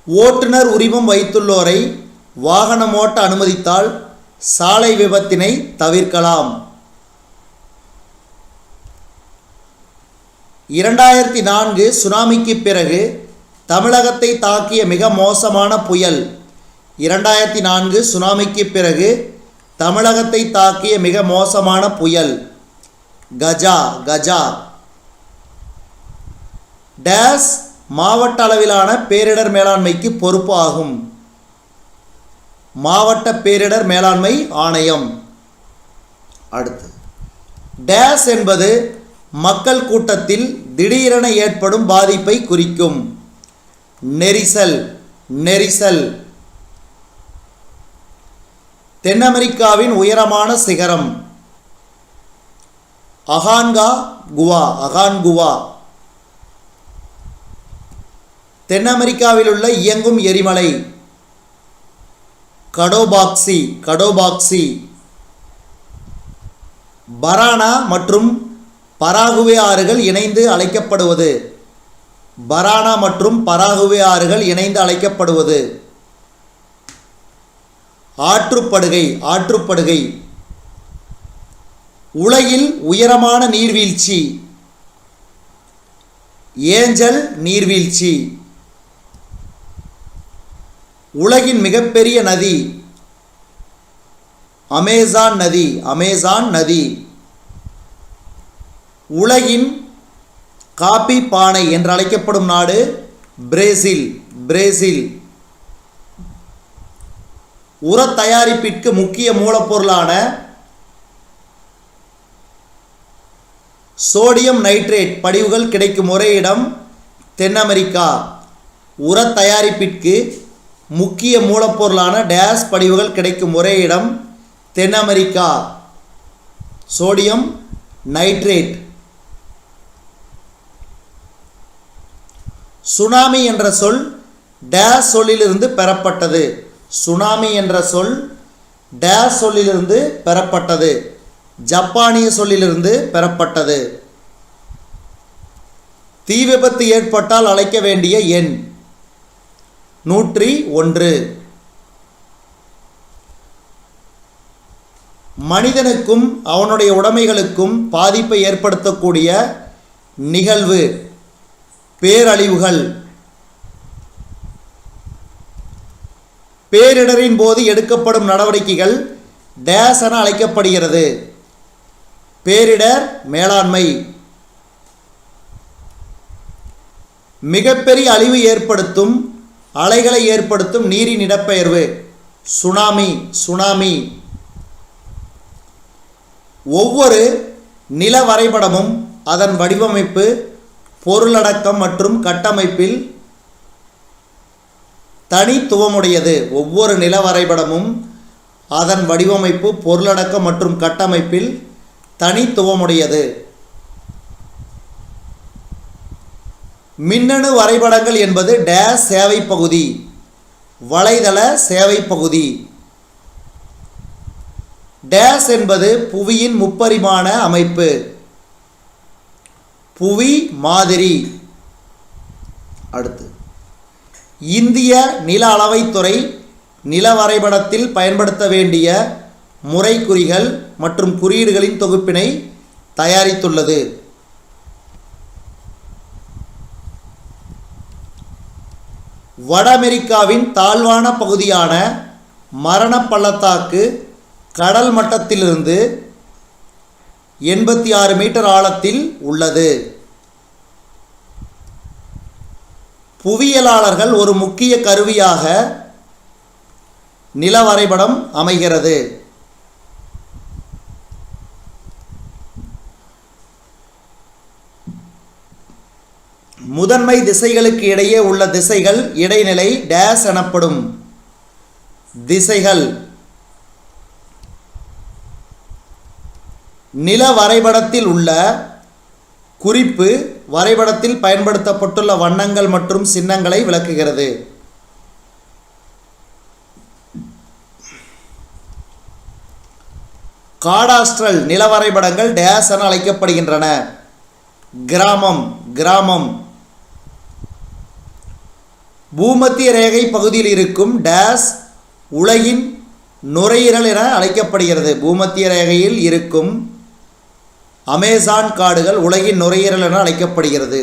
ஓட்டுநர் உரிமம் வைத்துள்ளோரை வாகனம் ஓட்ட அனுமதித்தால் சாலை விபத்தினை தவிர்க்கலாம். 2004 சுனாமிக்கு பிறகு தமிழகத்தை தாக்கிய மிக மோசமான புயல். 2004 சுனாமிக்கு பிறகு தமிழகத்தை தாக்கிய மிக மோசமான புயல் கஜா, கஜா. டேஸ் மாவட்ட அளவிலான பேரிடர் மேலாண்மைக்கு பொறுப்பு ஆகும். மாவட்ட பேரிடர் மேலாண்மை ஆணையம். அடுத்து, டேஸ் என்பது மக்கள் கூட்டத்தில் திடீரென ஏற்படும் பாதிப்பை குறிக்கும். நெரிசல், நெரிசல். தென் அமெரிக்காவின் உயரமான சிகரம் அகான்கா குவா, அகான்குவா. தென் அமெரிக்காவில் உள்ள இயங்கும் எரிமலை கடோபாக்சி, கடோபாக்சி. பரானா மற்றும் பராகுவே ஆறுகள் இணைந்து அழைக்கப்படுவது. பரானா மற்றும் பராகுவே ஆறுகள் இணைந்து அழைக்கப்படுவது. ஆற்றுப்படுகை, ஆற்றுப்படுகை. உலகில் உயரமான நீர்வீழ்ச்சி ஏஞ்சல் நீர்வீழ்ச்சி. உலகின் மிகப்பெரிய நதி அமேசான் நதி, அமேசான் நதி. உலகின் காபி பானை என்று அழைக்கப்படும் நாடு பிரேசில், பிரேசில். உர தயாரிப்பிற்கு முக்கிய மூலப்பொருளான சோடியம் நைட்ரேட் படிவுகள் கிடைக்கும் ஒரே இடம் தென் அமெரிக்கா. உர தயாரிப்பிற்கு முக்கிய மூலப்பொருளான டேஸ் படிவுகள் கிடைக்கும் ஒரே இடம் தென் அமெரிக்கா. Sodium nitrate. சுனாமி என்ற சொல் டேஸ் சொல்லிலிருந்து பெறப்பட்டது. சுனாமி என்ற சொல் டேஸ் சொல்லிலிருந்து பெறப்பட்டது. ஜப்பானிய சொல்லிலிருந்து பெறப்பட்டது. தீ விபத்து ஏற்பட்டால் அழைக்க வேண்டிய எண் 101. மனிதனுக்கும் அவனுடைய உடைமைகளுக்கும் பாதிப்பை ஏற்படுத்தக்கூடிய நிகழ்வு பேரழிவுகள். பேரிடரின் போது எடுக்கப்படும் நடவடிக்கைகள் டேஸ் என அழைக்கப்படுகிறது. பேரிடர் மேலாண்மை. மிகப்பெரிய அழிவு ஏற்படுத்தும் அலைகளை ஏற்படுத்தும் நீரின் இடப்பெயர்வு சுனாமி, சுனாமி. ஒவ்வொரு நில வரைபடமும் அதன் வடிவமைப்பு, பொருளடக்கம் மற்றும் கட்டமைப்பில் தனித்துவமுடையது. ஒவ்வொரு நில வரைபடமும் அதன் வடிவமைப்பு, பொருளடக்கம் மற்றும் கட்டமைப்பில் தனித்துவமுடையது. மின்னணு வரைபடங்கள் என்பது டேஸ் சேவை பகுதி, வலைதள சேவை பகுதி. டேஸ் என்பது புவியின் முப்பரிமாண அமைப்பு, புவி மாதிரி. அடுத்து, இந்திய நில அளவைத்துறை நில வரைபடத்தில் பயன்படுத்த வேண்டிய முறைக்குறிகள் மற்றும் குறியீடுகளின் தொகுப்பினை தயாரித்துள்ளது. வட அமெரிக்காவின் தாழ்வான பகுதியான மரண பள்ளத்தாக்கு கடல் மட்டத்திலிருந்து 86 மீட்டர் ஆழத்தில் உள்ளது. புவியியலாளர்கள் ஒரு முக்கிய கருவியாக நில வரைபடம் அமைகிறது. முதன்மை திசைகளுக்கு இடையே உள்ள திசைகள் இடைநிலை டேஸ் எனப்படும். திசைகள். நில வரைபடத்தில் உள்ள குறிப்பு வரைபடத்தில் பயன்படுத்தப்பட்டுள்ள வண்ணங்கள் மற்றும் சின்னங்களை விளக்குகிறது. காடாஸ்ட்ரல் நிலவரைபடங்கள் டேஸ் என அழைக்கப்படுகின்றன. கிராமம் கிராமம். பூமத்திய ரேகை பகுதியில் இருக்கும் டேஸ் உலகின் நுரையீரல் என அழைக்கப்படுகிறது. பூமத்திய ரேகையில் இருக்கும் அமேசான் காடுகள் உலகின் நுரையீரல் என அழைக்கப்படுகிறது.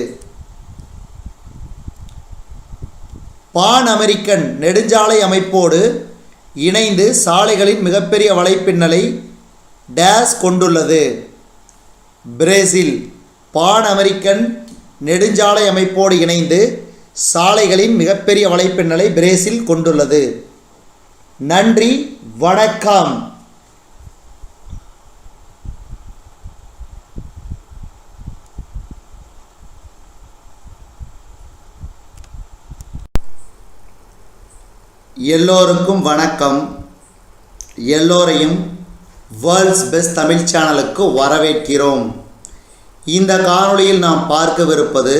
பான் அமெரிக்கன் நெடுஞ்சாலை அமைப்போடு இணைந்து சாலைகளின் மிகப்பெரிய வலைப்பின்னலை டேஸ் கொண்டுள்ளது. பிரேசில். பான் அமெரிக்கன் நெடுஞ்சாலை அமைப்போடு இணைந்து சாலைகளின் மிகப்பெரிய வலைப்பின்னலை பிரேசில் கொண்டுள்ளது. நன்றி, வணக்கம். எல்லோருக்கும் வணக்கம். எல்லோரையும் வேர்ல்ட்ஸ் பெஸ்ட் தமிழ் சேனலுக்கு வரவேற்கிறோம். இந்த காணொளியில் நாம் பார்க்கவிருப்பது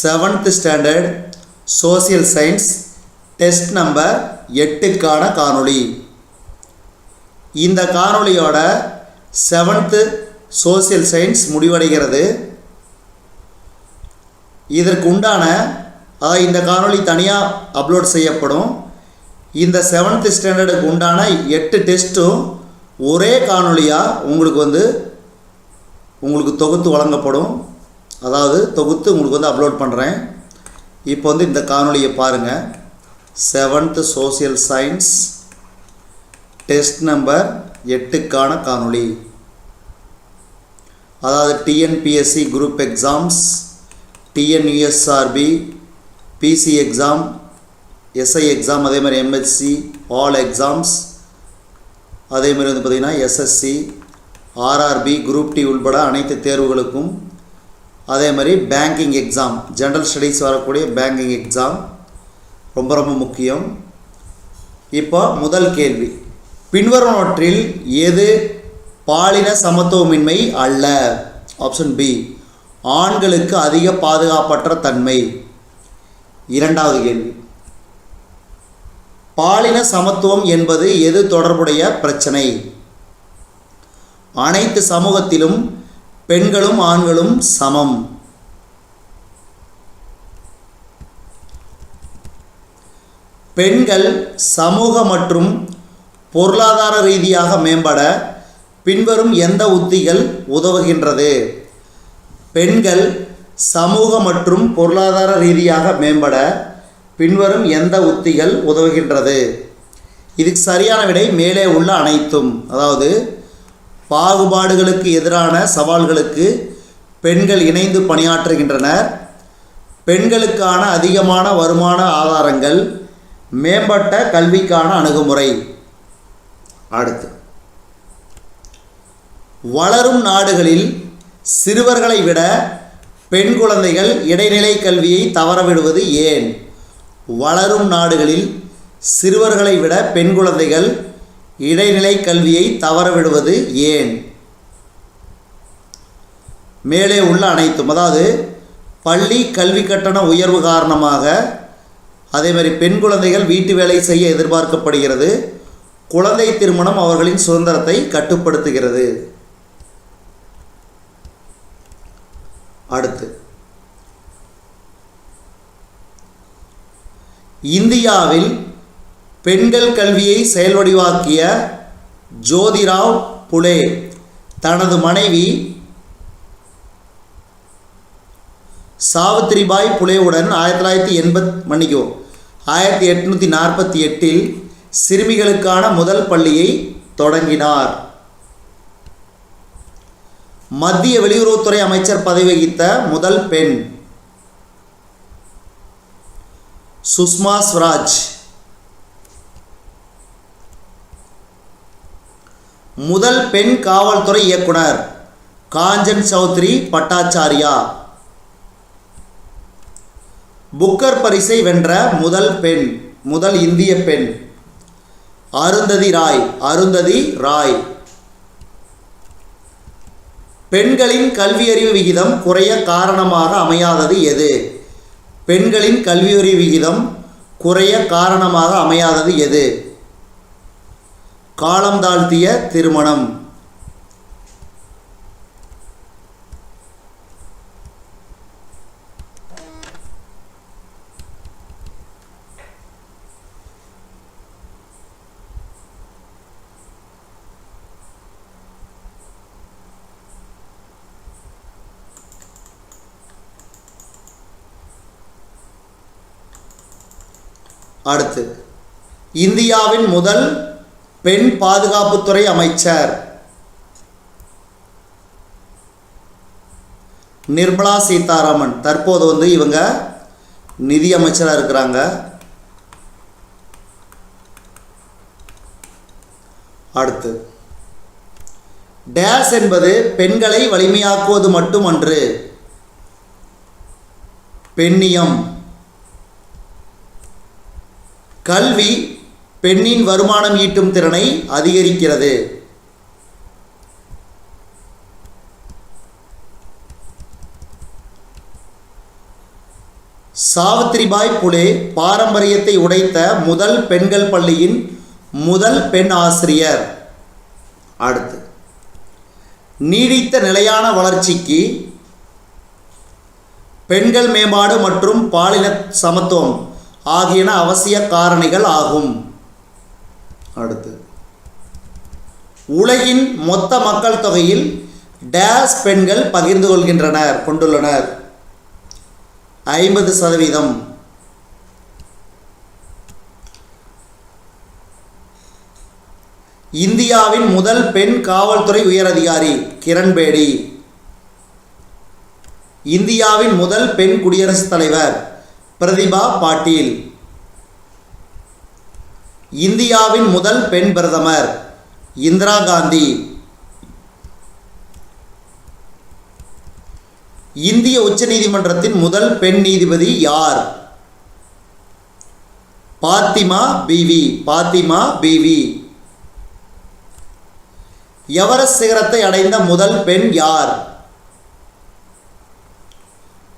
7th standard social science test number 8க்கான காணொளி. இந்த காணொளியோட 7th சோசியல் சயின்ஸ் முடிவடைகிறது. இதற்கு உண்டான இந்த காணொளி தனியாக அப்லோட் செய்யப்படும். இந்த 7th ஸ்டாண்டர்டுக்கு உண்டான 8 டெஸ்ட்டும் ஒரே காணொளியாக உங்களுக்கு தொகுத்து வழங்கப்படும். அதாவது தொகுத்து உங்களுக்கு அப்லோட் பண்ணுறேன். இப்போ இந்த காணொளியை பாருங்கள். 7th social science test number 8க்கான காணொளி. அதாவது TNPSC group exams, TNUSRB, PC exam, SI exam, அதே மாதிரி எம்ஹெச்சி ஆல் எக்ஸாம்ஸ், அதே மாதிரி பார்த்திங்கன்னா எஸ்எஸ்சி, ஆர்ஆர்பி, குரூப் டி உள்பட அனைத்து தேர்வுகளுக்கும், அதே மாதிரி பேங்கிங் எக்ஸாம், ஜென்ரல் ஸ்டடீஸ் வரக்கூடிய பேங்கிங் எக்ஸாம் ரொம்ப ரொம்ப முக்கியம். இப்போ முதல் கேள்வி, பின்வருவனவற்றில் எது பாலின சமத்துவமின்மை அல்ல? ஆப்ஷன் பி, ஆண்களுக்கு அதிக பாதுகாப்பற்ற தன்மை. இரண்டாவது கேள்வி, பாலின சமத்துவம் என்பது எது தொடர்புடைய பிரச்சனை? அனைத்து சமூகத்திலும் பெண்களும் ஆண்களும் சமம். பெண்கள் சமூக மற்றும் பொருளாதார ரீதியாக மேம்பட பின்வரும் எந்த உத்திகள் உதவுகின்றது? பெண்கள் சமூக மற்றும் பொருளாதார ரீதியாக மேம்பட பின்வரும் எந்த உத்திகள் உதவுகின்றது? இதுக்கு சரியான விடை மேலே உள்ள அனைத்தும். அதாவது பாகுபாடுகளுக்கு எதிரான சவால்களுக்கு பெண்கள் இணைந்து பணியாற்றுகின்றனர், பெண்களுக்கான அதிகமான வருமான ஆதாரங்கள், மேம்பட்ட கல்விக்கான அணுகுமுறை. அடுத்து, வளரும் நாடுகளில் சிறுவர்களை விட பெண் குழந்தைகள் இடைநிலை கல்வியை தவறவிடுவது ஏன்? வளரும் நாடுகளில் சிறுவர்களை விட பெண் குழந்தைகள் இடைநிலை கல்வியை தவறவிடுவது ஏன்? மேலே உள்ள அனைத்தும். அதாவது பள்ளி கல்வி கட்டண உயர்வு காரணமாக, அதேமாதிரி பெண் குழந்தைகள் வீட்டு வேலை செய்ய எதிர்பார்க்கப்படுகிறது, குழந்தை திருமணம் அவர்களின் சுதந்திரத்தை கட்டுப்படுத்துகிறது. அடுத்து, இந்தியாவில் பெண்கள் கல்வியை செயல்வடிவாக்கிய ஜோதிராவ் புலே தனது மனைவி சாவித்ரிபாய் புலேவுடன் 1848 சிறுமிகளுக்கான முதல் பள்ளியை தொடங்கினார். மத்திய வெளியுறவுத்துறை அமைச்சர் பதவி வகித்த முதல் பெண் சுஷ்மா ஸ்வராஜ். முதல் பெண் காவல்துறை இயக்குனர் காஞ்சன் சௌத்ரி பட்டாச்சாரியா. புக்கர் பரிசை வென்ற முதல் இந்திய பெண் அருந்ததி ராய். பெண்களின் கல்வியறிவு விகிதம் குறைய காரணமாக அமையாதது எது? பெண்களின் கல்வியறிவு விகிதம் குறைய காரணமாக அமையாதது எது? காலம் தாழ்த்திய திருமணம். அடுத்து, இந்தியாவின் முதல் பெண் பாதுகாப்புத்துறை அமைச்சர் நிர்மலா சீதாராமன். தற்போது இவங்க நிதி அமைச்சராக இருக்கிறாங்க. அடுத்து, டேஸ் என்பது பெண்களை வலிமையாக்குவது மட்டுமன்று. பெண்ணியம். கல்வி பெண்ணின் வருமானம் ஈட்டும் திறனை அதிகரிக்கிறது. சாவித்ரிபாய் புலே பாரம்பரியத்தை உடைத்த முதல் பெண்கள் பள்ளியின் முதல் பெண் ஆசிரியர். அடுத்து, நீடித்த நிலையான வளர்ச்சிக்கு பெண்கள் மேம்பாடு மற்றும் பாலின சமத்துவம் ஆகியன அவசிய காரணிகள் ஆகும். அடுத்து, உலகின் மொத்த மக்கள் தொகையில் டேஸ் பெண்கள் பகிர்ந்து கொண்டுள்ளனர். 50%. இந்தியாவின் முதல் பெண் காவல்துறை உயரதிகாரி கிரண் பேடி. இந்தியாவின் முதல் பெண் குடியரசுத் தலைவர் பிரதிபா பாட்டீல். இந்தியாவின் முதல் பெண் பிரதமர் இந்திரா காந்தி. இந்திய உச்சநீதிமன்றத்தின் முதல் பெண் நீதிபதி யார்? பாத்திமா பீவி. எவரெஸ்ட் சிகரத்தை அடைந்த முதல் பெண் யார்?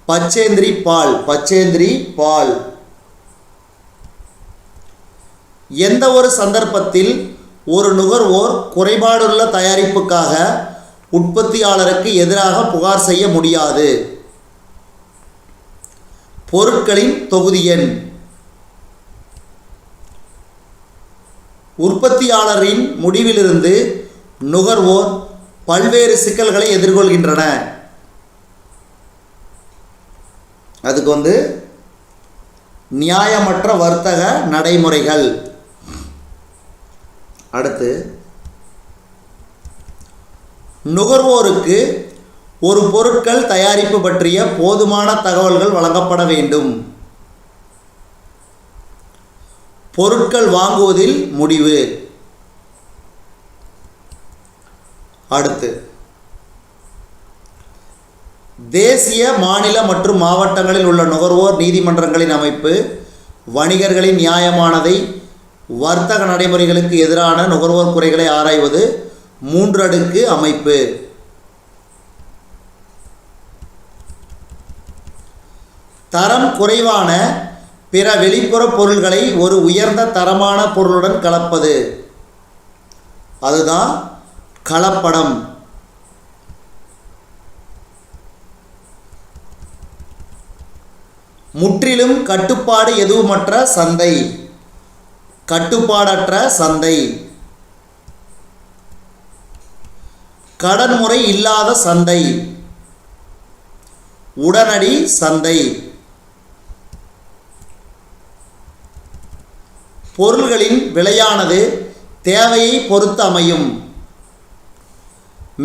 பச்சேந்திரி பால். எந்த ஒரு சந்தர்ப்பத்தில் ஒரு நுகர்வோர் குறைபாடுள்ள தயாரிப்புக்காக உற்பத்தியாளருக்கு எதிராக புகார் செய்ய முடியாது? பொருட்களின் தொகுதி எண். உற்பத்தியாளரின் முடிவிலிருந்து நுகர்வோர் பல்வேறு சிக்கல்களை எதிர்கொள்கின்றன. அதுக்கு நியாயமற்ற வர்த்தக நடைமுறைகள். அடுத்து, நுகர்வோருக்கு ஒரு பொருட்கள் தயாரிப்பு பற்றிய போதுமான தகவல்கள் வழங்கப்பட வேண்டும். பொருட்கள் வாங்குவதில் முடிவு. அடுத்து, தேசிய, மாநில மற்றும் மாவட்டங்களில் உள்ள நுகர்வோர் நீதிமன்றங்களின் அமைப்பு வணிகர்களின் நியாயமானதை வர்த்தக நடைமுறைகளுக்கு எதிரான நுகர்வோர் குறைகளை ஆராய்வது 3 அடுக்கு அமைப்பு. தரம் குறைவான பிற வெளிப்புற பொருள்களை ஒரு உயர்ந்த தரமான பொருளுடன் கலப்பது, அதுதான் கலப்படம். முற்றிலும் கட்டுப்பாடு எதுவுமற்ற சந்தை, கட்டுப்பாடற்ற சந்தை. கடன்முறை இல்லாத சந்தை, உடனடி சந்தை. பொருள்களின் விலையானது தேவையை பொறுத்து அமையும்,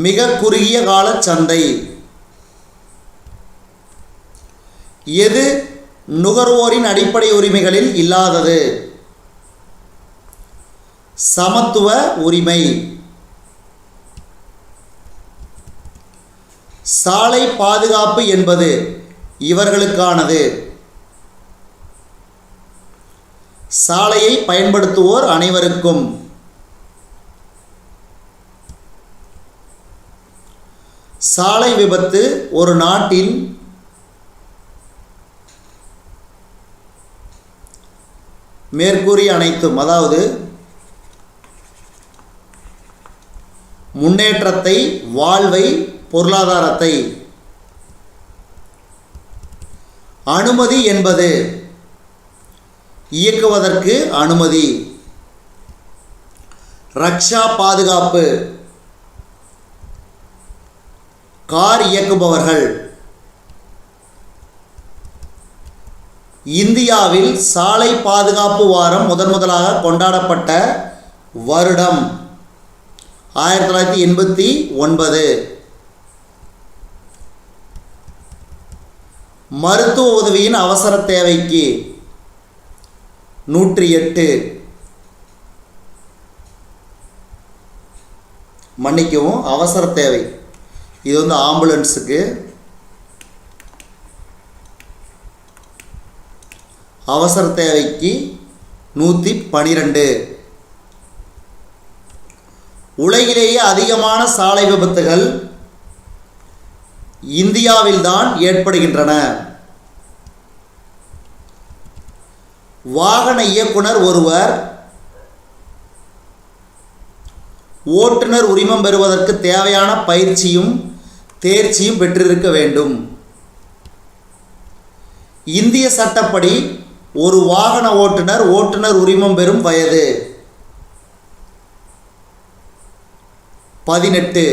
மிக குறுகிய கால சந்தை. எது நுகர்வோரின் அடிப்படை உரிமைகளில் இல்லாதது? சமத்துவ உரிமை. சாலை பாதுகாப்பு என்பது இவர்களுக்கானது. சாலையை பயன்படுத்துவோர் அனைவருக்கும். சாலை விபத்து ஒரு நாட்டின் மேற்கூறிய அனைத்தும், அதாவது முன்னேற்றத்தை, வாழ்வை, பொருளாதாரத்தை. அனுமதி என்பது இயக்குவதற்கு அனுமதி. ரக்ஷா பாதுகாப்பு, கார் இயக்குபவர்கள். இந்தியாவில் சாலை பாதுகாப்பு வாரம் முதலாக கொண்டாடப்பட்ட வருடம் 1989. மருத்துவ உதவியின் அவசர தேவைக்கு 108. மன்னிக்கவும், அவசர தேவை, இது ஆம்புலன்ஸுக்கு. அவசர தேவைக்கு 112. உலகிலேயே அதிகமான சாலை விபத்துகள் இந்தியாவில்தான் ஏற்படுகின்றன. வாகன இயக்குனர் ஒருவர் ஓட்டுநர் உரிமம் பெறுவதற்கு தேவையான பயிற்சியும் தேர்ச்சியும் பெற்றிருக்க வேண்டும். இந்திய சட்டப்படி ஒரு வாகன ஓட்டுநர் உரிமம் பெறும் வயது 18.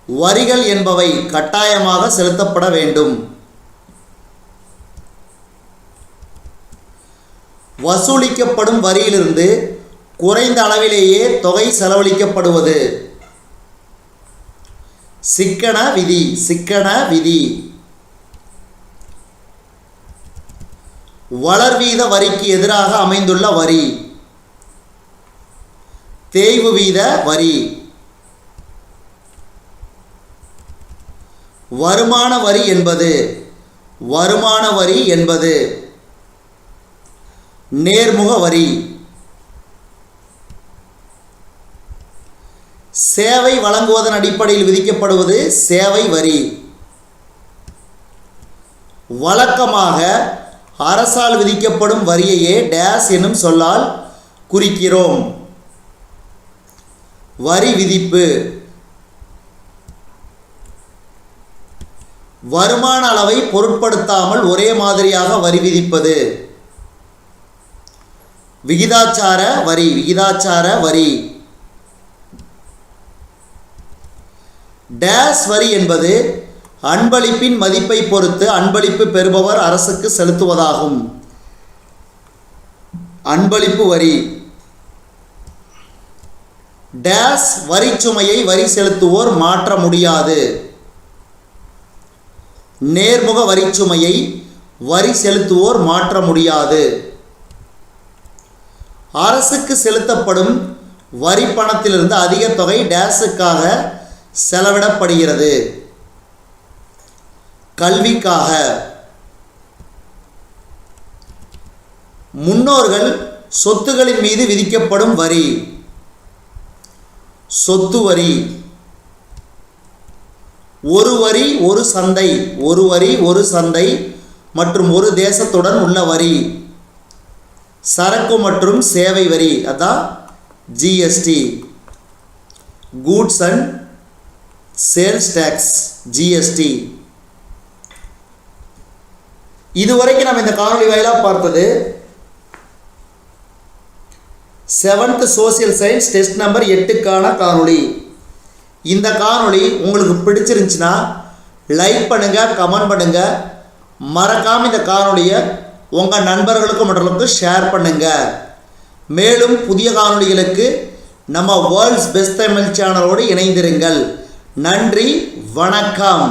வரிகள் என்பவை கட்டாயமாக செலுத்தப்பட வேண்டும். வசூலிக்கப்படும் வரியிலிருந்து குறைந்த அளவிலேயே தொகை செலவழிக்கப்படுவது சிக்கன விதி. வளர்வீத வரிக்கு எதிராக அமைந்துள்ள வரி தேய்வு வீத வரி. வருமான வரி என்பது நேர்முக வரி. சேவை வழங்குவதன் அடிப்படையில் விதிக்கப்படுவது சேவை வரி. வழக்கமாக அரசால் விதிக்கப்படும் வரியையே டேஸ் என்னும் சொல்லால் குறிக்கிறோம். வரி விதிப்பு. வருமான அளவை பொருட்படுத்தாமல் ஒரே மாதிரியாக வரி விதிப்பது விகிதாச்சார வரி. டேஸ் வரி என்பது அன்பளிப்பின் மதிப்பை பொறுத்து அன்பளிப்பு பெறுபவர் அரசுக்கு செலுத்துவதாகும். அன்பளிப்பு வரி. டேஸ் வரிச்சுமையை வரி செலுத்துவோர் மாற்ற முடியாது. நேர்முக வரிச்சுமையை வரி செலுத்துவோர் மாற்ற முடியாது. அரசுக்கு செலுத்தப்படும் வரி பணத்திலிருந்து அதிக தொகை டேஸுக்காக செலவிடப்படுகிறது. கல்விக்காக. முன்னோர்கள் சொத்துகளின் மீது விதிக்கப்படும் வரி சொத்து வரி. ஒரு வரி ஒரு சந்தை மற்றும் ஒரு தேசத்துடன் உள்ள வரி சரக்கு மற்றும் சேவை வரி, அதான் GST. Goods and sales tax, GST. இதுவரைக்கும் நம்ம இந்த காணொளி வாயிலாக பார்த்தது 7th social science test number 8க்கான காணொளி. இந்த காணொளி உங்களுக்கு பிடிச்சிருந்துச்சுன்னா லைக் பண்ணுங்கள், கமெண்ட் பண்ணுங்கள். மறக்காமல் இந்த காணொளியை உங்கள் நண்பர்களுக்கும் மற்றவர்களுக்கும் ஷேர் பண்ணுங்கள். மேலும் புதிய காணொளிகளுக்கு நம்ம வேர்ல்ட்ஸ் பெஸ்ட் தமிழ் சேனலோடு இணைந்திருங்கள். நன்றி, வணக்கம்.